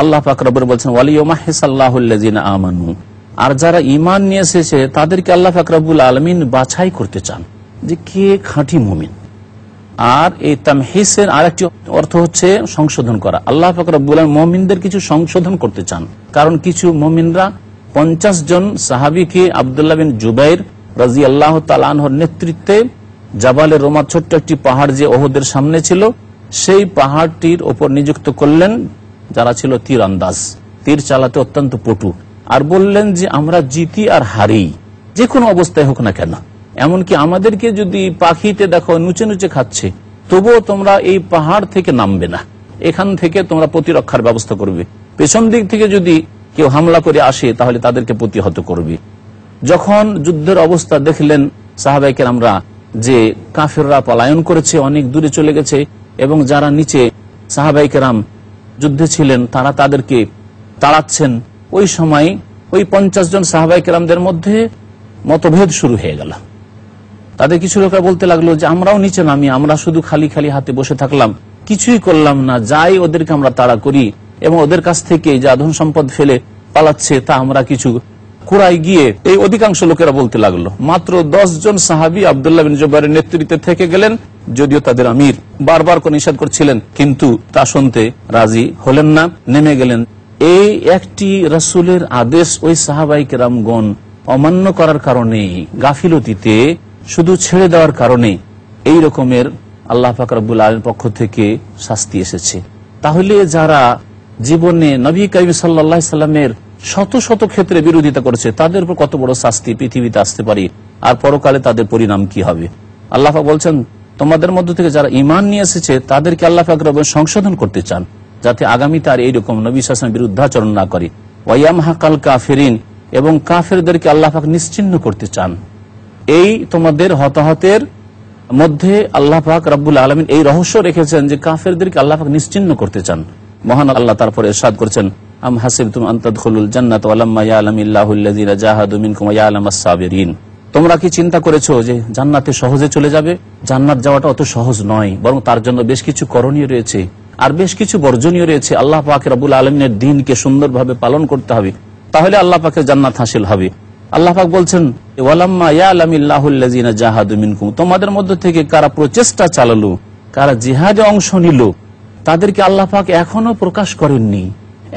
আল্লাহ পাক রব্বুল বলছেন ওয়ালিয়ুমাহহিসাল্লাহুল্লাযীনা আমানু, আর যারা ঈমান নিয়ে এসেছে তাদেরকে আল্লাহ পাক রব্বুল আলামিন বাছাই করতে চান যে কে খাঁটি মুমিন। আর এই তামহিসের আরেকটি অর্থ হচ্ছে সংশোধন করা। আল্লাহ পাক রব্বুল আলামিন মুমিনদের কিছু সংশোধন করতে চান, কারণ কিছু মুমিনরা 50 জন সাহাবীকে আব্দুল্লাহ বিন জুবাইর রাদিয়াল্লাহু তাআলা আনহুর নেতৃত্বে জাবালে রোমা, ছোট্ট একটি পাহাড় যে ওহুদের সামনে ছিল, সেই পাহাড়টির ওপর নিযুক্ত করলেন যারা ছিল তীর আন্দাজ, তীর চালাতে অত্যন্ত পটু, আর বললেন যে আমরা জিতি আর হারি যে কোনো অবস্থায় হোক না কেন, এমনকি আমাদেরকে যদি পাখিতে দেখো নুচে নুচে খাচ্ছে, তবুও তোমরা এই পাহাড় থেকে নামবে না, এখান থেকে তোমরা প্রতিরক্ষার ব্যবস্থা করবে, পেছন দিক থেকে যদি কেউ হামলা করে আসে তাহলে তাদেরকে প্রতিহত করবে। যখন যুদ্ধের অবস্থা দেখলেন সাহাবায়ে কেরামরা যে কাফেররা পলায়ন করেছে, অনেক দূরে চলে গেছে, এবং যারা নিচে সাহাবায়ে কেরাম যুদ্ধে ছিলেন তারা তাদেরকে তাড়াচ্ছেন, ওই সময় ওই 50 জন সাহাবায়ে কেরামদের মধ্যে মতভেদ শুরু হয়ে গেল। তাদের কিছু লোকেরা বলতে লাগলো যে আমরাও নিচে নামি, আমরা শুধু খালি খালি হাতে বসে থাকলাম, কিছুই করলাম না, যাই ওদেরকে আমরা তাড়া করি এবং ওদের কাছ থেকে যে ধন সম্পদ ফেলে পালাচ্ছে তা আমরা কিছু কুরাই গিয়ে, এই অধিকাংশ লোকেরা বলতে লাগলো। মাত্র 10 জন সাহাবী আব্দুল্লাহ বিন জুবাইরের নেতৃত্বে থেকে গেলেন, যদিও তাদের আমির বারবার করে নিষেধ করছিলেন, কিন্তু তা শুনতে রাজি হলেন না, নেমে গেলেন। এই একটি রাসূলের আদেশ ওই সাহাবায়ে কেরামগণ অমান্য করার কারণে, গাফিলতিতে শুধু ছেড়ে দেওয়ার কারণে এই রকমের আল্লাহ পাক রব্বুল আলামিনের পক্ষ থেকে শাস্তি এসেছে। তাহলে যারা জীবনে নবী করিম সাল্লাল্লাহু আলাইহি সাল্লামের শত শত ক্ষেত্রে বিরোধিতা করেছে, তাদের উপর কত বড় শাস্তি পৃথিবীতে আসতে পারে, আর পরকালে তাদের পরিণাম কি হবে। আল্লাহ পাক বলছেন তোমাদের মধ্য থেকে যারা ঈমান নিয়ে এসেছে তাদেরকে আল্লাহ পাক রব্বুল সংশোধন করতে চান, যাতে আগামীতে আর এইরকম নবী সাল্লাল্লাহু আলাইহি ওয়াসাল্লামের বিরুদ্ধাচরণ না করে। ওয়ায়ামহাকাল কাফিরিন, এবং কাফেরদেরকে আল্লাহ পাক নিশ্চিহ্ন করতে চান। এই তোমাদের হতাহতের মধ্যে আল্লাহ পাক রব্বুল আলামিন এই রহস্য রেখেছেন যে কাফেরদেরকে আল্লাহ পাক নিশ্চিহ্ন করতে চান। মহান আল্লাহ তারপরে ইরশাদ করেছেন আম হাসিবতুম আন তাদখুলুল জান্নাতা ওয়ালাম্মা ইয়ালামিল্লাহুল্লাযীনা জাহাদু মিনকুম ওয়া ইয়ালামাস সাবিরিন, তোমরা কি চিন্তা করেছো যে জান্নাতে সহজে চলে যাবে? জান্নাত যাওয়াটা অত সহজ নয়, বরং তার জন্য বেশ কিছু করণীয় রয়েছে আর বেশ কিছু বর্জনীয় রয়েছে। আল্লাহ পাক রব্বুল আলামিনের দ্বীনকে সুন্দরভাবে পালন করতে হবে, তাহলে আল্লাহ পাকের জান্নাত হাসিল হবে। আল্লাহ পাক বলছেন ওয়ালাম্মা ইয়ালামিল্লাহুল্লাযীনা জাহাদু মিনকুম, তোমাদের মধ্য থেকে কারা প্রচেষ্টা চালালো, কারা জিহাদে অংশ নিল, তাদেরকে আল্লাহ পাক এখনো প্রকাশ করেননি,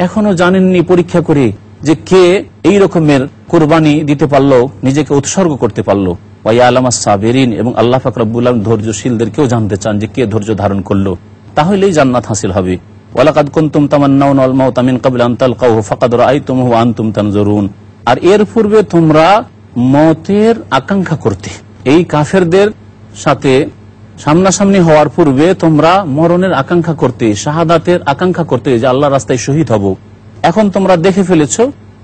এখনো জানেননি পরীক্ষা করে যে কে এই রকমের কুরবানি দিতে পারলো, নিজেকে উৎসর্গ করতে পারলো। ওয়া ইয়ালামাস সাবিরিন, এবং আল্লাহ পাক রব্বুল আলামিন ধৈর্যশীলদেরকেও জানতে চান যে কে ধৈর্য ধারণ করলো, তাহলেই জান্নাত হাসিল হবে। ওয়ালাকাদ কুনতুম তামান্নাউনাল মাউতা মিন ক্বাবলি আন তালকাহু ফাকাদ রাআইতুমুহু ওয়া আনতুম তানজুরুন, আর এর পূর্বে তোমরা মতের আকাঙ্ক্ষা করতে, এই কাফেরদের সাথে সামনাসামনি হওয়ার পূর্বে তোমরা মরণের আকাঙ্ক্ষা করতে, শাহাদাতের আকাঙ্ক্ষা করতে, যে আল্লাহর রাস্তায় শহীদ হব। এখন তোমরা দেখে ফেলেছো,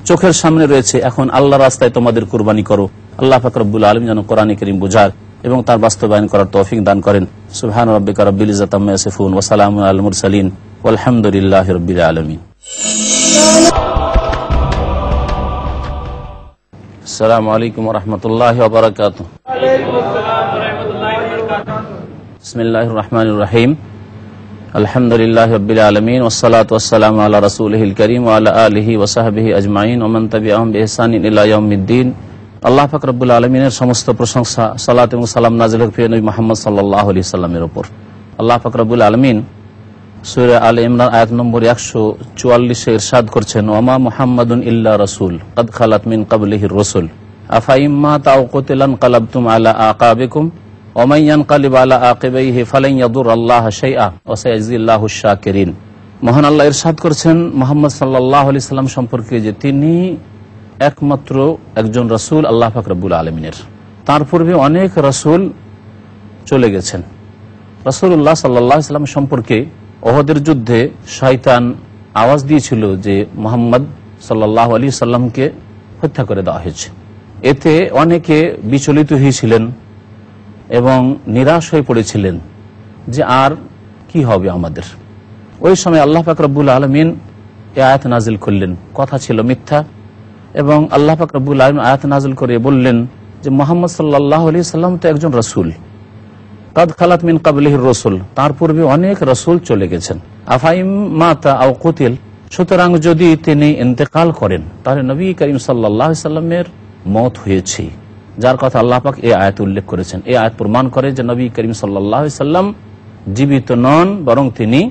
চোখের সামনে রয়েছে, এখন আল্লাহর রাস্তায় তোমাদের কুরবানি করো, আল্লাহ পাক রব্বুল আলামিন যেন কোরআন কারীম বোঝার এবং তার বাস্তবায়ন করার তৌফিক দান করেন। সুবহান রাব্বিকা রাব্বিল ইজ্জাতি আম্মা ইয়াসিফুন ওয়া সালামুন আলাল মুরসালিন ওয়ালহামদুলিল্লাহি রাব্বিল আলামিন। আসসালামু আলাইকুম ওয়া রাহমাতুল্লাহি ওয়া বারাকাতুহু। বিসমিল্লাহির রহমানির রহিম। আলহামদুলিল্লাহি রাব্বিল আলামিন ওয়াসসালাতু ওয়াসসালামু আলা রাসূলিহিল কারীম ওয়া আলা আলিহি ওয়া সাহবিহি আজমাইন ওয়া মান তাবিআহুম বিইহসানিন ইলা ইয়াউমিদ্দিন। আল্লাহ পাক রব্বুল আলামিনের সমস্ত প্রশংসা, সালাত এবং সালাম নাযিল হোক প্রিয় নবী মুহাম্মদ সাল্লাল্লাহু আলাইহি সাল্লামের উপর। আল্লাহ পাক রব্বুল আলামিন সূরা আলে ইমরান আয়াত নম্বর 144 এ ইরশাদ করছেন, ওয়া মুহাম্মাদুন ইল্লা রাসূল ক্বাদ খালাত মিন ক্বাবলিহির রাসূল আফা ইম্মা তাও কুতিলান ক্বালাবতুম আলা আকাবিকুম ওয়া মান ইয়ানকালিব আলা আকিবাইহি ফালান ইয়াদুরাল্লাহা শাইআ ওয়া সায়াজিল্লাহুশ শাকিরিন। মহান আল্লাহ ইরশাদ করছেন মুহাম্মদ সাল্লাল্লাহু আলাইহি সাল্লাম সম্পর্কে যে তিনি একমাত্র একজন রাসূল আল্লাহ পাক রব্বুল আলামিনের। তার পূর্বে অনেক রাসূল চলে গেছেন। রাসূলুল্লাহ সাল্লাল্লাহু আলাইহি সাল্লাম সম্পর্কে ওহদের যুদ্ধে শয়তান আওয়াজ দিয়েছিল যে মুহাম্মদ সাল্লাল্লাহু আলাইহি সাল্লামকে হত্যা করে দেওয়া হয়েছে। এতে অনেকে বিচলিত হয়েছিলেন এবং নিরাশ হয়ে পড়েছিলেন যে আর কি হবে আমাদের। ওই সময় আল্লাহ পাক রব্বুল আলামিন এই আয়াত নাজিল করলেন। কথা ছিল মিথ্যা এবং আল্লাহ পাক রব্বুল আলামিন আয়াত নাজিল করে বললেন যে মুহাম্মদ সাল্লাল্লাহু আলাইহি সাল্লাম তো একজন রাসূল, কাদ খালাত মিন ক্বাবলিহির রাসূল, তার পূর্বে অনেক রাসূল চলে গেছেন। আফাইম মাতা আও কুতিল, সুতরাং যদি তিনি ইন্তেকাল করেন তাহলে নবী করিম সাল্লাল্লাহু আলাইহি সাল্লামের মওত হয়েছে, যার কথা আল্লাহ পাক এই আয়াত উল্লেখ করেছেন। এই আয়াত প্রমাণ করে যে নবী করিম সাল্লাল্লাহু আলাইহি সাল্লাম জীবিত নন, বরং তিনি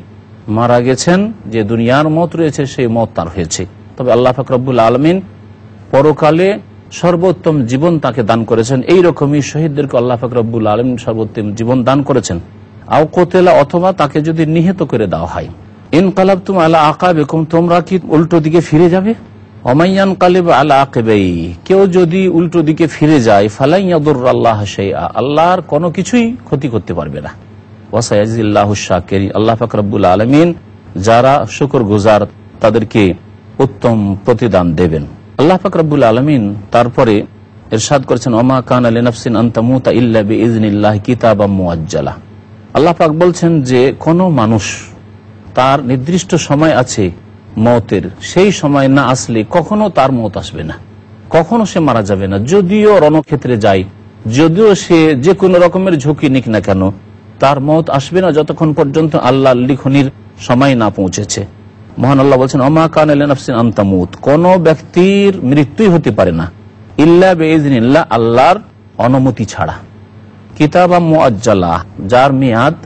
মারা গেছেন। যে দুনিয়ার মওত রয়েছে সেই মওত তার হয়েছে। তবে আল্লাহ পাক রব্বুল আলামিন পরকালে সর্বোত্তম জীবন তাকে দান করেছেন। এই রকমই শহীদদেরকে আল্লাহ পাক রব্বুল আলামিন সর্বোত্তম জীবন দান করেছেন। আও কুতিলা, অথবা তাকে যদি নিহত করে দেওয়া হয়। ইনকালাবতুম আলা আকাবিকুম, তোমরা কি উল্টো দিকে ফিরে যাবে? ওয়া মান ইয়ানকালিব আলা আকিবাইহি, কেউ যদি উল্টো দিকে ফিরে যায়, ফালান ইয়াদুরাল্লাহা শাইআ, আল্লাহর কোনো কিছুই ক্ষতি করতে পারবে না। ওয়া সায়াজিল্লাহুশ শাকিরিন, আল্লাহ পাক রব্বুল আলামিন যারা শুকরগুজার তাদেরকে উত্তম প্রতিদান দেবেন। আল্লাহ পাক রব্বুল আলামিন তারপরে ইরশাদ করেছেন, ওমা কানা লিনাফসিন আন তামুতা ইল্লা বিইজনিল্লাহি কিতাবাম মুআজ্জালা। আল্লাহ পাক বলছেন যে কোনো মানুষ তার নির্দিষ্ট সময় আছে মওতের, সেই সময় না আসলে কখনো তার মওত আসবে না, কখনো সে মারা যাবে না। যদিও রণক্ষেত্রে যায়, যদিও সে যে কোনো রকমের ঝুঁকি নিক না কেন, তার মওত আসবে না যতক্ষণ পর্যন্ত আল্লাহর লিখনির সময় না পৌঁছেছে। মহান আল্লাহ বলছেন, ওমা কানা লিনাফসিন আন তামুত, কোন ব্যক্তির মৃত্যুই হতে পারে না ইল্লা বিইজনিল্লাহ, আল্লাহর অনুমতি ছাড়া। কিতাবাম মুআজ্জালা, যার মেয়াদ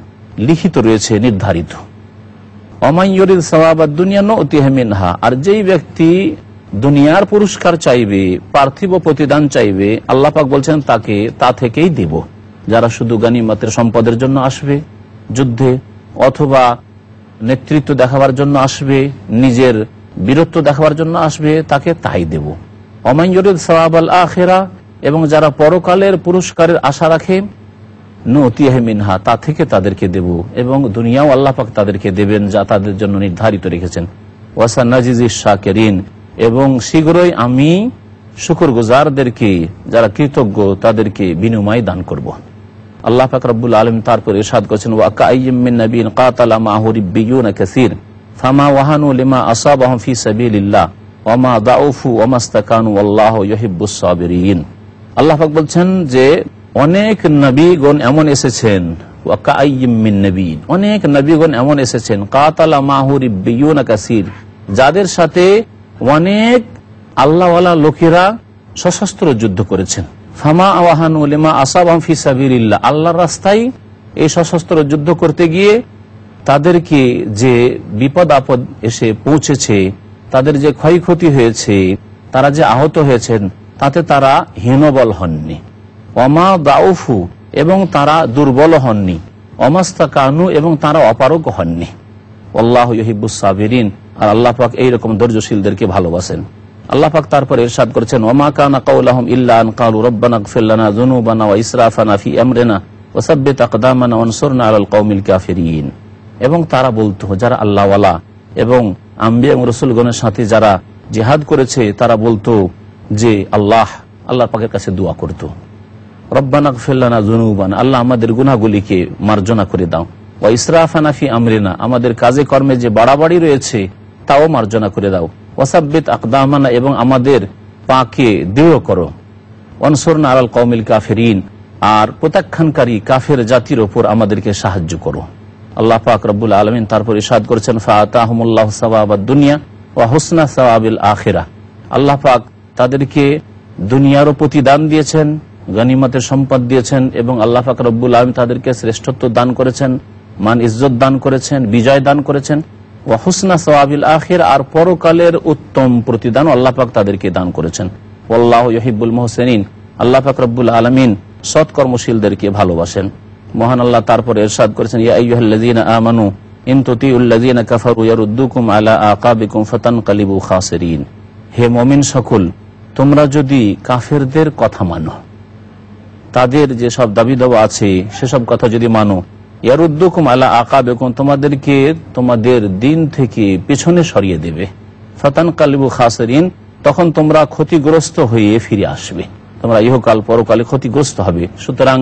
লিখিত রয়েছে, নির্ধারিত। ওমান ইউরিদ সাওয়াবাদ দুনিয়া নুতিহি মিনহা, আর যেই ব্যক্তি দুনিয়ার পুরস্কার চাইবে, পার্থিব প্রতিদান চাইবে, আল্লাহ পাক বলছেন তাকে তা থেকেই দেব। যারা শুধু গনিমতের সম্পদের জন্য আসবে যুদ্ধে, অথবা নেতৃত্ব দেখাবার জন্য আসবে, নিজের বীরত্ব দেখাবার জন্য আসবে, তাকে তাই দেব। ওমান ইউরিদ সাওয়াবাল আখিরা, এবং যারা পরকালের পুরস্কারের আশা রাখে, নুতিহি মিনহা, তা থেকে তাদেরকে দেব, এবং দুনিয়াও আল্লাহ পাক তাদেরকে দেবেন যা তাদের জন্য নির্ধারিত রেখেছেন। ওয়া সানাজিজিশ শাকিরিন, এবং শীঘ্রই আমি শুকরগুজারদেরকে, যারা কৃতজ্ঞ, তাদেরকে বিনিময় দান করব। আল্লাহ পাক রব্বুল আলামিন তারপর ইরশাদ করেছেন, ওয়া কাইয়্যিম মিন নাবিয়্যিন কাতালা মা'হু রিব্বিয়ুনা কাসীর ফামা ওয়াহানু লিমা আসাবাহুম ফি সাবিলিল্লাহ ওয়া মা দাউফু ওয়া মাস্তাকানু ওয়াল্লাহু ইউহিব্বুস সাবিরিন। আল্লাহ পাক বলছেন যে অনেক নবীগণ এমন এসেছেন, ওয়া কাইয়্যিম মিন নাবিয়্যিন, অনেক নবীগণ এমন এসেছেন, কাতালা মা'হু রিব্বিয়ুনা কাসীর, যাদের সাথে অনেক আল্লাহওয়ালা লোকেরা সশস্ত্র যুদ্ধ করেছেন। ফামা ওয়াহানু লিমা আসাবাহুম ফি সাবিলিল্লাহ, আল্লাহর রাস্তায় এই সশস্ত্র যুদ্ধ করতে গিয়ে তাদেরকে যে বিপদ আপদ এসে পৌঁছেছে, তাদের যে ক্ষয়ক্ষতি হয়েছে, তারা যে আহত হয়েছেন, তাতে তারা হীনবল হননি। ওমা দাউফু, এবং তারা দুর্বল হননি। অমাস্তাকানু, এবং তারা অপারগ হননি। আল্লাহু ইউহিব্বুস সাবিরিন, আর আল্লাহ পাক এইরকম ধৈর্যশীলদেরকে ভালোবাসেন। আল্লাহ পাক তারপর ইরশাদ করেছেন, ওমা কানা কাউলাহুম ইল্লা আন ক্বালু রব্বানা ইগফির লানা যুনুবানা ওয়া ইসরাফানা ফি আমরিনা ওয়া সাব্বিত আকদামানা ওয়ানসুরনা আলাল কওমিল কাফিরিন। এবং তারা বলতো, যারা আল্লাহওয়ালা এবং আম্বিয়া এবং রাসূলগণের সাথে যারা জিহাদ করেছে, তারা বলতো যে আল্লাহ আল্লাহ পাকের কাছে দোয়া করত, রব্বানা ইগফির লানা যুনুবানা, আল্লাহ আমাদের গুনাহগুলিকে মার্জনা করে দাও, ওয়া ইসরাফানা ফি আমরিনা, আমাদের কাজে কর্মে যে বাড়াবাড়ি রয়েছে তাও মার্জনা করে দাও, ওয়াসাব্বিত আকদামানা, এবং আমাদের পাকে দৃঢ় করো, ওয়ানসুরনা আলাল কওমিল কাফিরিন, আর প্রত্যাখ্যানকারী কাফের জাতির ওপর আমাদেরকে সাহায্য করো। আল্লাহ পাক রব্বুল আলামিন তারপর ইরশাদ করেছেন, ফাআতাহুমুল্লাহু সাওয়াবাদ দুনিয়া ওয়া হুসনা সাওয়াবিল আখিরাহ, আল্লাহ পাক তাদেরকে দুনিয়ারও প্রতিদান দিয়েছেন, গনিমতের সম্পদ দিয়েছেন, এবং আল্লাহ পাক রব্বুল আলামিন তাদেরকে শ্রেষ্ঠত্ব দান করেছেন, মান ইজ্জত দান করেছেন, বিজয় দান করেছেন, ওয়া হুসনা সাওয়াবিল আখিরাহ, আর পরকালের উত্তম প্রতিদান আল্লাহ পাক তাদেরকে দান করেছেন। ওয়াল্লাহু ইউহিব্বুল মুহসিনিন, আল্লাহ পাক রব্বুল আলামিন সৎকর্মশীলদেরকে ভালোবাসেন। মহান আল্লাহ তারপরে ইরশাদ করেছেন, ইয়া আইয়ুহাল্লাযীনা আমানু ইন তুতিউল্লাযীনা কাফারু ইয়ারুদ্দুকুম আলা আকাবিকুম ফাতানকালিবু খাসিরিন, হে মুমিন সকল, তোমরা যদি কাফেরদের কথা মানো, তাদের যে সব দাবি দাওয়া আছে সেসব কথা যদি মানো, ইয়ারুদ্দুকুম আলা আকাবিকুম, তোমাদেরকে তোমাদের দিন থেকে পেছনে সরিয়ে দেবে, ফাতানকালিবু খাসিরিন, তখন তোমরা ক্ষতিগ্রস্ত হয়ে ফিরে আসবে, তোমরা ইহকাল পরকালে ক্ষতিগ্রস্ত হবে। সুতরাং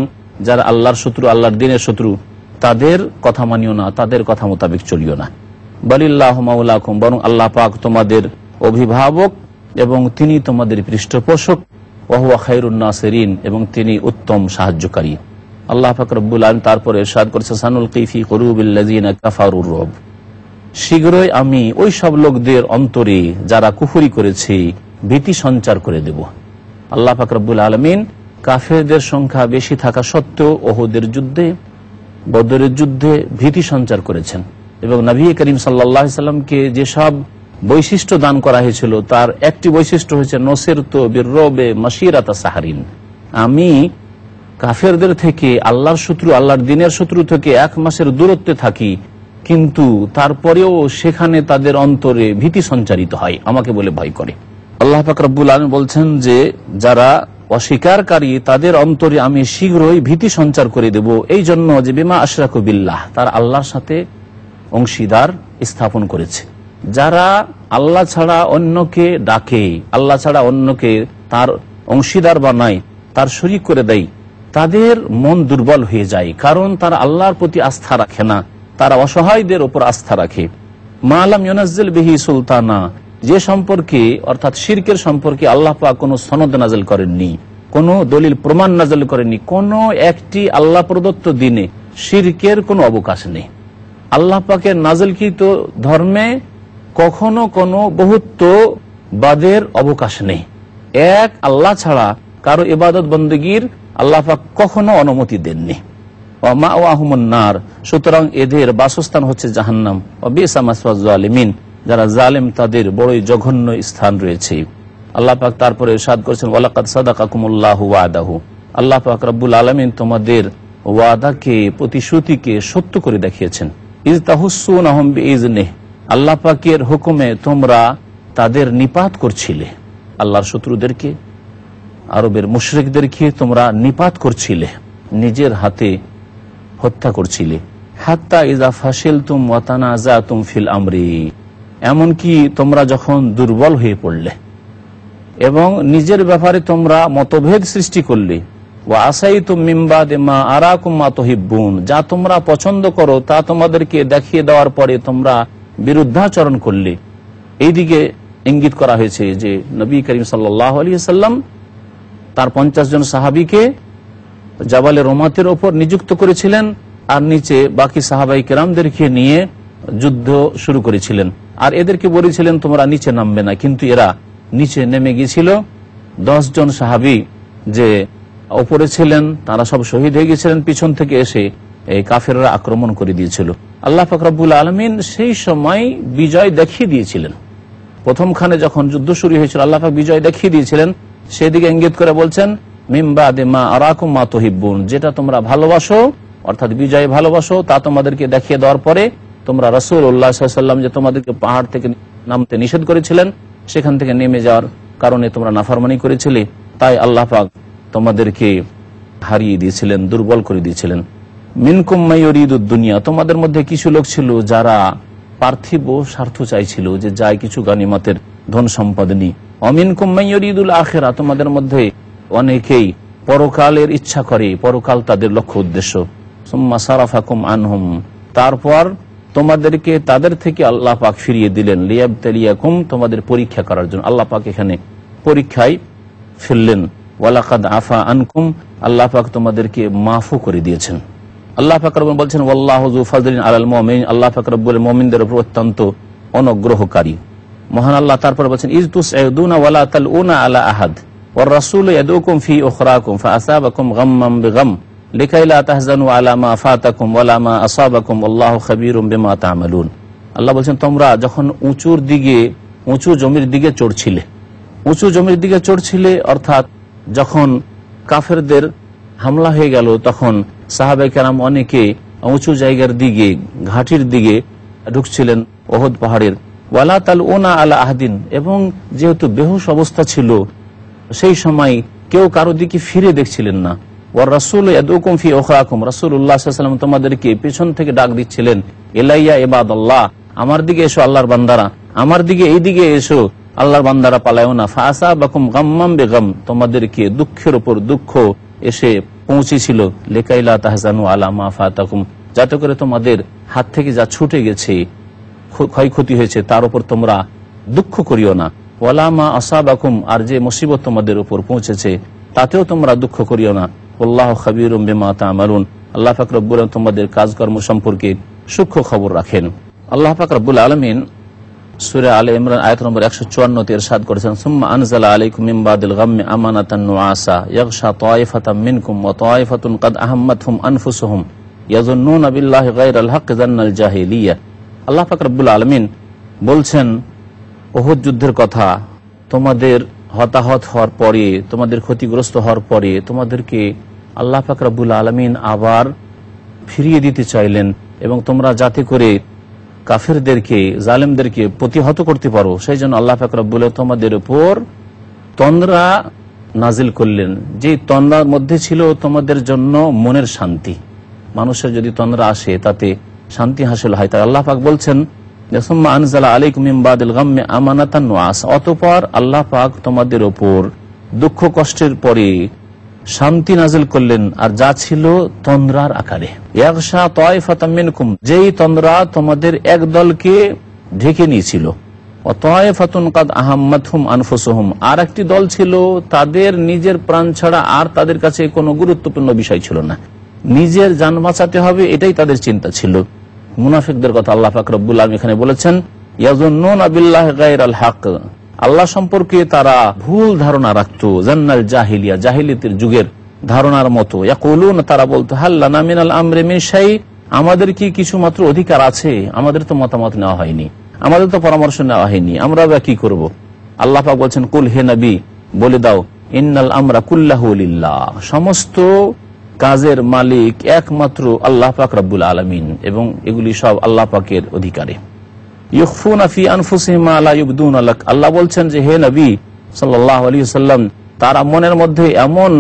যারা আল্লাহর শত্রু, আল্লাহর দিনের শত্রু, তাদের কথা মানিও না, তাদের কথা মোতাবেক চলিও না। বালিল্লাহু মাওলাকুম, বরং আল্লাহ পাক তোমাদের অভিভাবক এবং তিনি তোমাদের পৃষ্ঠপোষক, ওয়া হুয়া খায়রুন নাসিরিন, এবং তিনি উত্তম সাহায্যকারী। আল্লাহ পাক রব্বুল আলামিন তারপরে ইরশাদ করেছেন, সানুলকি ফি কুলুবিল্লাযিনা কাফারুর রুব, শীঘ্রই আমি ওই সব লোকদের অন্তরে যারা কুফরি করেছে ভীতি সঞ্চার করে দেব। আল্লাহ পাক রব্বুল আলামিন কাফেরদের সংখ্যা বেশি থাকা সত্ত্বেও ওহুদের যুদ্ধে, বদরের যুদ্ধে ভীতি সঞ্চার করেছেন, এবং নবী করিম সাল্লাল্লাহু আলাইহি সাল্লামকে যেসব বৈশিষ্ট্য দান করা হয়েছিল তার একটি বৈশিষ্ট্য হচ্ছে নসিরতু বিররুবে মাসিরাতা সাহরিন, আমি কাফেরদের থেকে, আল্লাহর শত্রু, আল্লাহর দিনের শত্রু থেকে 1 মাসের দূরত্বে থাকি, কিন্তু তারপরেও সেখানে তাদের অন্তরে ভীতি সঞ্চারিত হয়, আমাকে বলে ভয় করে। আল্লাহ পাক রব্বুল আলামিন বলছেন যে যারা অস্বীকারী তাদের অন্তরে আমি শীঘ্রই ভীতি সঞ্চার করে দেব, এই জন্য যে বিমা আশরাকু বিল্লাহ, তার আল্লাহর সাথে অংশীদার স্থাপন করেছে। যারা আল্লাহ ছাড়া অন্যকে ডাকে, আল্লাহ ছাড়া অন্যকে তার অংশীদার বানায়, তার শরীক করে দেয়, তাদের মন দুর্বল হয়ে যায়, কারণ তারা আল্লাহর প্রতি আস্থা রাখে না, তারা অসহায়দের উপর আস্থা রাখে। মা লাম ইউনাজ্জিল বিহি সুলতানা, যে সম্পর্কে অর্থাৎ শিরকের সম্পর্কে আল্লাহ পাক কোনো সনদ নাযিল করেননি, কোনো দলিল প্রমাণ নাযিল করেননি, কোনো একটি আল্লাহ প্রদত্ত দিনে শিরকের কোনো অবকাশ নেই। আল্লাহ পাকের নাযিলকৃত ধর্মে কখনো কোনো বহুত্ববাদের অবকাশ নেই। এক আল্লাহ ছাড়া কারো ইবাদত বন্দেগীর আল্লাহ পাক কখনো অনুমতি দেননি। ওয়া মাওয়াহুমুন নার, সুতরাং এদের বাসস্থান হচ্ছে জাহান্নাম। ওয়া বিসা মাসওয়াজ জালিমিন, যারা জালেম তাদের বড়ই জঘন্য স্থান রয়েছে। আল্লাহ পাক তারপরে ইরশাদ করেছেন, ওয়ালাকাদ সাদাকাকুমুল্লাহু ওয়াদাহু, আল্লাহ পাক রব্বুল আলামিন তোমাদের ওয়াদাকে, প্রতিশ্রুতিকে সত্য করে দেখিয়েছেন। ইজ তাহুসসুনাহুম বিইজনিহি, আল্লাহ পাকের হুকুমে তোমরা তাদের নিপাত করছিলে, আল্লাহর শত্রুদেরকে, আরবের মুশরিকদেরকে তোমরা নিপাত করছিলে, নিজের হাতে হত্যা করছিলে। হাত্তা ইজা ফাশিলতুম ওয়া তানাযাতুম ফিল আমরি, এমনকি তোমরা যখন দুর্বল হয়ে পড়লে এবং নিজের ব্যাপারে তোমরা মতভেদ সৃষ্টি করলে, ওয়া আসাইতুম মিন বাদি মা আরাকুম মা তুহিব্বুন, যা তোমরা পছন্দ করো তা তোমাদেরকে দেখিয়ে দেওয়ার পরে তোমরা বিরুদ্ধাচরণ করলে। এইদিকে ইঙ্গিত করা হয়েছে যে নবী করিম সাল্লাল্লাহু আলাইহি ওয়াসাল্লাম তার 50 জন সাহাবীকে জাবালে রোমাতের ওপর নিযুক্ত করেছিলেন, আর নিচে বাকি সাহাবাই কেরামদেরকে নিয়ে যুদ্ধ শুরু করেছিলেন, আর এদেরকে বলেছিলেন তোমরা নিচে নামবে না, কিন্তু এরা নিচে নেমে গিয়েছিল। 10 জন সাহাবী যে ওপরে ছিলেন তারা সব শহীদ হয়ে গিয়েছিলেন, পিছন থেকে এসে এই কাফেররা আক্রমণ করে দিয়েছিল। আল্লাহ পাক রব্বুল আলামিন সেই সময় বিজয় দেখিয়ে দিয়েছিলেন। প্রথমখানে যখন যুদ্ধ শুরু হয়েছিল আল্লাহ পাক বিজয় দেখিয়ে দিয়েছিলেন, সেদিকে ইঙ্গিত করে বলছেন মিন বাদি মা আরাকুম মা তুহিব্বুন, যেটা তোমরা ভালোবাসো অর্থাৎ বিজয় ভালোবাসো তা তোমাদেরকে দেখিয়ে দেওয়ার পরে তোমরা রাসূলুল্লাহ সাল্লাল্লাহু আলাইহি ওয়াসাল্লাম যে তোমাদেরকে পাহাড় থেকে নামতে নিষেধ করেছিলেন সেখান থেকে নেমে যাওয়ার কারণে তোমরা নাফরমানি করেছিলে, তাই আল্লাহ পাক তোমাদেরকে হারিয়ে দিয়েছিলেন, দুর্বল করে দিয়েছিলেন। মিনকুম মান ইউরিদুদ দুনিয়া, তোমাদের মধ্যে কিছু লোক ছিল যারা পার্থিব স্বার্থ চাইছিল, যে যাই কিছু গনিমতের ধন সম্পদ নি। অমিনকুম মান ইউরিদুল আখিরা, তোমাদের মধ্যে অনেকেই পরকালের ইচ্ছা করে, পরকাল তাদের লক্ষ্য উদ্দেশ্য। সুম্মা সারাফাকুম আনহুম, তারপর তোমাদেরকে তাদের থেকে আল্লাহ পাক ফিরিয়ে দিলেন, লিয়াবতালিয়াকুম, তোমাদের পরীক্ষা করার জন্য। আল্লাহ পাক এখানে পরীক্ষায় ফেললেন। ওয়ালাকাদ আফা আনকুম, আল্লাহ পাক তোমাদেরকে মাফও করে দিয়েছেন। আল্লাহ পাক রব্বুল বলছেন ওয়াল্লাহু যু ফাযলিন আলাল মুমিনিন, আল্লাহ পাক রব্বুল মুমিনদের উপর অত্যন্ত অনুগ্রহকারী। মহান আল্লাহ তারপর বলছেন ইজ তুসঈদুনা ওয়ালা তালউনা আলা আহাদ ওয়ার রাসূলু ইয়াদউকুম ফি উখরাকুম ফাআসাবাকুম গাম্মান বিগাম লিকাই লা তাহজানু আলা মা ফাতাকুম ওয়ালা মা আসাবাকুম আল্লাহু খাবীরুম বিমা তা'মালুন। আল্লাহ বলছেন তোমরা যখন উঁচু জমির দিকে চড়ছিলে, অর্থাৎ যখন কাফেরদের হামলা হয়ে গেল, তখন সাহাবায়ে কেরাম অনেকে উঁচু জায়গার দিকে, ঘাটির দিকে ঢুকছিলেন ওহদ পাহাড়ের। ওয়ালা তালউনা আলা আহদিন, এবং যেহেতু বেহুশ অবস্থা ছিল সেই সময় কেউ কারো দিকে ফিরে দেখছিলেন না। ওয়ার রাসূলু ইয়াদউকুম ফি উখরাকুম, রাসূলুল্লাহ সাল্লাল্লাহু আলাইহি ওয়াসাল্লাম তোমাদেরকে পেছন থেকে ডাক দিচ্ছিলেন, ইলাইয়া ইবাদাল্লাহ, আমার দিকে এসো আল্লাহর বান্দারা, আমার দিকে, এই দিকে এসো আল্লাহর বান্দারা, পালায়ও না। ফাআসাবাকুম গাম্মান বিগাম, তোমাদেরকে দুঃখের উপর দুঃখ এসে পৌঁছেছিল, লিকাইলা তাহজানু আলা মা ফাতাকুম, যাতে করে তোমাদের হাত থেকে যা ছুটে গেছে, ক্ষয়ক্ষতি হয়েছে, তার উপর তোমরা দুঃখ করিও না। ওয়ালা মা আসাবাকুম, আর যে মুসিবত তোমাদের উপর পৌঁছেছে তাতেও তোমরা দুঃখ করিও না। আল্লাহু খাবীরুম বিমা তা'মালুন, আল্লাহ পাক রব্বুল আলামিন তোমাদের কাজকর্ম সম্পর্কে সূক্ষ্ম খবর রাখেন। আল্লাহ পাক রব্বুল আলামিন সূরা আলে ইমরান আয়াত নম্বর 154 তে ইরশাদ করেছেন সুম্মা আনজালা আলাইকুম মিন বাদিল গাম্মি আমানাতান নুআসা ইয়াগশা তায়ফাতাম মিনকুম ওয়া তায়ফাতুন কাদ আহাম্মাতহুম আনফুসুহুম ইয়াযুন্নুনা বিল্লাহি গায়রাল হক যান্নাল জাহিলিয়া। আল্লাহ পাক রব্বুল আলামিন বলছেন উহুদ যুদ্ধের কথা, তোমাদের হতাহত হওয়ার পরে, তোমাদের ক্ষতিগ্রস্ত হওয়ার পরে তোমাদেরকে আল্লাহ পাক রব্বুল আলামিন আবার ফিরিয়ে দিতে চাইলেন, এবং তোমরা যাতে করে কাফেরদেরকে, জালেমদেরকে প্রতিহত করতে পারো, সেই জন্য আল্লাহ পাক রব্বুল তোমাদের উপর তন্দ্রা নাজিল করলেন। যে তন্দ্রার মধ্যে ছিল তোমাদের জন্য মনের শান্তি। মানুষের যদি তন্দ্রা আসে তাতে শান্তি হাসিল হয়। তাই আল্লাহ পাক বলছেন সুম্মা আনজালা আলাইকুম মিন বাদিল গাম্মি আমানাতান নুআসা, অতঃপর আল্লাহ পাক তোমাদের উপর দুঃখ কষ্টের পরে শান্তি নাজিল করলেন, আর যা ছিল তন্দ্রার আকারে। ইয়াগশা তায়ফাতাম মিনকুম, যেই তন্দ্রা তোমাদের এক দলকে ঢেকে নিয়েছিল। ওয়া তায়ফাতুন কাদ আহাম্মাতহুম আনফুসুহুম, আর একটি দল ছিল তাদের নিজের প্রাণ ছাড়া আর তাদের কাছে কোনো গুরুত্বপূর্ণ বিষয় ছিল না, নিজের জান বাঁচাতে হবে এটাই তাদের চিন্তা ছিল। মুনাফিকদের কথা আল্লাহ পাক রব্বুল আলামিন এখানে বলেছেন ইয়াযুন্নুনা বিল্লাহি গায়রাল হক, আল্লাহ সম্পর্কে তারা ভুল ধারণা রাখতো, জান্নাল জাহিলিয়া, জাহিলিয়াতের যুগের ধারণার মতো। ইয়াকুলুনা, তারা বলতো হাল লানা মিনাল আমরি মিন শাই, আমাদের কি কিছু মাত্র অধিকার আছে? আমাদের তো মতামত নেওয়া হয়নি, আমাদের তো পরামর্শ নেওয়া হয়নি, আমরা বা কি করব? আল্লাহ পাক বলছেন কুল, হে নবী বলে দাও, ইন্নাল আমরা কুল্লাহু লিল্লাহ, সমস্ত কাজের মালিক একমাত্র আল্লাহ পাক রব্বুল আলামিন, এবং এগুলি সব আল্লাহ পাকের অধিকারে। ইউখফুনা ফি আনফুসিহিম মা লা ইউবদুনা লাক, আল্লাহ বলছেন যে হে নবী সাল্লাল্লাহু আলাইহি ওয়াসাল্লাম, তারা মনের মধ্যে এমন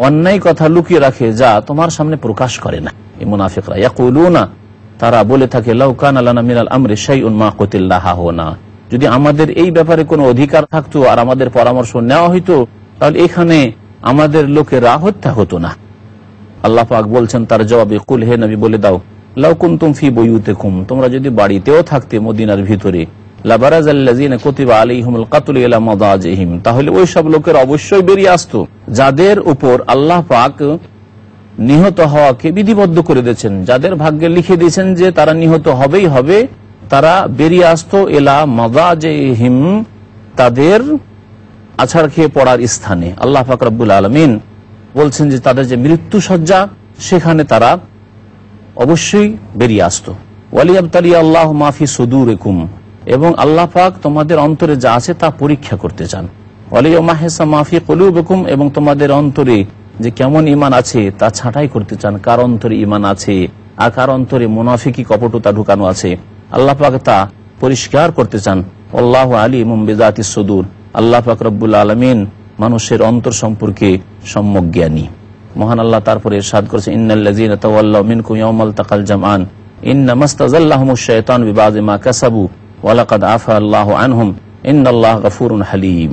অন্যায় কথা লুকিয়ে রাখে যা তোমার সামনে প্রকাশ করে না। এই মুনাফিকরা ইয়াকুলুনা, তারা বলে থাকে লাউ কানা লানা মিনাল আমরি শাইউন মা কুতিলনা হাহুনা, যদি আমাদের এই ব্যাপারে কোনো অধিকার থাকতো আর আমাদের পরামর্শ নেওয়া হইতো তাহলে এখানে আমাদের লোকেরা হত্যা হতো না। আল্লাহ পাক বলছেন তার জবাবে কুল, হে নবী বলে দাও লাউ কুনতুম ফি বুয়ুতিকুম, তোমরা যদি বাড়িতেও থাকতে মদিনার ভিতরে, লাবারাজাল্লাযিনা কুতিবা আলাইহিমুল কাতলু ইলা মাদাজিহিম, তাহলে ওই সব লোকের অবশ্যই বেরিয়ে আসতো যাদের উপর আল্লাহ পাক নিহত হওয়াকে বিধিবদ্ধ করে দিয়েছেন, যাদের ভাগ্যে লিখে দিয়েছেন যে তারা নিহত হবেই হবে, তারা বেরিয়ে আসতো ইলা মাদাজিহিম, তাদের আছাড় খেয়ে পড়ার স্থানে। আল্লাহ পাক রব্বুল আলামিন বলছেন যে তাদের যে মৃত্যু শয্যা, সেখানে তারা অবশ্যই বেরিয়ে আসতো। ওয়ালিয়াবতালিয়া আল্লাহু মা ফি সুদুরিকুম, এবং আল্লাহ পাক তোমাদের অন্তরে যা আছে তা পরীক্ষা করতে চান। ওয়ালিয়ামাহিসা মা ফি কুলুবিকুম, এবং তোমাদের অন্তরে যে কেমন ঈমান আছে তা ছাঁটাই করতে চান, কার অন্তরে ঈমান আছে আর কার অন্তরে মুনাফিকি কপটতা ঢুকানো আছে, আল্লাহ পাক তা পরিষ্কার করতে চান। আল্লাহু আলিমুম বিযাতিস সুদূর, আল্লাহ পাক রব্বুল আলামিন মানুষের অন্তর সম্পর্কে সম্যক জ্ঞানী। মহান আল্লাহ তারপরে ইরশাদ করেছেন ইন্নাল্লাযীনা তাওয়াল্লাউ মিনকুম ইয়াওমাল তাকাল জামআন ইন্নামাস্তাযাল্লাহুমুশ শাইতানু বিবাযি মা কাসাবু ওয়া লাকাদ আফা আল্লাহু আনহুম ইন্নাল্লাহা গফুরুন হালিম।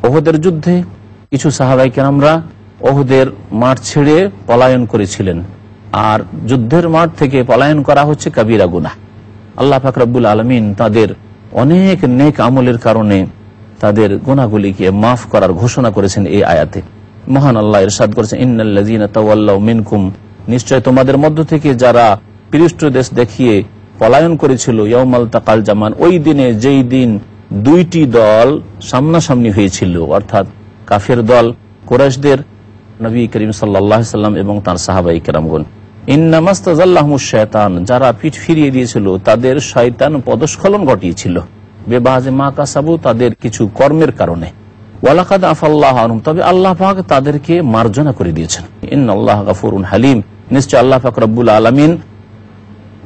উহুদের যুদ্ধে কিছু সাহাবায়ে কেরামরা ওহদের মাঠ ছেড়ে পলায়ন করেছিলেন, আর যুদ্ধের মাঠ থেকে পলায়ন করা হচ্ছে কবিরা গুনাহ। আল্লাহ পাক রব্বুল আলামিন তাদের অনেক নেক আমলের কারণে তাদের গুনাহগুলিকে মাফ করার ঘোষণা করেছেন এই আয়াতে। মহান আল্লাহ ইরশাদ করেছেন, ইন্নাল্লাযীনা তাওয়াল্লাউ মিনকুম, নিশ্চয় তোমাদের মধ্য থেকে যারা পৃষ্ঠদেশ দেখিয়ে পলায়ন করেছিল, ইয়াউমাল তাকাল জামান, ওই দিনে যেই দিন দুইটি দল সামনাসামনি হয়েছিল, অর্থাৎ কাফের দল কুরাইশদের, নবী করিম সাল্লাল্লাহু আলাইহি সাল্লাম এবং তার সাহাবায়ে কেরামগণ। ইন্নামাস্তাযাল্লাহুমুশ শায়তান, যারা পিঠ ফিরিয়ে দিয়েছিল তাদের শয়তান পদস্খলন ঘটিয়েছিল, বেবাজে মা কাসাবু, তাদের কিছু কর্মের কারণে। ওয়ালাকাদ আফাল্লাহু আনহুম, তবে আল্লাহ পাক তাদেরকে মার্জনা করে দিয়েছেন। ইন্নাল্লাহা গাফুরুন হালিম, নিশ্চয় আল্লাহ পাক রব্বুল আলামিন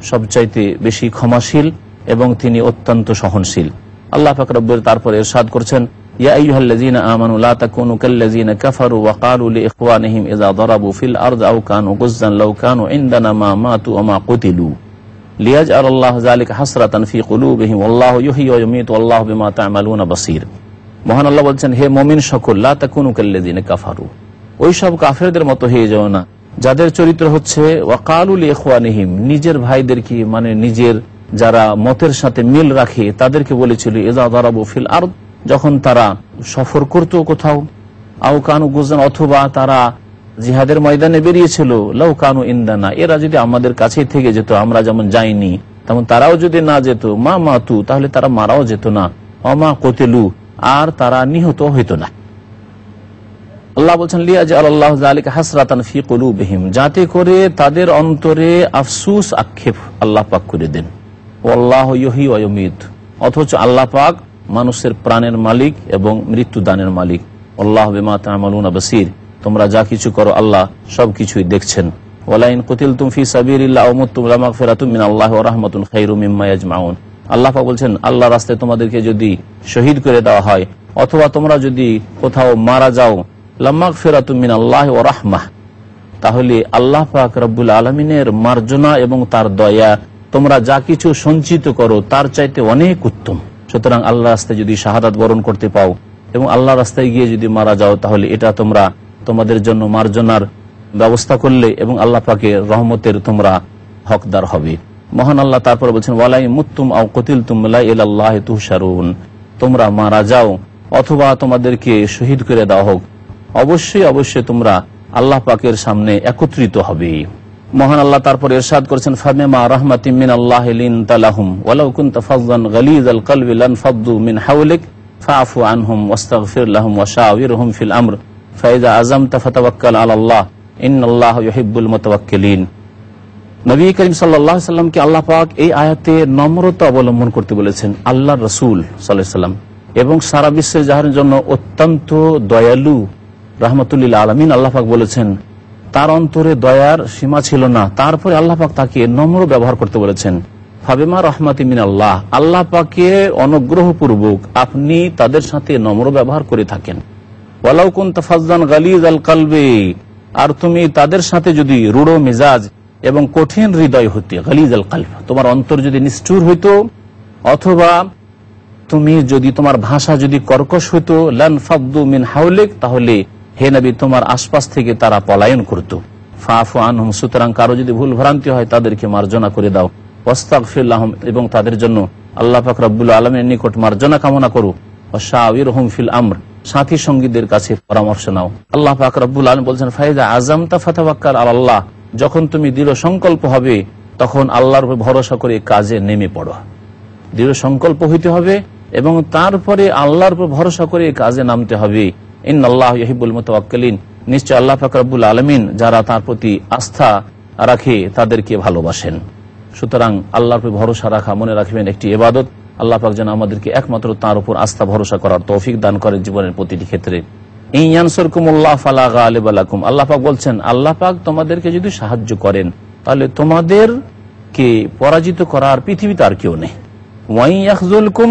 সবচাইতে বেশি ক্ষমাশীল এবং তিনি অত্যন্ত সহনশীল। আল্লাহ পাক রব্বুল তারপরে ইরশাদ করছেন, ইয়া আইয়ুহাল্লাযীনা আমানু লা তাকুনু কাল্লাযীনা কাফারু ওয়া ক্বালু লিইখওয়ানিহিম ইযা দারাবু ফিল আরদি আও কানু গুযযান লাউ কানু ইনদানা মা মাতু ওয়া মা কুতিলু লিয়াজআলাল্লাহু যালিকা হাসরাতান ফি কুলুবিহিম ওয়াল্লাহু ইউহয়ি ওয়া ইউমীতু ওয়াল্লাহু বিমা তা'মালুনা বাসীর। মহান আল্লাহ বলছেন, হে মুমিন সকল, লা তাকুনু কাল্লাযীনা কাফারু, ওই সব কাফেরদের মতো হয়ে যাও না যাদের চরিত্র হচ্ছে ওয়া ক্বালু লিইখওয়ানিহিম, নিজের ভাইদেরকে, মানে নিজের যারা মতের সাথে মিল রাখে তাদেরকে বলেছিল, ইযা দারাবু ফিল আরদ, যখন তারা সফর করত কোথাও, আও কানু গুযযান, অথবা তারা জিহাদের ময়দানে বেরিয়েছিল, লাউ কানু ইনদানা, এরা যদি আমাদের কাছেই থেকে যেত, আমরা যেমন যাইনি তেমন তারাও যদি না যেত, মা মাতু, তাহলে তারা মারাও যেত না, অমা কুতিলু, আর তারা নিহত হইত না। আল্লাহ বলছেন, লিয়াজআলাল্লাহু যালিকা হাসরাতান ফি কুলুবিহিম, যাতে করে তাদের অন্তরে আফসোস আক্ষেপ আল্লাহ পাক করে দেন। ওয়াল্লাহু ইউহয়ি ওয়া ইউমীত, অথচ আল্লাহ পাক মানুষের প্রাণের মালিক এবং মৃত্যু দানের মালিক। আল্লাহু বিমা তা'মালুনা বাসীর, তোমরা যা কিছু করো আল্লাহ সবকিছুই দেখছেন। ওয়ালাইন কুতিলতুম ফি সাবিলিল্লাহি আও মুততুম লামাগফিরাতুম মিনাল্লাহি ওয়া রাহমাতুন খায়রুম মিম্মা ইয়াজমাউন। আল্লাহ পাক বলছেন, আল্লাহর রাস্তায় তোমাদেরকে যদি শহীদ করে দেওয়া হয় অথবা তোমরা যদি কোথাও মারা যাও, লামাগফিরাতুম মিনাল্লাহি ওয়া রাহমাহ, তাহলে আল্লাহ পাক রব্বুল আলামিনের মার্জনা এবং তার দয়া তোমরা যা কিছু সঞ্চিত করো তার চাইতে অনেক উত্তম। সুতরাং আল্লাহ রাস্তায় যদি শাহাদাত বরণ করতে পাও এবং আল্লাহ রাস্তায় গিয়ে যদি মারা যাও, তাহলে এটা তোমরা তোমাদের জন্য মার্জনার ব্যবস্থা করলে এবং আল্লাহ পাকের রহমতের তোমরা হকদার হবে। মহান আল্লাহ তারপর বলছেন, ওয়ালাই মুত্তুম আও কুতিলতুম লা ইলাল্লাহি তুহশারুন, তোমরা মারা যাও অথবা তোমাদেরকে শহীদ করে দেওয়া হোক, অবশ্যই অবশ্যই তোমরা আল্লাহ পাকের সামনে একত্রিত হবে। মহান আল্লাহ তারপর ইরশাদ করেছেন, ফাবিমা রাহমাতিম মিনাল্লাহি লিনতা লাহুম ওয়ালাউ কুনতা ফাযযান গালিযাল কলবি লানফাদ্দু মিন হাওলিক ফাআফু আনহুম ওয়াস্তাগফির লাহুম ওয়াশাওিরহুম ফিল আমর ফাইযা আযামতা ফাতাওয়াক্কাল আলাল্লাহ ইন্নাল্লাহা ইউহিব্বুল মুতাওয়াক্কিলিন। নবী করিম সাল্লাল্লাহু আলাইহি সাল্লামকে আল্লাহ পাক এই আয়াতে নম্রতা অবলম্বন করতে বলেছেন। আল্লাহর রাসূল সাল্লাল্লাহু আলাইহি সাল্লাম এবং সারা বিশ্বের যাহার জন্য অত্যন্ত দয়ালু রাহমাতুল লিল আলামিন, আল্লাহ পাক বলেছেন তার অন্তরে দয়ার সীমা ছিল না, তারপরে আল্লাহ পাক তাকে নম্র ব্যবহার করতে বলেছেন। ফাবিমা রাহমাতিম মিনাল্লাহ, আল্লাহ পাকের অনুগ্রহপূর্বক আপনি তাদের সাথে নম্র ব্যবহার করে থাকেন। ওয়ালাউ কুনতা ফাযযান গালিযাল কলবি, আর তুমি তাদের সাথে যদি রূঢ় মেজাজ এবং কঠিন হৃদয় হতে, গালিযাল কলব, তোমার অন্তর যদি নিষ্ঠুর হইতো অথবা তুমি যদি তোমার ভাষা যদি কর্কশ হইতো, লানফাদ্দু মিন হাওলিক, তাহলে হে নবী তোমার আশপাশ থেকে তারা পলায়ন করত। ফাআফু আনহুম, সুতরাং কারো যদি ভুল ভ্রান্তি হয় তাদেরকে মার্জনা করে দাও। ওয়াস্তাগফির লাহুম, এবং তাদের জন্য আল্লাহ পাক রব্বুল আলামিনের নিকট মার্জনা কামনা করো। ওয়াশাওিরহুম ফিল আমর, সাথী সঙ্গীদের কাছে পরামর্শ নাও। আল্লাহ পাক রব্বুল আলামিন বলছেন, ফাইযা আযামতা ফাতাওয়াক্কাল আলাল্লাহ, যখন তুমি দৃঢ় সংকল্প হবে তখন আল্লাহর উপর ভরসা করে কাজে নেমে পড়ো। দৃঢ় সংকল্প হইতে হবে এবং তারপরে আল্লাহর উপর ভরসা করে কাজে নামতে হবে। ইন্নাল্লাহু ইউহিব্বুল মুতাওয়াক্কিলিন, নিশ্চয় আল্লাহ পাক রব্বুল আলামিন যারা তার প্রতি আস্থা রাখে তাদেরকে ভালোবাসেন। সুতরাং আল্লাহর উপর ভরসা রাখা, মনে রাখবেন, একটি ইবাদত। আল্লাহ পাক যেন আমাদেরকে একমাত্র তার উপর আস্থা ভরসা করার তৌফিক দান করেন জীবনের প্রতিটি ক্ষেত্রে। ইন ইয়ানসুরকুমুল্লাহ ফালা গালিবা লাকুম, আল্লাহ পাক বলছেন, আল্লাহ পাক তোমাদেরকে যদি সাহায্য করেন তাহলে তোমাদেরকে পরাজিত করার পৃথিবীতে আর কেউ নেই। ওয়া ইন ইয়াখযুলকুম,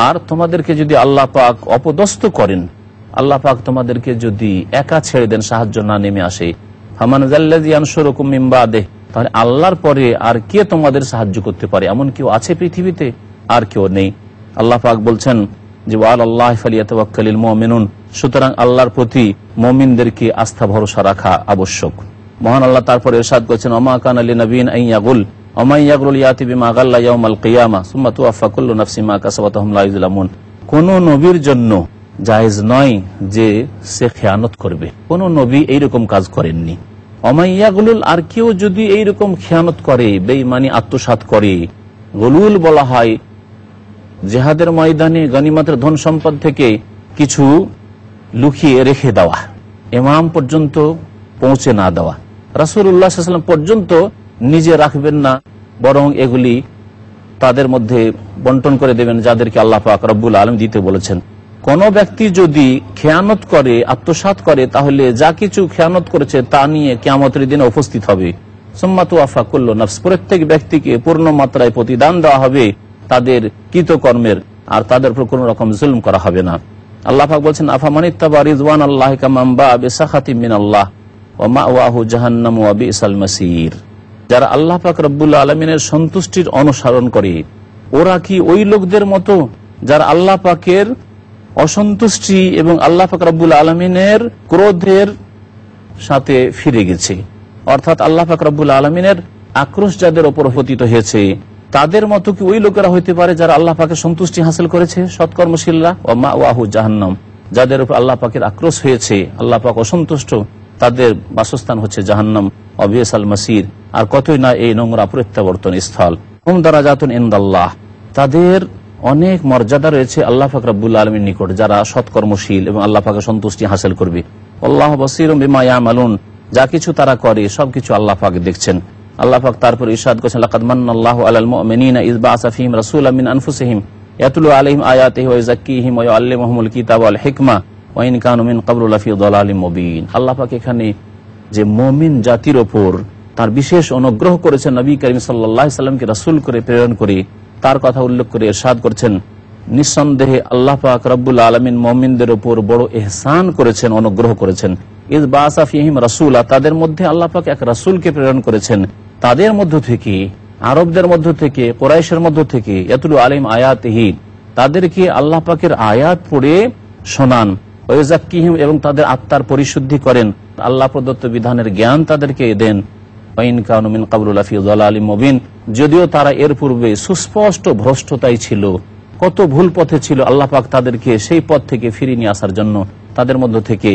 আর তোমাদেরকে যদি আল্লাহ পাক অপদস্থ করেন, আল্লাহ পাক তোমাদেরকে যদি একা ছেড়ে দেন, সাহায্য না নেমে আসে, ফামান যাল্লাযী ইয়ানসুরুকুম মিন বাদিহি, তাহলে আল্লাহর পরে আর কে তোমাদের সাহায্য করতে পারে? এমন কেউ আছে পৃথিবীতে? আর কেউ নেই। আল্লাহ পাক বলছেন যে ওয়ালাল্লাহি ফালিয়াতাওয়াক্কালিল মুমিনুন, সুতরাং আল্লাহর প্রতি মুমিনদেরকে আস্থা ভরসা রাখা আবশ্যক। মহান আল্লাহ তারপরে ইরশাদ করেছেন, ওমা কানা লিনাবিয়্যিন আন ইয়াগুল ওয়া মান ইয়াগুল ইয়াতি বিমা গাল্লা ইয়াউমাল কিয়ামা সুম্মা তুওয়াফা কুল্লু নাফসিন মা কাসাবাত ওয়া হুম লা ইউযলামুন। কোন নবীর জন্য জায়েজ নয় যে সে খেয়ানত করবে, কোন নবী এইরকম কাজ করেননি। ওমা ইয়াগুল, আর কেউ যদি এইরকম খেয়ানত করে, বেঈমানি আত্মসাৎ করে, গুলুল বলা হয় জিহাদের ময়দানে গনিমতের ধন সম্পদ থেকে কিছু লুকিয়ে রেখে দেওয়া, ইমাম পর্যন্ত পৌঁছে না দেওয়া, রাসূলুল্লাহ সাল্লাল্লাহু আলাইহি ওয়াসাল্লাম পর্যন্ত নিজে রাখবেন না, বরং এগুলি তাদের মধ্যে বন্টন করে দেবেন যাদেরকে আল্লাহ পাক রব্বুল আলামিন দিতে বলেছেন। কোন ব্যক্তি যদি খেয়ানত করে, আত্মসাৎ করে, তাহলে যা কিছু খেয়ানত করেছে তা নিয়ে কিয়ামতের দিনে উপস্থিত হবে। সুম্মা তুওয়াফা কুল্লু নাফস, প্রত্যেক ব্যক্তিকে পূর্ণ মাত্রায় প্রতিদান দেওয়া হবে তাদের কৃতকর্মের, আর তাদের উপর কোন রকম জুলম করা হবে না। আল্লাহ পাক বলছেন, আফামানিত্তাবা রিজওয়ানাল্লাহি কামান বাআ বিসাখাতিন মিনাল্লাহ ওয়া মাওয়াহু জাহান্নাম ওয়া বিসাল মাসির। যারা আল্লাহ পাক রব্বুল আলামিনের সন্তুষ্টির অনুসরণ করে, ওরা কি ওই লোকদের মতো যারা আল্লাহ পাকের অসন্তুষ্টি এবং আল্লাহ পাক রব্বুল আলামিনের ক্রোধের সাথে ফিরে গেছে, অর্থাৎ আল্লাহ পাক রব্বুল আলামিনের আক্রোশ যাদের উপর পতিত হয়েছে, তাদের মতো কি ওই লোকেরা হইতে পারে যারা আল্লাহ পাকের সন্তুষ্টি হাসিল করেছে, সৎকর্মশীলরা? ওয়া মাওয়াহু জাহান্নাম, যাদের উপর আল্লাহ পাকের আক্রোশ হয়েছে, আল্লাহ পাক অসন্তুষ্ট, তাদের বাসস্থান হচ্ছে জাহান্নাম ওয়া বিসাল মাসির, আর কতই না এই নোংরা প্রত্যাবর্তন স্থল। হুম দারাজাতুন ইনদাল্লাহ, তাদের অনেক মর্যাদা রয়েছে আল্লাহ পাক রব্বুল আলামিনের নিকট, যারা সৎকর্মশীল এবং আল্লাহ পাকের সন্তুষ্টি হাসিল করবে। আল্লাহু বাসীরুম বিমা ইয়ামালুন, যা কিছু তারা করে সবকিছু আল্লাহ পাক দেখছেন। আল্লাহ পাক তারপর ইরশাদ করেছেন, লাকাদ মান্নাল্লাহু আলাল মুমিনিনা ইয বাআসা ফীহিম রাসূলাম মিন আনফুসিহিম ইয়াতলু আলাইহিম আয়াতিহি ওয়া ইউযাক্কিহিম ওয়া ইউআল্লিমুহুমুল কিতাবা ওয়াল হিকমা ওয়া ইন কানু মিন ক্বাবলু লাফী দালালিম মুবিন। আল্লাহ পাক এখানে যে মুমিন জাতির ওপর তার বিশেষ অনুগ্রহ করেছেন, নবী করিম সাল্লাল্লাহু আলাইহি সাল্লামকে রাসূল করে প্রেরণ করে, তার কথা উল্লেখ করে ইরশাদ করছেন, নিঃসন্দেহে আল্লাহ পাক রব্বুল আলামিন মুমিনদের উপর বড় ইহসান করেছেন, অনুগ্রহ করেছেন। ইয বাআসা ফীহিম রাসূলা, তাদের মধ্যে আল্লাহ পাক এক রাসূলকে প্রেরণ করেছেন, তাদের মধ্য থেকে, আরবদের মধ্য থেকে, কুরাইশের মধ্য থেকে, ইয়াতলু আলাইহিম আয়াতিহি, তাদেরকে আল্লাহ পাকের আয়াত পড়ে শোনান, ওয়া ইউযাক্কিহিম, এবং তাদের আত্মার পরিশুদ্ধি করেন, আল্লাহ প্রদত্ত বিধানের জ্ঞান তাদেরকে দেন। ওয়া ইন কানু মিন ক্বাবলু লাফী দালালিম মুবিন, যদিও তারা এর পূর্বে সুস্পষ্ট ভ্রষ্টতায় ছিল, কত ভুল পথে ছিল, আল্লাহ পাক তাদেরকে সেই পথ থেকে ফিরিয়ে নিয়ে আসার জন্য তাদের মধ্য থেকে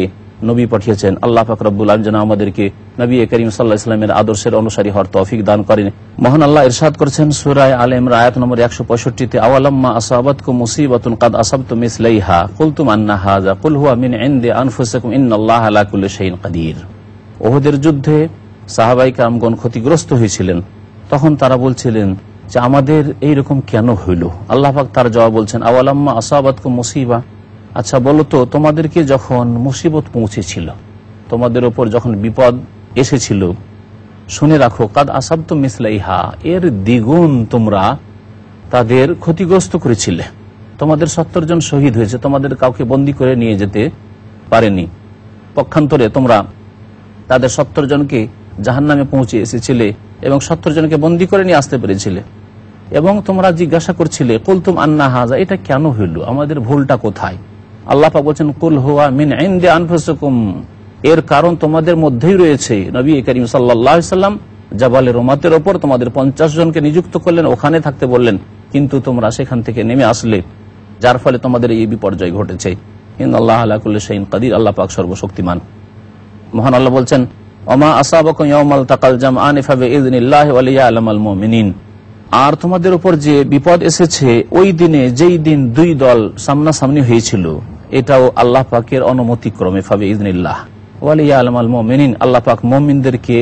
নবী পাঠিয়েছেন। আল্লাহ পাক রব্বুল আলামিন যেন আমাদেরকে নবী করিম সাল্লাল্লাহু আলাইহি ওয়াসাল্লামের আদর্শের অনুসারী হওয়ার তৌফিক দান করেন। মহান আল্লাহ ইরশাদ করেছেন সূরা আলে ইমরান আয়াত নম্বর 165-তে, আওয়ালাম্মা আসাবাতকুম মুসিবাতুন কাদ আসাবতুম মিসলাইহা কুলতুম আন্না হাযা কুল হুয়া মিন ইনদি আনফুসিকুম ইন্নাল্লাহা আলা কুল্লি শাইইন কাদির। ওহদের যুদ্ধে সাহাবায়ে কেরামগণ ক্ষতিগ্রস্ত হয়েছিলেন, তখন তারা বলছিলেন যে আমাদের এইরকম কেন হইল? আল্লাহ পাক তার জবাব বলছেন, আওয়ালাম্মা আসাবাতকুম মুসিবা, আচ্ছা বলো তো, তোমাদেরকে যখন মুসিবত পৌঁছেছিল, তোমাদের উপর যখন বিপদ এসেছিল, শুনে রাখো, কাদ আসাবতুম মিসলাইহা, এর দ্বিগুণ তোমরা তাদের ক্ষতিগ্রস্ত করেছিলে। তোমাদের 70 জন শহীদ হয়েছে, তোমাদের কাউকে বন্দী করে নিয়ে যেতে পারেনি, পক্ষান্তরে তোমরা তাদের 70 জনকে জাহান্নামে পৌঁছে এসেছিলে এবং 70 জনকে বন্দী করে নিয়ে আসতে পেরেছিলে, এবং তোমরা জিজ্ঞাসা করছিলে কুলতুম আন্না হাযা, এটা কেন হইল, আমাদের ভুলটা কোথায়? আল্লাহ পাক বলছেন, কুল হুয়া মিন ইনদি আনফুসিকুম, এর কারণ তোমাদের মধ্যেই রয়েছে। নবী করিম সাল্লাল্লাহু আলাইহি সাল্লাম জাবালে রুমাতের ওপর তোমাদের 50 জনকে নিযুক্ত করলেন, ওখানে থাকতে বললেন, কিন্তু তোমরা সেখান থেকে নেমে আসলে, যার ফলে তোমাদের এই বিপর্যয় ঘটেছে। ইন্নাল্লাহা আলা কুল্লি শাইইন কাদির, আল্লাহ পাক সর্বশক্তিমান। মহান আল্লাহ বলছেন, ওমা আসাবাকুম ইয়াউমাল তাকাল জামআন ফাবিইযনিল্লাহি ওয়া লিয়ালামাল মুমিনিন, আর তোমাদের উপর যে বিপদ এসেছে ওই দিনে, যেই দিন দুই দল সামনাসামনি হয়েছিল, এটাও আল্লাহ পাকের অনুমতিক্রমে, ফাবিইযনিল্লাহ ওয়া লিয়ালামাল মুমিনিন, আল্লাহ পাক মুমিনদেরকে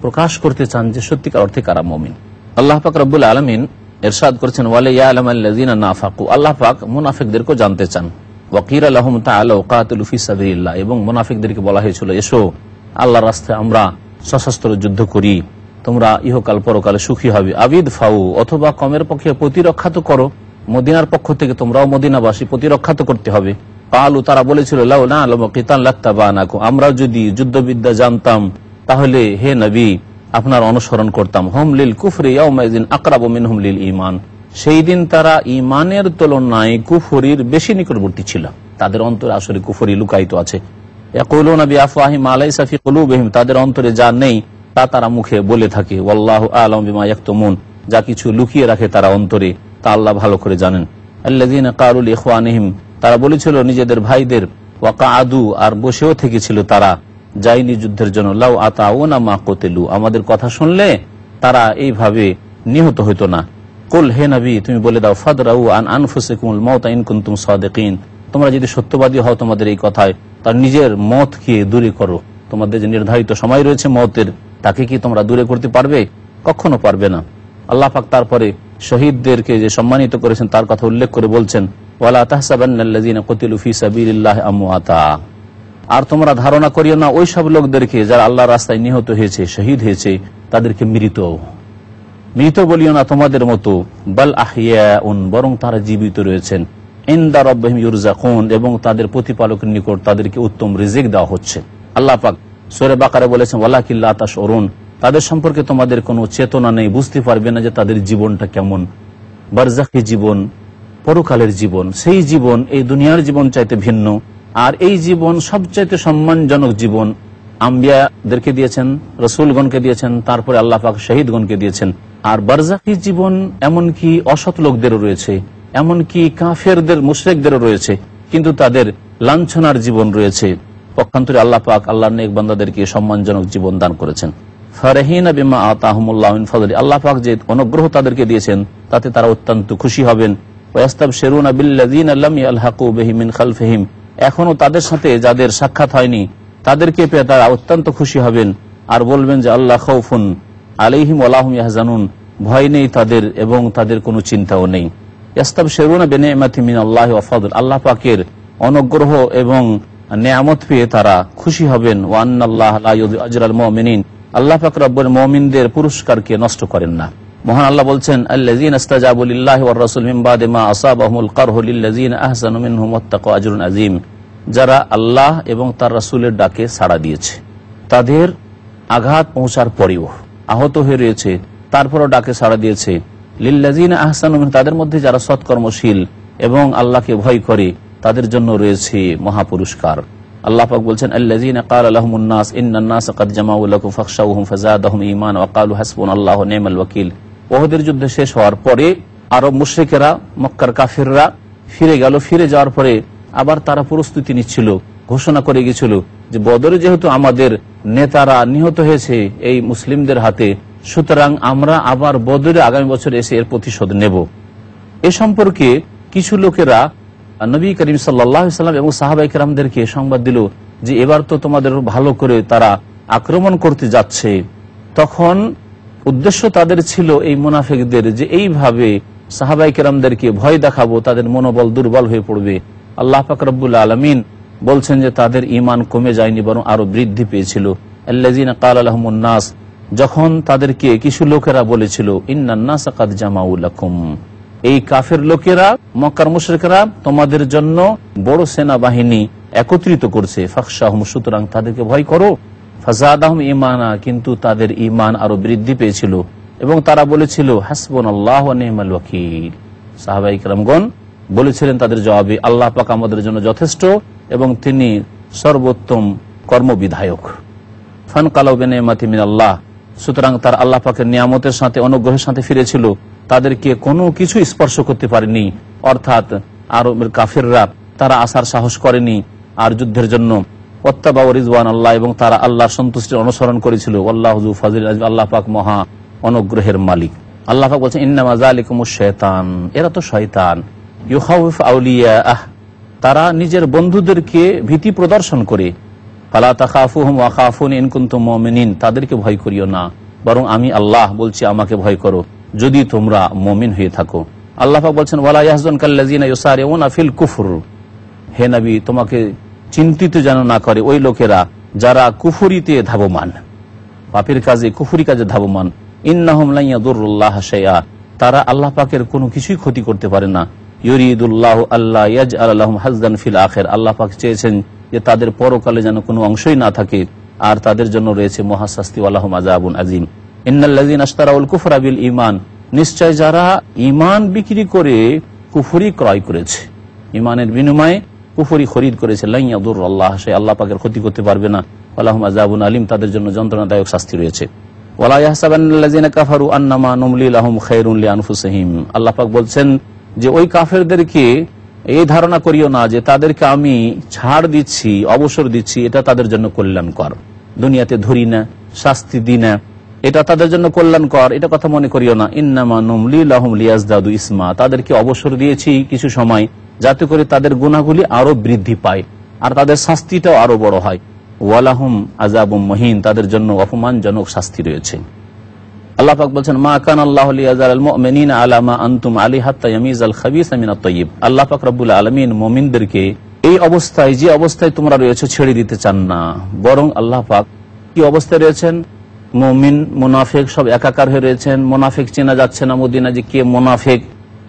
প্রকাশ করতে চান যে সত্যিকার অর্থে কারা মুমিন। আল্লাহ পাক রব্বুল আলামিন ইরশাদ করেছেন, ওয়া লিয়ালামাল্লাযিনা নাফাকু, আল্লাহ পাক মুনাফিকদেরকে জানতে চান। ওয়া কিলা লাহুম তাআলাউ কাতিলু ফি সাবিলিল্লাহ, এবং মুনাফিকদেরকে বলা হয়েছিল, এসো আল্লাহর রাস্তায় আমরা সশস্ত্র যুদ্ধ করি, তোমরা ইহকাল পরকালে সুখী হবে। আবিদ ফাউ, অথবা কমের পক্ষে প্রতিরক্ষা তো করো, মদিনার পক্ষ থেকে তোমরাও মদিনাবাসী, প্রতিরক্ষা তো করতে হবে। কালু, তারা বলেছিল, লাউ না'লামু কিতান লাত্তাবানাকুম, আমরা যদি যুদ্ধবিদ্যা জানতাম তাহলে হে নবী আপনার অনুসরণ করতাম। হুম লিল কুফরি ইয়াউমাইযিন আকরাবু মিনহুম লিল ঈমান, সেই দিন তারা ইমানের তুলনায় কুফরির বেশি নিকটবর্তী ছিল, তাদের অন্তরে আসলে কুফরি লুকায়িত আছে। ইয়াকুলুনা বিআফওয়াহিহিম মা লাইসা ফি কুলুবিহিম, তাদের অন্তরে যা নেই তা তারা মুখে বলে থাকে। ওয়াল্লাহু আ'লামু বিমা ইয়াকতুমুন, যা কিছু লুকিয়ে রাখে তারা অন্তরে তা আল্লাহ ভালো করে জানেন। আল্লাযীনা ক্বালু লিইখওয়ানিহিম, তারা বলেছিল নিজেদের ভাইদের, ওয়াকাআদু, আর বসেও থেকেছিল তারা, যায়নি যুদ্ধের জন্য, লাউ আতাউনা মা কুতিলু, আমাদের কথা শুনলে তারা এইভাবে নিহত হইতো না। কুল, হে নবী তুমি বলে দাও, ফাদরাউ আন আনফুসিকুমুল মাউত ইন কুনতুম সাদিকিন, তোমরা যদি সত্যবাদী হও তোমাদের এই কথায়, তার নিজের মতকে দূরে করো। তোমাদের যে নির্ধারিত সময় রয়েছে মতের, তাকে কি তোমরা দূরে করতে পারবে? কখনো পারবে না। আল্লাহ পাক তারপরে শহীদদেরকে যে সম্মানিত করেছেন তার কথা উল্লেখ করে বলছেন, ওয়ালা তাহসাবান্নাল্লাযীনা কুতিলু ফি সাবিলিল্লাহি আমওয়াতা, আর তোমরা ধারণা করিও না ওই সব লোকদেরকে যারা আল্লাহর রাস্তায় নিহত হয়েছে, শহীদ হয়েছে, তাদেরকে মৃত বলিও না তোমাদের মতো, বাল আহইয়াউন, বরং তারা জীবিত রয়েছেন, ইনদা রাব্বিহিম ইউরযাকুন, এবং তাদের প্রতিপালকের নিকট তাদেরকে উত্তম রিজিক দেওয়া হচ্ছে। আল্লাহ পাক সূরা বাকারায় বলেছেন, ওয়ালাকিন লা তাশউরুন, তাদের সম্পর্কে তোমাদের কোনো চেতনা নেই, বুঝতে পারবে না যে তাদের জীবনটা কেমন। বারজাখী জীবন, পরকালের জীবন, সেই জীবন এই দুনিয়ার জীবন চাইতে ভিন্ন, আর এই জীবন সবচাইতে সম্মানজনক জীবন আম্বিয়াদেরকে দিয়েছেন, রসুলগণকে দিয়েছেন, তারপরে আল্লাহ পাক শহীদগণকে দিয়েছেন। আর বারজাখী জীবন এমনকি অসৎ লোকদেরও রয়েছে, এমনকি কাফেরদের, মুশরিকদেরও রয়েছে, কিন্তু তাদের লাঞ্ছনার জীবন রয়েছে। পক্ষান্তরে আল্লাহ পাক আল্লাহর নেক বান্দাদেরকে সম্মানজনক জীবন দান করেছেন। ফারহিনা বিমা আতাহুমুল্লাহু মিন ফাদলি, আল্লাহ পাক যে অনুগ্রহ তাদেরকে দিয়েছেন তাতে তারা অত্যন্ত খুশি হবেন। ওয়াস্তাবশিরুনা বিল্লাযীনা লাম ইয়ালহাকু বিহিম মিন খালফিহিম, এখনো তাদের সাথে যাদের সাক্ষাৎ হয়নি তাদেরকে পেয়ে তারা অত্যন্ত খুশি হবেন আর বলবেন যে আল্লাহ খাউফুন আলাইহিম ওয়া লা হুম ইয়াহজানুন, ভয় নেই তাদের এবং তাদের কোনো চিন্তাও নেই। ইয়াস্তাবশিরুনা বিনি'মাতি মিনাল্লাহি ওয়া ফাদল, আল্লাহ পাকের অনুগ্রহ এবং নিয়ামত পেয়ে তারা খুশি হবেন। ওয়া আন্নাল্লাহা লা ইউযিউ আজরাল মুমিনিন, আল্লাহ পাক রব্বুল মুমিনদের পুরস্কারকে নষ্ট করেন না। মহান আল্লাহ বলছেন, আল্লাযীনা ইসতাজাবু লিল্লাহি ওয়ার রাসূল মিন বাদি মা আসাবাহুমুল কারহু লিল্লাযীনা আহসানু মিনহুম ওয়াত্তাকু আজরুন আযীম, যারা আল্লাহ এবং তার রাসূলের ডাকে সাড়া দিয়েছে, তাদের আঘাত পৌঁছার পরেও আহত হয়ে রয়েছে, তারপরও ডাকে সাড়া দিয়েছে। লিল্লাযীনা আহসানু মিনহুম, তাদের মধ্যে যারা সৎকর্মশীল এবং আল্লাহকে ভয় করে, তাদের জন্য রয়েছে মহাপুরস্কার। আল্লাহ পাক বলছেন, আল্লাযীনা ক্বালা লাহুমুন নাস ইন্নান নাসা ক্বাদ জামাউ লাকুম ফাখশাউহুম ফাযাদাহুম ঈমানা ওয়া ক্বালু হাসবুনাল্লাহু ওয়া নি'মাল ওয়াকিল। ওহদের যুদ্ধ শেষ হওয়ার পরে আরব মুশরিকেরা, মক্কার কাফিররা ফিরে গেল। ফিরে যাওয়ার পরে আবার তারা প্রস্তুতি নিচ্ছিল, ঘোষণা করে গেছিল যে বদরে যেহেতু আমাদের নেতারা নিহত হয়েছে এই মুসলিমদের হাতে, সুতরাং আমরা আবার বদরে আগামী বছর এসে এর প্রতিশোধ নেব। এ সম্পর্কে কিছু লোকেরা নবী করিম সাল্লাল্লাহু আলাইহি ওয়াসাল্লাম এবং সাহাবায়ে কেরামদেরকে সংবাদ দিল যে এবার তো তোমাদের ভালো করে তারা আক্রমণ করতে যাচ্ছে। তখন উদ্দেশ্য তাদের ছিল এই মুনাফিকদের যে এইভাবে সাহাবায়ে কেরামদেরকে ভয় দেখাবো, তাদের মনোবল দুর্বল হয়ে পড়বে। আল্লাহ পাক রব্বুল আলামিন বলছেন যে তাদের ঈমান কমে যায়নি, বরং আরো বৃদ্ধি পেয়েছিল। আল্লাযীনা ক্বালা লাহুমুন নাস, যখন তাদেরকে কিছু লোকেরা বলেছিল, ইন্নান নাসা ক্বাদ জামাউ লাকুম, এই কাফের লোকেরা, মক্কার মুশরিকরা তোমাদের জন্য বড় সেনাবাহিনী একত্রিত করছে, ফাখশাহুম, সুতরাং তাদেরকে ভয় করো। ফাযাদাহুম ঈমানা, কিন্তু তাদের ঈমান আরো বৃদ্ধি পেয়েছিল এবং তারা বলেছিল, হাসবুনাল্লাহু ওয়া নি'মাল ওয়াকিল। সাহাবায়ে কেরামগণ বলেছিলেন তাদের জবাবে, আল্লাহ পাক আমাদের জন্য যথেষ্ট এবং তিনি সর্বোত্তম কর্মবিধায়ক। ফানকালাউ বিনি'মাতি মিনাল্লাহ, সুতরাং তার আল্লাহ পাকের নিয়ামতের সাথে, অনুগ্রহের সাথে ফিরেছিল, তাদেরকে কোনো কিছু স্পর্শ করতে পারেনি। অর্থাৎ আরবের কাফিররা তারা আসার সাহস করেনি আর যুদ্ধের জন্য। ওয়াত্তাবাউ রিজওয়ান আল্লাহ, এবং তারা আল্লাহর সন্তুষ্টির অনুসরণ করেছিল। আল্লাহু যু ফাযিল আযীম, আল্লাহ পাক মহা অনুগ্রহের মালিক। আল্লাহ পাক বলেন, ইন্নামা যালিকুমুশ শাইতান, এরা তো শয়তান, ইউখাউফু আউলিয়াআহ, তারা নিজের বন্ধুদেরকে ভীতি প্রদর্শন করে। ফালা তাখাফুহুম ওয়া খাফুনি ইন কুনতুম মুমিনিন, তাদেরকে ভয় করিও না, বরং আমি আল্লাহ বলছি আমাকে ভয় করো যদি তোমরা মুমিন হয়ে থাকো। আল্লাহ পাক বলছেন, ওয়ালা ইয়াহজুনকাল্লাযীনা ইউসারিউনা ফিল কুফর, হে নবী তোমাকে চিন্তিত যেন না করে ওই লোকেরা যারা কুফরিতে ধাবমান, পাপের কাজে, কুফরি কাজে ধাবমান। ইন্নাহুম লা ইয়াদুরুল্লাহা শাইআ, তারা আল্লাহ পাকের কোনো কিছুই ক্ষতি করতে পারে না। ইউরিদুল্লাহু আল্লা ইয়াজআল লাহুম হাজ্জান ফিল আখির, আল্লাহ পাক চেয়েছেন যে তাদের পরকালে যেন কোনো অংশই না থাকে, আর তাদের জন্য রয়েছে মহাশাস্তি, ওয়া লাহুম আযাবুন আযীম। ইন্নাল্লাযীনা আশতারাউল কুফরা বিল ঈমান, নিশ্চয় যারা ঈমান বিক্রি করে কুফরি ক্রয় করেছে, ঈমানের বিনিময়ে কুফরি খরিদ করেছে, লা ইয়াদুরুল্লাহ, সে আল্লাহ পাকের ক্ষতি করতে পারবে না, ওয়ালাহুম আযাবুন আলিম, তাদের জন্য যন্ত্রণাদায়ক শাস্তি রয়েছে। ওয়ালা ইয়াহসাবান্নাল্লাযিনা কাফারু আন্নামা নুমলি লাহুম খায়রুন লিআনফুসিহিম, আল্লাহ পাক বলছেন যে ওই কাফেরদেরকে এই ধারণা করিও না যে তাদেরকে আমি ছাড় দিচ্ছি, অবসর দিচ্ছি, এটা তাদের জন্য কল্যাণকর, দুনিয়াতে ধরি না, শাস্তি দিই না, এটা তাদের জন্য কল্যাণকর, এটা কথা মনে করিও না। ইন্নামা নুমলি লাহুম লিয়াজদাদু ইসমা, তাদেরকে অবসর দিয়েছি কিছু সময় যাতে করে তাদের গুনাহগুলি আরো বৃদ্ধি পায় আর তাদের শাস্তিটাও আরো বড় হয়। ওয়ালাহুম আযাবুম মুহিন, তাদের জন্য অপমানজনক শাস্তি রয়েছে। আল্লাহ পাক বলছেন মা কানা আল্লাহু লিয়াযারাল মুমিনিনা আলা মা আনতুম আলাইহি হাত্তা ইয়ামিযাল খাবিসা মিনাত তাইয়্যিব, আল্লাহ পাক রব্বুল আলামিন মুমিনদেরকে এই অবস্থায়, যে অবস্থায় তোমরা রয়েছে, ছেড়ে দিতে চান না, বরং আল্লাহ পাক কি অবস্থায় রয়েছেন, মুমিন মুনাফিক সব একাকার হয়ে রয়েছেন। মুনাফিক চেনা যাচ্ছে না মদিনা যে কে মুনাফিক,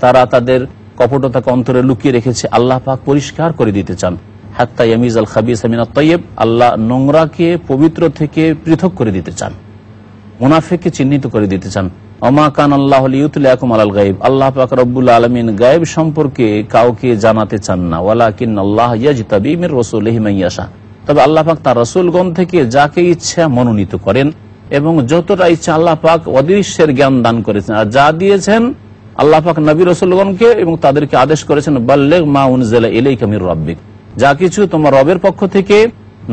তারা তাদের কপটতাকে অন্তরে লুকিয়ে রেখেছে, আল্লাহ পাক পরিষ্কার করে দিতে চান। হাত্তা ইয়ামিযাল খাবিসা মিনাত তাইয়্যিব, আল্লাহ নোংরাকে পবিত্র থেকে পৃথক করে দিতে চান, মুনাফিককে চিহ্নিত করে দিতে চান। ওমা কান আল্লাহু লিইউতলিয়াকুম আলাল গায়ব, আল্লাহ পাক রব্বুল আলামিন গায়ব সম্পর্কে কাউকে জানাতে চান না। ওয়ালাকিন আল্লাহ ইয়াজতাবি মির রাসূলিহি মান ইয়াশা, তবে আল্লাহ পাক তার রাসূলগণ থেকে যাকে ইচ্ছা মনোনীত করেন এবং যতটা ইচ্ছা আল্লাহ পাক অদৃশ্যের জ্ঞান দান করেছেন। আর যা দিয়েছেন আল্লাহ পাক নবী রাসূলগণকে এবং তাদেরকে আদেশ করেছেন বাল্লিগ মা উনজিলা ইলাইকা মির রাব্বিক, যা কিছু তোমার রবের পক্ষ থেকে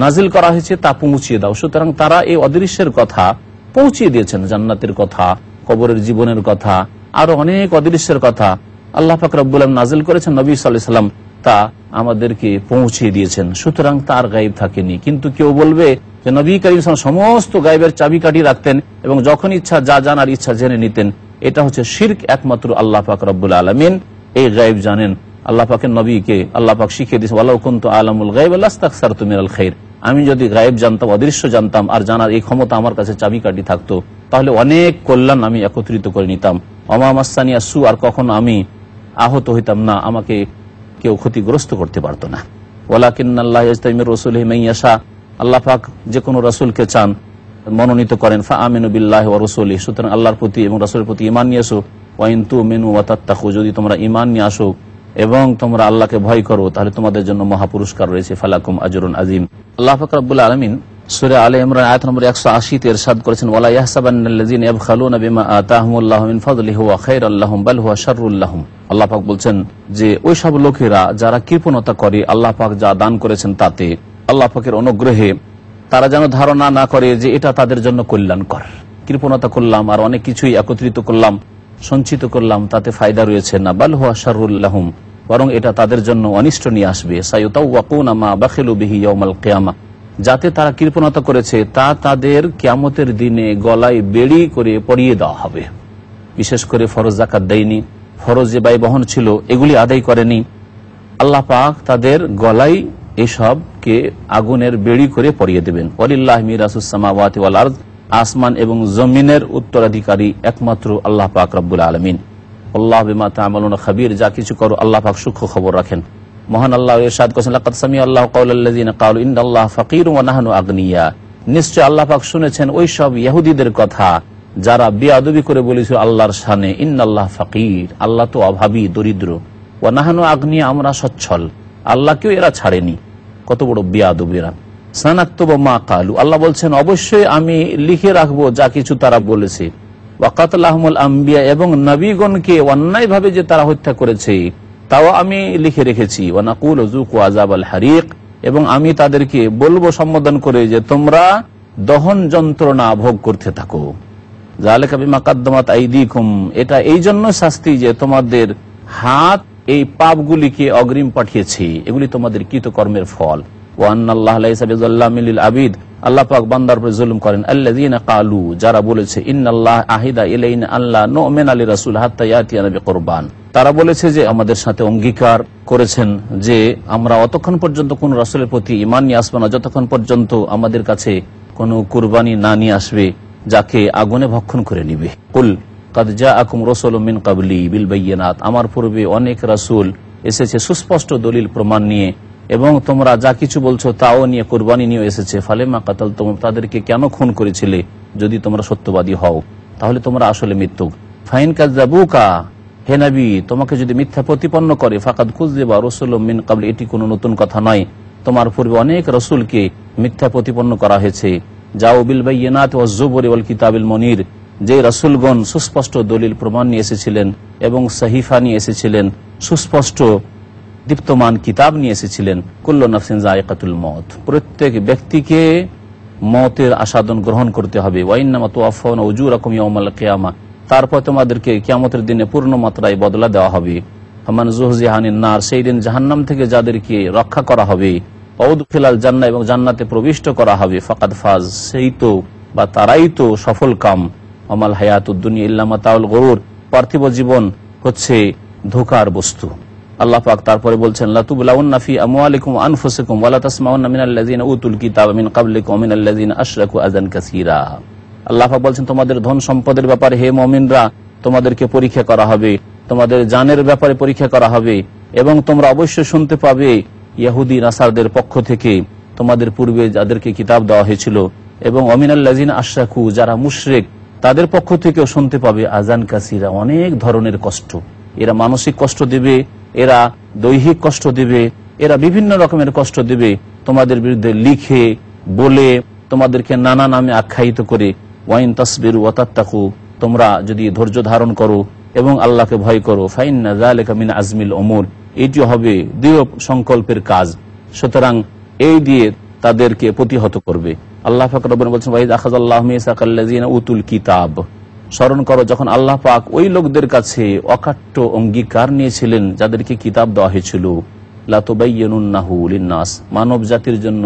নাজিল করা হয়েছে তা পৌঁছিয়ে দাও। সুতরাং তারা এই অদৃশ্যের কথা পৌঁছিয়ে দিয়েছেন, জান্নাতের কথা, কবরের জীবনের কথা, আরো অনেক অদৃশ্যের কথা আল্লাহ পাক রব্বুল আলামিন নাজিল করেছেন, নবী সাল্লাল্লাহু আলাইহি ওয়াসাল্লাম তা আমাদেরকে পৌঁছিয়ে দিয়েছেন। সুতরাং তার গায়েব থাকেনি। কিন্তু কেউ বলবে যে নবী করিম সাল্লাল্লাহু আলাইহি ওয়াসাল্লাম সমস্ত গায়েবের চাবিকাঠি রাখতেন এবং যখন ইচ্ছা যা জানার ইচ্ছা জেনে নিতেন, এটা হচ্ছে শিরক। একমাত্র আল্লাহ পাক রব্বুল আলামিন এই গায়েব জানেন। আল্লাহ পাকের নবীকে আল্লাহ পাক শিখিয়ে দিয়েছেন ওয়ালাউ কুনতু আলামুল গায়ব লাস্তাকসারতু মিনাল খায়র, আমি যদি গায়েব জানতাম, অদৃশ্য জানতাম আর জানার এই ক্ষমতা আমার কাছে চাবিকাঠি থাকতো, তাহলে অনেক কল্যাণ আমি একত্রিত করে নিতাম। ওমা মাসসানিয়া সু, আর কখনো আমি আহত হইতাম না, আমাকে কেউ ক্ষতিগ্রস্ত করতে পারতো না। ওয়ালাকিন্নাল্লাহ ইয়াজতাবি মির রাসূলিহি মান ইয়াশা, আল্লাহ পাক যে কোনো রাসূলকে চান মনোনীত করেন। ফাআমিনু বিল্লাহি ওয়া রাসূলিহি, সুতরাং আল্লাহর প্রতি এবং রাসূলের প্রতি ঈমান নিয়ে আসো। ওয়া ইন তুমিনু ওয়া তাত্তাকু, যদি তোমরা ঈমান নিয়ে আসো এবং তোমরা আল্লাহকে ভয় করো, তাহলে তোমাদের জন্য মহাপুরস্কার রয়েছে। ফালাকুম আজরুন আযীম। আল্লাহ পাক রব্বুল আলামিন সূরা আলে ইমরান আয়াত নম্বর 180 তে ইরশাদ করেছেন ওয়ালা ইয়াহসাবান্নাল্লাযিনা ইয়াবখালুনা বিমা আতাহুমুল্লাহু মিন ফাদলিহি ওয়া খায়রাল লাহুম বাল হুয়া শাররুল লাহুম, আল্লাহ পাক বলছেন যে ওই সব লোকেরা যারা কৃপণতা করে আল্লাহ পাক যা দান করেছেন তাতে, আল্লাহ পাকের অনুগ্রহে, তারা যেন ধারণা না করে যে এটা তাদের জন্য কল্যাণকর। কৃপণতা করলাম আর অনেক কিছুই একত্রিত করলাম, সঞ্চিত করলাম, তাতে ফায়দা রয়েছে না, বাল হুয়া শাররুল লাহুম, বরং এটা তাদের জন্য অনিষ্ট নিয়ে আসবে। সায়ুতাওয়াকুনা মা বাখিলু বিহি ইয়াউমাল কিয়ামাহ, যাতে তারা কৃপণতা করেছে তা তাদের কিয়ামতের দিনে গলায় বেড়ি করে পরিয়ে দেওয়া হবে। বিশেষ করে ফরজ যাকাত দেয়নি, ফরজ যে ব্যয় বহন ছিল এগুলি আদায় করেনি, আল্লাহ পাক তাদের গলায় এসবকে আগুনের বেড়ি করে পরিয়ে দেবেন। ওয়ালিল্লাহি মিরাসুস সামাওয়াতি ওয়াল আরদ, আসমান এবং জমিনের উত্তরাধিকারী একমাত্র আল্লাহ পাক রব্বুল আলামিন। আল্লাহু বিমা তা'মালুনা খাবীর, যা কিছু করো আল্লাহ পাক সূক্ষ্ম খবর রাখেন। মহান আল্লাহ ইরশাদ করেছেন লাকাদ সামিআল্লাহু কাওলাল্লাযিনা ক্বালু ইন্নাল্লাহা ফাকীরুন ওয়া নাহনু আগনিয়া, নিশ্চয় আল্লাহ পাক শুনেছেন ওই সব ইহুদিদের কথা যারা বেয়াদবি করে বলেছিল আল্লাহর শানে, ইন্নাল্লাহা ফাকীর, আল্লাহ তো অভাবী দরিদ্র, ওয়া নাহনু আগনিয়া, আমরা সচ্ছল, আল্লাহকেও এরা ছাড়েনি। কত বড় বেয়াদবিরা। সানাকতুবু মা ক্বালু, আল্লাহ বলছেন অবশ্যই আমি লিখে রাখবো যা কিছু তারা বলেছে। ওয়া কাতলাহুমুল আম্বিয়া, এবং নবীগণকে অন্যায়ভাবে যে তারা হত্যা করেছে তাও আমি লিখে রেখেছি। ওয়া নাকুলু যুকু আযাবাল হারিক, এবং আমি তাদেরকে বলবো সম্বোধন করে যে তোমরা দহন যন্ত্রণা ভোগ করতে থাকো। যালিকা বিমা কাদ্দামাত আইদিকুম, এটা এই জন্য শাস্তি যে তোমাদের হাত এই পাপগুলিকে অগ্রিম পাঠিয়েছে, এগুলি তোমাদের কৃতকর্মের ফল। ওয়া আন্নাল্লাহা লাইসা বিযাল্লামিল লিল আবিদ, আল্লাহ পাক বান্দার উপর জুলুম করেন। আল্লাযীনা ক্বালু, যারা বলেছে ইন্নাল্লাহা আহিদা ইলাইনা আল্লা নু'মিনা লিরাসূল হাত্তা ইয়াতিয়ানা বিকুরবান, তারা বলেছে যে আমাদের সাথে অঙ্গীকার করেছেন যে আমরা অতক্ষণ পর্যন্ত কোন রাসূলের প্রতি ঈমান নিয়ে আসবো না যতক্ষণ পর্যন্ত আমাদের কাছে কোনো কুরবানি না নিয়ে আসবে যাকে আগুনে ভক্ষণ করে নিবে। কুল কাদ জাআকুম রাসূলুম মিন ক্বাবলি বিল বায়িনাত, আমার পূর্বে অনেক রাসূল এসেছে সুস্পষ্ট দলিল প্রমাণ নিয়ে, এবং তোমরা যা কিছু বলছো তাও নিয়ে, কুরবানি নিয়ে এসেছে। ফালেমা কাতালতুম, তাদেরকে কেন খুন করেছিলে? যদি তোমরা সত্যবাদী হও তাহলে তোমরা আসলে মৃত্যুক। ফাইন কাযযাবুকা, হে নবী তোমাকে যদি মিথ্যা প্রতিপন্ন করে, ফাকাদ কুযযিবা রাসূলুম মিন ক্বাবলি, এটি কোনো নতুন কথা নয়, তোমার পূর্বে অনেক রাসূলকে মিথ্যা প্রতিপন্ন করা হয়েছে। যাও বিল বাইয়িনাতি ওয়াজ জুবুরি ওয়াল কিতাবিল মুনির, যে রাসূলগণ সুস্পষ্ট দলিল প্রমাণ নিয়ে এসেছিলেন এবং সহিফা নিয়ে এসেছিলেন, সুস্পষ্ট দীপ্তমান কিতাব নিয়ে এসেছিলেন। কুল্লু নাফসিন যায়িকাতুল মউত, প্রত্যেক ব্যক্তিকে মওতের আস্বাদন গ্রহণ করতে হবে। ওয়া ইন্নামা তুওয়াফাউনা উজুরাকুম ইয়াওমাল কিয়ামা, তারপর তোমাদেরকে কিয়ামতের দিনে পূর্ণ মাত্রায় বদলা দেওয়া হবে। ফামান যুহজিহা আনিন নার, সেই দিন জাহান্নাম থেকে যাদেরকে রক্ষা করা হবে, ওয়াউদখিলাল জান্নাহ, এবং জান্নাতে প্রবিষ্ট করা হবে, ফাকাদ ফাজ, সেই তো বা তারাই তো সফল কাম। আমাল হায়াতুদ দুনিয়া ইল্লা মাতাউল গুরুর, পার্থিব জীবন হচ্ছে ধোঁকার বস্তু। আল্লাহ পাক তারপরে বলছেন, লা তুবলাউন্না ফি আমওয়ালিকুম ওয়া আনফুসিকুম ওয়া লা তাসমাউন্না মিনাল্লাযিনা উতুল কিতাবা মিন ক্বাবলিকুম ওয়া মিনাল্লাযিনা আশরাকু আযান কাসীরা। আল্লাহ পাক বলছেন, তোমাদের ধন সম্পদের ব্যাপারে হে মুমিনরা তোমাদেরকে পরীক্ষা করা হবে, তোমাদের জানের ব্যাপারে পরীক্ষা করা হবে, এবং তোমরা অবশ্যই শুনতে পাবে ইহুদি নাসারদের পক্ষ থেকে, তোমাদের পূর্বে যাদেরকে কিতাব দেওয়া হয়েছিল, এবং অমিনাল্লাযিনা আশরাকু, যারা মুশরিক তাদের পক্ষ থেকেও শুনতে পাবে আযান কাসীরা, অনেক ধরনের কষ্ট। এরা মানসিক কষ্ট দিবে, এরা দৈহিক কষ্ট দিবে, এরা বিভিন্ন রকমের কষ্ট দিবে, তোমাদের বিরুদ্ধে লিখে বলে তোমাদেরকে নানা নামে আখ্যায়িত করে। ওয়াইন তাসবিরু ওয়া তাত্তাকু, তোমরা যদি ধৈর্য ধারণ করো এবং আল্লাহকে ভয় করো, ফাইন্না যালিকা মিন আজমিল উমুর, এটি হবে দৃঢ় সংকল্পের কাজ। সুতরাং এই দিয়ে তাদেরকে প্রতিহত করবে। আল্লাহ পাক রব্বুল বলছেন, ওয়াইদ আখাযাল্লাহু মিসাকাল্লাযিনা উতুল কিতাব, স্মরণ করো যখন আল্লাহ পাক ওই লোকদের কাছে অকাট্য অঙ্গীকার নিয়েছিলেন যাদেরকে কিতাব দেওয়া হয়েছিল, লা তুবায়্যিনুন্নাহু লিন-নাস, মানব জাতির জন্য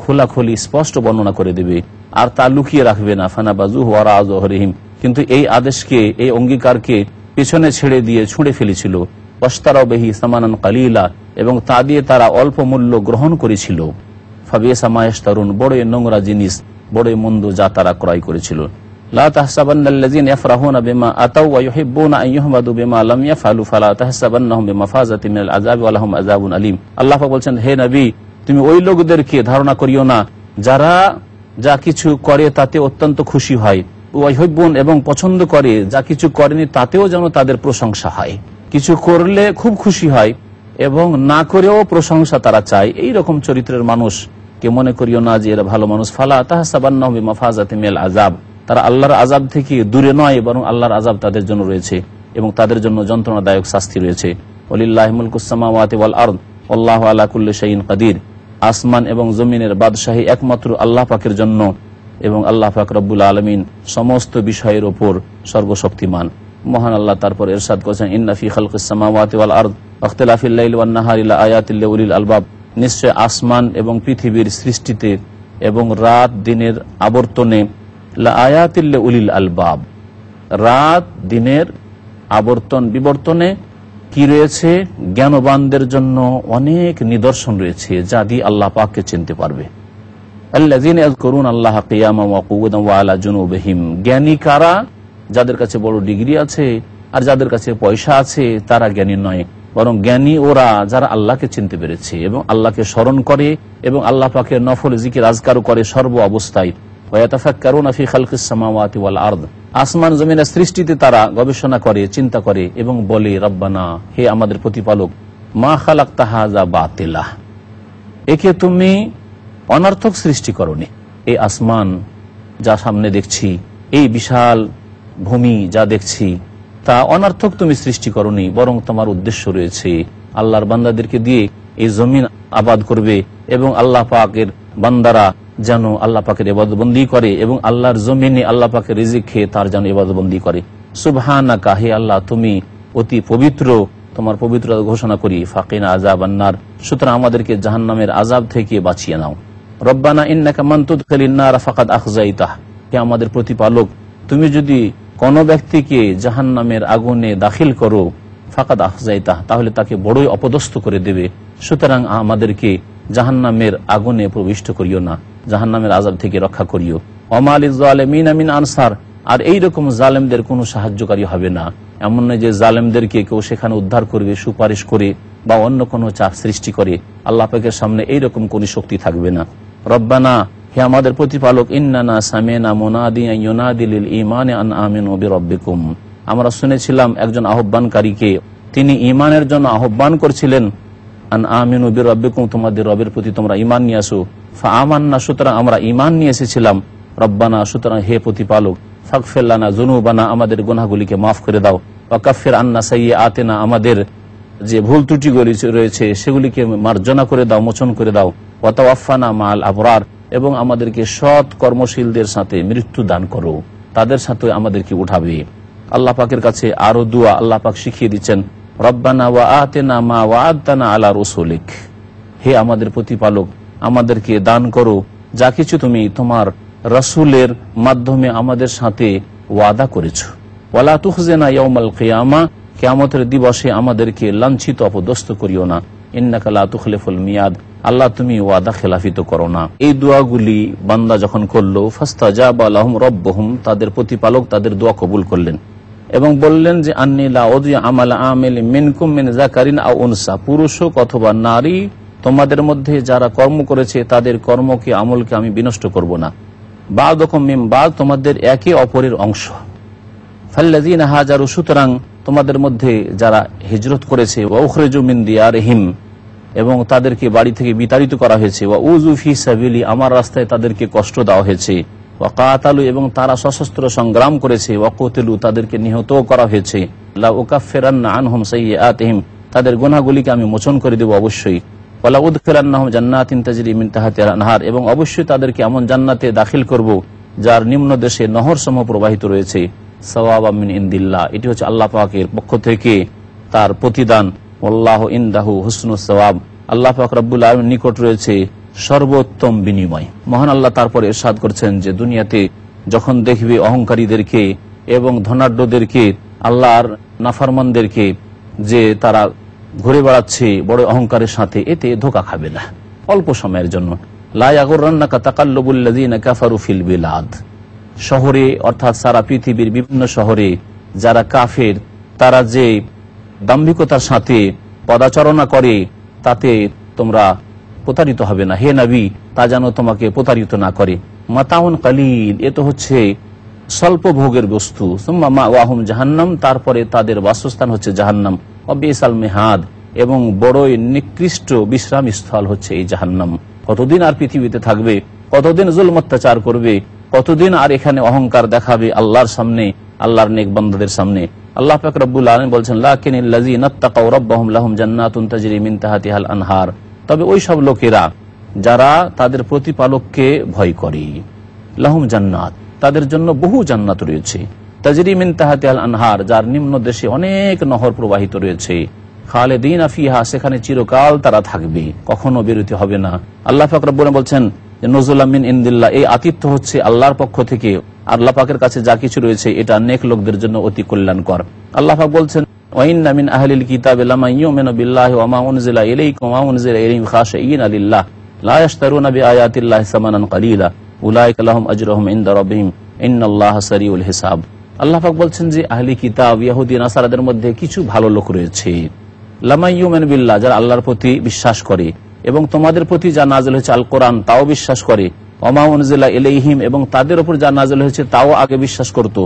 খোলাখুলি স্পষ্ট বর্ণনা করে দেবে, আর তা লুকিয়ে রাখবে না। ফানাবাযুহু ওয়ারা যুহরিহিম, কিন্তু এই আদেশকে, এই অঙ্গীকারকে পিছনে ছেড়ে দিয়ে ছুঁড়ে ফেলেছিল। ওয়াশতারাউ বিহি সামানান কালিলা, এবং তা দিয়ে তারা অল্প মূল্য গ্রহণ করেছিল। ফাবিসা মা ইয়াশতারুন, বড়ই নোংরা জিনিস, বড়ই মন্দ যা তারা ক্রয় করেছিল। লা তাহসাবান্নাল্লাযিনা ইয়াফরাহুনা বিমা আতাউ ওয়া ইউহিব্বুনা আন ইউহমাদু বিমা লাম ইয়াফআলু ফালা তাহসাবান্নাহুম বিমাফাযাতিন মিনাল আযাবি ওয়া লাহুম আযাবুন আলীম। আল্লাহ পাক বলছেন, হে নবী তুমি ওই লোকদেরকে ধারণা করিও না যারা যা কিছু করে তাতে অত্যন্ত খুশি হয়, ওয়া ইউহিব্বুন, এবং পছন্দ করে যা কিছু করেনি তাতেও যেন তাদের প্রশংসা হয়। কিছু করলে খুব খুশি হয় এবং না করেও প্রশংসা তারা চায়। এই রকম চরিত্রের মানুষ কে মনে করিও না যে এরা ভালো মানুষ। ফালা তাহসাবান্নাহুম বিমাফাযাতিন মিনাল আযাব, তারা আল্লাহর আযাব থেকে দূরে নয়, বরং আল্লাহর আযাব তাদের জন্য রয়েছে এবং তাদের জন্য যন্ত্রণাদায়ক শাস্তি রয়েছে। ওয়ালিল্লাহি মুলকুস সামাওয়াতি ওয়াল আরদ ওয়াল্লাহু আলা কুল্লি শাইইন কাদির, আসমান এবং জমিনের বাদশাহী একমাত্র আল্লাহ পাকের জন্য, এবং আল্লাহ পাক রব্বুল আলামিন সমস্ত বিষয়ের উপর সর্বশক্তিমান। মহান আল্লাহ তারপর ইরশাদ করেছেন, ইন্না ফি খালকিস সামাওয়াতি ওয়াল আরদ ওয়া ইখতিলাফিল লাইলি ওয়ান নাহারি লাআয়াতিল লিউলিল আলবাব, নিশ্চয় আসমান এবং পৃথিবীর সৃষ্টিতে এবং রাত দিনের আবর্তনে, লাআয়াতিল লিউলিল আলবাব, রাত দিনের আবর্তন বিবর্তনে কি রয়েছে, জ্ঞানবানদের জন্য অনেক নিদর্শন রয়েছে যা দিয়ে আল্লাহ পাককে চিনতে পারবে। আল্লাযীনা ইয়াযকুরুনা আল্লাহা কিয়ামান ওয়া কুউদান ওয়া আলা জুনুবিহিম, জ্ঞানী কারা, যাদের কাছে বড় ডিগ্রি আছে আর যাদের কাছে পয়সা আছে তারা জ্ঞানী নয়, বরং জ্ঞানী ওরা যারা আল্লাহকে চিনতে পেরেছে এবং আল্লাহকে স্মরণ করে এবং আল্লাহ পাকের নফল জিকির আজকার করে সর্ব অবস্থায়। ওয়া ইয়াতাফাক্কারুনা ফি খালকিস সামাওয়াতি ওয়াল আরদ, আসমান জমিনের সৃষ্টিতে তারা গবেষণা করে, চিন্তা করে এবং বলে, রব্বানা, হে আমাদের প্রতিপালক, মা খালাকতা হাযা বাতিলা, একে তুমি অনর্থক সৃষ্টি করনি। এই আসমান যা সামনে দেখছি, এই বিশাল ভূমি যা দেখছি, তা অনর্থক তুমি সৃষ্টি করনি, বরং তোমার উদ্দেশ্য রয়েছে আল্লাহর বান্দাদেরকে দিয়ে এই জমিন আবাদ করবে এবং আল্লাহ পাকের বান্দারা যেন আল্লাহ পাকের ইবাদতবন্দি করে এবং আল্লাহর জমিনে আল্লাহ পাকের রিজিক খেয়ে তার যেন ইবাদতবন্দি করে। সুবহানাকা, হে আল্লাহ তুমি অতি পবিত্র, তোমার পবিত্রতা ঘোষণা করি। ফাকিনা আযাবান নার, সুতরাং আমাদেরকে জাহান্নামের আযাব থেকে বাঁচিয়ে নাও। রব্বানা ইন্নাকা মান তুদখিলিন নার ফাকাদ আখযাইতাহ, হে আমাদের প্রতিপালক, তুমি যদি কোন ব্যক্তিকে জাহান্নামের আগুনে দাখিল করো, ফাকাদ আখযাইতাহ, তাহলে তাকে বড়ই অপদস্থ করে দেবে। সুতরাং আমাদেরকে জাহান্নামের আগুনে প্রবিষ্ট করিও না, জাহান্নামের আযাব থেকে রক্ষা করিও। ওমা লিয-যালিমিনা মিন আনসার, আর এইরকম জালেমদের কোনো সাহায্যকারী হবে না। এমন নয় যে জালেমদেরকে কেউ সেখানে উদ্ধার করবে সুপারিশ করে বা অন্য কোনো চাপ সৃষ্টি করে, আল্লাহ পাকের সামনে এইরকম কোন শক্তি থাকবে না। রব্বানা, হে আমাদের প্রতিপালক, ইন্নানা সামি'না মুনাদিয়ান ইউনাদি লিল ঈমানি আন আমিনু বিরাব্বিকুম, আমরা শুনেছিলাম একজন আহ্বানকারীকে, তিনি ঈমানের জন্য আহ্বান করছিলেন, আন আমিনু বিরাব্বিকুম, তোমাদের রবের প্রতি তোমরা ঈমান নিয়ে আসো। ফাআমান্না, সুতরাং আমরা ঈমান নিয়ে এসেছিলাম। রব্বানা, সুতরাং হে প্রতিপালক, ফাগফির লানা যুনুবানা, আমাদের গুনাহগুলিকে মাফ করে দাও। ওয়া কাফির আন্না সাইয়্যাতিনা, আমাদের যে ভুল ত্রুটিগুলি রয়েছে সেগুলিকে মার্জনা করে দাও, মোচন করে দাও। ওয়া তাওয়াফানা মাআল আবরার, এবং আমাদেরকে সৎ কর্মশীলদের সাথে মৃত্যু দান করো, তাদের সাথে আমাদেরকে উঠাবে। আল্লাহ পাকের কাছে আরো দোয়া আল্লাহ পাক শিখিয়ে দিচ্ছেন, রব্বানা ওয়া আতিনা মা ওয়া'আদতানা আলা রাসূলিক, হে আমাদের প্রতিপালক, আমাদেরকে দান করো যা কিছু তুমি তোমার রাসূলের মাধ্যমে আমাদের সাথে ওয়াদা করেছো। ওয়ালা তুখজিনা ইয়াউমাল কিয়ামা, কিয়ামতের দিবসে আমাদেরকে লাঞ্ছিত অপদস্থ করিও না। ইন্নাকা লা তুখলিফুল মিয়াদ, আল্লাহ তুমি ওয়াদা খেলাফিত করো না। এই দোয়াগুলি বান্দা যখন করলো, ফাস্তাজাবা লাহুম রাব্বুহুম, তাদের প্রতিপালক তাদের দোয়া কবুল করলেন এবং বললেন যে আন্নী লা উযি আমালা আমিলিন মিনকুম মিন যাকারিন আও উনসা, পুরুষ হোক অথবা নারী, তোমাদের মধ্যে যারা কর্ম করেছে তাদের কর্মকে আমলকে আমি বিনষ্ট করব না। বা'দুকুম মিন বা'দ, তোমাদের একে অপরের অংশ। ফাল্লাযীনা হাজারু, সুতরাং তোমাদের মধ্যে যারা হিজরত করেছে, ওয়া উখরিজু মিন দিয়ারিহিম, এবং তাদেরকে বাড়ি থেকে বিতাড়িত করা হয়েছে, ওয়া উযু ফি সাবিলি, আমার রাস্তায় তাদেরকে কষ্ট দেওয়া হয়েছে, ওয়া কাতালু, এবং তারা সশস্ত্র সংগ্রাম করেছে, ওয়া কুতিলু, তাদেরকে নিহত করা হয়েছে, লা উকাফিরান্না আনহুম সাইয়্যাতিহিম, তাদের গুনাহগুলিকে আমি মোচন করে দেব অবশ্যই, ওয়া লা উদখিলান্নাহুম জান্নাতিন তাজরি মিন তাহতিহা আনহার, এবং অবশ্যই তাদেরকে এমন জান্নাতে দাখিল করব যার নিম্ন দেশে নহরসমূহ প্রবাহিত রয়েছে, সাওয়াবাম মিন ইনদিল্লাহ, এটি হচ্ছে আল্লাহ পাকের পক্ষ থেকে তার প্রতিদান। আল্লাহু ইনদাহু হুসনুস সাওয়াব, আল্লাহ পাক রব্বুল আলামিন নিকট রয়েছে সর্বোত্তম বিনিময়। মহান আল্লাহ তারপরে ইরশাদ করছেন যে দুনিয়াতে যখন দেখবে অহংকারীদেরকে এবং ধনাঢ্যদেরকে, আল্লাহর নাফরমানদেরকে, যে তারা ঘুরে বেড়াচ্ছে বড় অহংকারের সাথে, এতে ধোঁকা খাবে না অল্প সময়ের জন্য। লা ইয়াগুররান্নাকা তাকাল্লুবুল লাযীনা কাফারু ফিল বিলাদ, শহরে অর্থাৎ সারা পৃথিবীর বিভিন্ন শহরে যারা কাফের, তারা যে দাম্ভিকতার সাথে পদাচারণা করে, তাতে তোমরা প্রতারিত হবে না। হে নবী, তা যেন তোমাকে প্রতারিত না করে। মাতাউন কালিল, এ তো হচ্ছে স্বল্প ভোগের বস্তু। সুম্মা মাওয়াহুম জাহান্নাম, তারপরে তাদের বাসস্থান হচ্ছে জাহান্নাম। ওয়া বিসাল মিহাদ, এবং বড়ই নিকৃষ্ট বিশ্রাম স্থল হচ্ছে এই জাহান্নাম। কতদিন আর পৃথিবীতে থাকবে, কতদিন জুলম অত্যাচার করবে, কতদিন আর এখানে অহংকার দেখাবে আল্লাহর সামনে, আল্লাহর নেক বান্দাদের সামনে। আল্লাহ পাক রব্বুল আলামিন বলছেন, লাকিনিল লাযীনা তাকাউ রাব্বাহুম লাহুম জান্নাতুন তাজরি মিন তাহতিহাল আনহার, তবে ওই সব লোকেরা যারা তাদের প্রতিপালককে ভয় করে, লাহুম জান্নাত, তাদের জন্য বহু জান্নাত রয়েছে, তাজরি মিন তাহতিহাল আনহার, যার নিম্ন দেশে অনেক নহর প্রবাহিত রয়েছে, খালিদিনা ফিহা, সেখানে চিরকাল তারা থাকবে, কখনো বিরতি হবে না। আল্লাহ পাক রব্বুল আলামিন বলছেন যে নজুলাম মিন ইনদিল্লাহ, এই আতিথ্য হচ্ছে আল্লাহর পক্ষ থেকে। আল্লাহ পাকের কাছে যা কিছু রয়েছে এটা নেক লোকদের জন্য অতি কল্যাণকর। আল্লাহ পাক বলছেন, ওয়া ইন্না মিন আহলিল কিতাবি লামান ইউমিনু বিল্লাহি ওয়া মা উনজিলা ইলাইকুম ওয়া মা উনজিলা ইলাইহিম খাশিঈনা লিল্লাহ লা ইয়াশতারুনা বিআয়াতিল্লাহি সামানান কালিলা উলাইকা লাহুম আজরুহুম ইনদা রাব্বিহিম ইন্নাল্লাহা সারিউল হিসাব। আল্লাহ পাক বলছেন যে আহলি কিতাব, ইহুদি নাসারাদের মধ্যে কিছু ভালো লোক রয়েছে, লামান ইউমিনু বিল্লাহ, যারা আল্লাহর প্রতি বিশ্বাস করে এবং তোমাদের প্রতি যা নাযিল হয়েছে আল কোরআন তাও বিশ্বাস করে, ওয়া মা উনজিলা ইলাইহিম, এবং তাদের উপর যা নাযিল হয়েছে তাও আগে বিশ্বাস করত,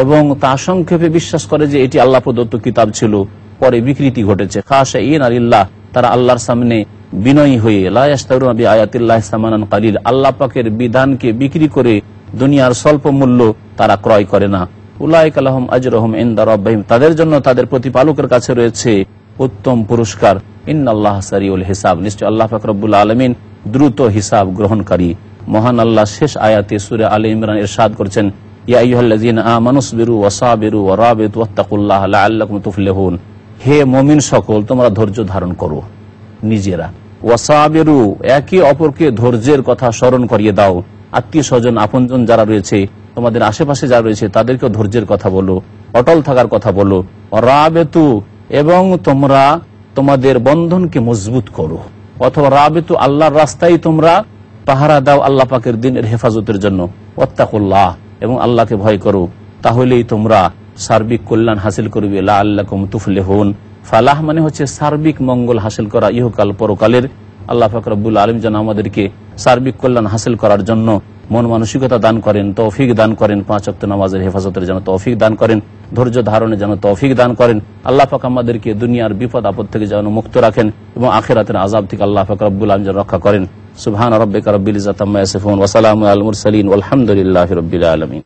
এবং তা সংক্ষেপে বিশ্বাস করে যে এটি আল্লাহ প্রদত্ত কিতাব ছিল, পরে বিকৃতি ঘটেছে। খাশিঈনা লিল্লাহ, তারা আল্লাহর সামনে বিনয়ী হয়ে, লা ইয়াশতারুনা বিআয়াতিল্লাহি সামানান কালিল, আল্লাহ পাকের বিধানকে বিক্রি করে দুনিয়ার স্বল্প মূল্য তারা ক্রয় করে না। উলাইকা লাহুম আজরুহুম ইনদা রাব্বিহিম, তাদের জন্য তাদের প্রতিপালকের কাছে রয়েছে উত্তম পুরস্কার। ইন্নাল্লাহা সারিউল হিসাব, নিশ্চয় আল্লাহ পাক রব্বুল আলামিন দ্রুত হিসাব গ্রহণকারী। মহান আল্লাহ শেষ আয়াতে সূরা আলে ইমরান ইরশাদ করেছেন, ইয়া আইয়ুহাল্লাযীনা আমানুসবিরু ওয়া সাবিরু ওয়া রাবিতু ওয়াত্তাকুল্লাহা লাআল্লাকুম তুফলিহুন, হে মুমিন সকল, তোমরা ধৈর্য ধারণ করো নিজেরা, ওয়া সাবিরু, একে অপরকে ধৈর্যের কথা স্মরণ করিয়ে দাও, আত্মীয় স্বজন আপনজন যারা রয়েছে, তোমাদের আশেপাশে যারা রয়েছে তাদেরকেও ধৈর্যের কথা বলো, অটল থাকার কথা বলো, ওয়া রাবিতু, এবং তোমরা তোমাদের বন্ধনকে মজবুত করো, অথবা রাবিতু, আল্লাহর রাস্তায় তোমরা পাহারা দাও আল্লাহ পাকের দিনের হেফাজতের জন্য, ওয়াত্তাকুল্লাহ, এবং আল্লাহকে ভয় করো, তাহলেই তোমরা সার্বিক কল্যাণ হাসিল করবে। লাআল্লাকুম তুফলিহুন, ফালাহ মানে হচ্ছে সার্বিক মঙ্গল হাসিল করা ইহকাল পরকালের। আল্লাহ পাক রব্বুল আলামিন যেন আমাদেরকে সার্বিক কল্যাণ হাসিল করার জন্য মন মানসিকতা দান করেন, তৌফিক দান করেন, 5 ওয়াক্ত নামাজের হেফাজতের যেন তৌফিক দান করেন, ধৈর্য ধারণের যেন তৌফিক দান করেন। আল্লাহ পাক আমাদেরকে দুনিয়ার বিপদ আপদ থেকে যেন মুক্ত রাখেন এবং আখিরাতের আযাব থেকে আল্লাহ পাক রব্বুল আলামিন রক্ষা করেন। সুবহান রাব্বিকা রাব্বিল ইজ্জাতি আম্মা ইয়াসিফুন ওয়া সালামুন আলাল মুরসালিন ওয়ালহামদুলিল্লাহি রাব্বিল আলামিন।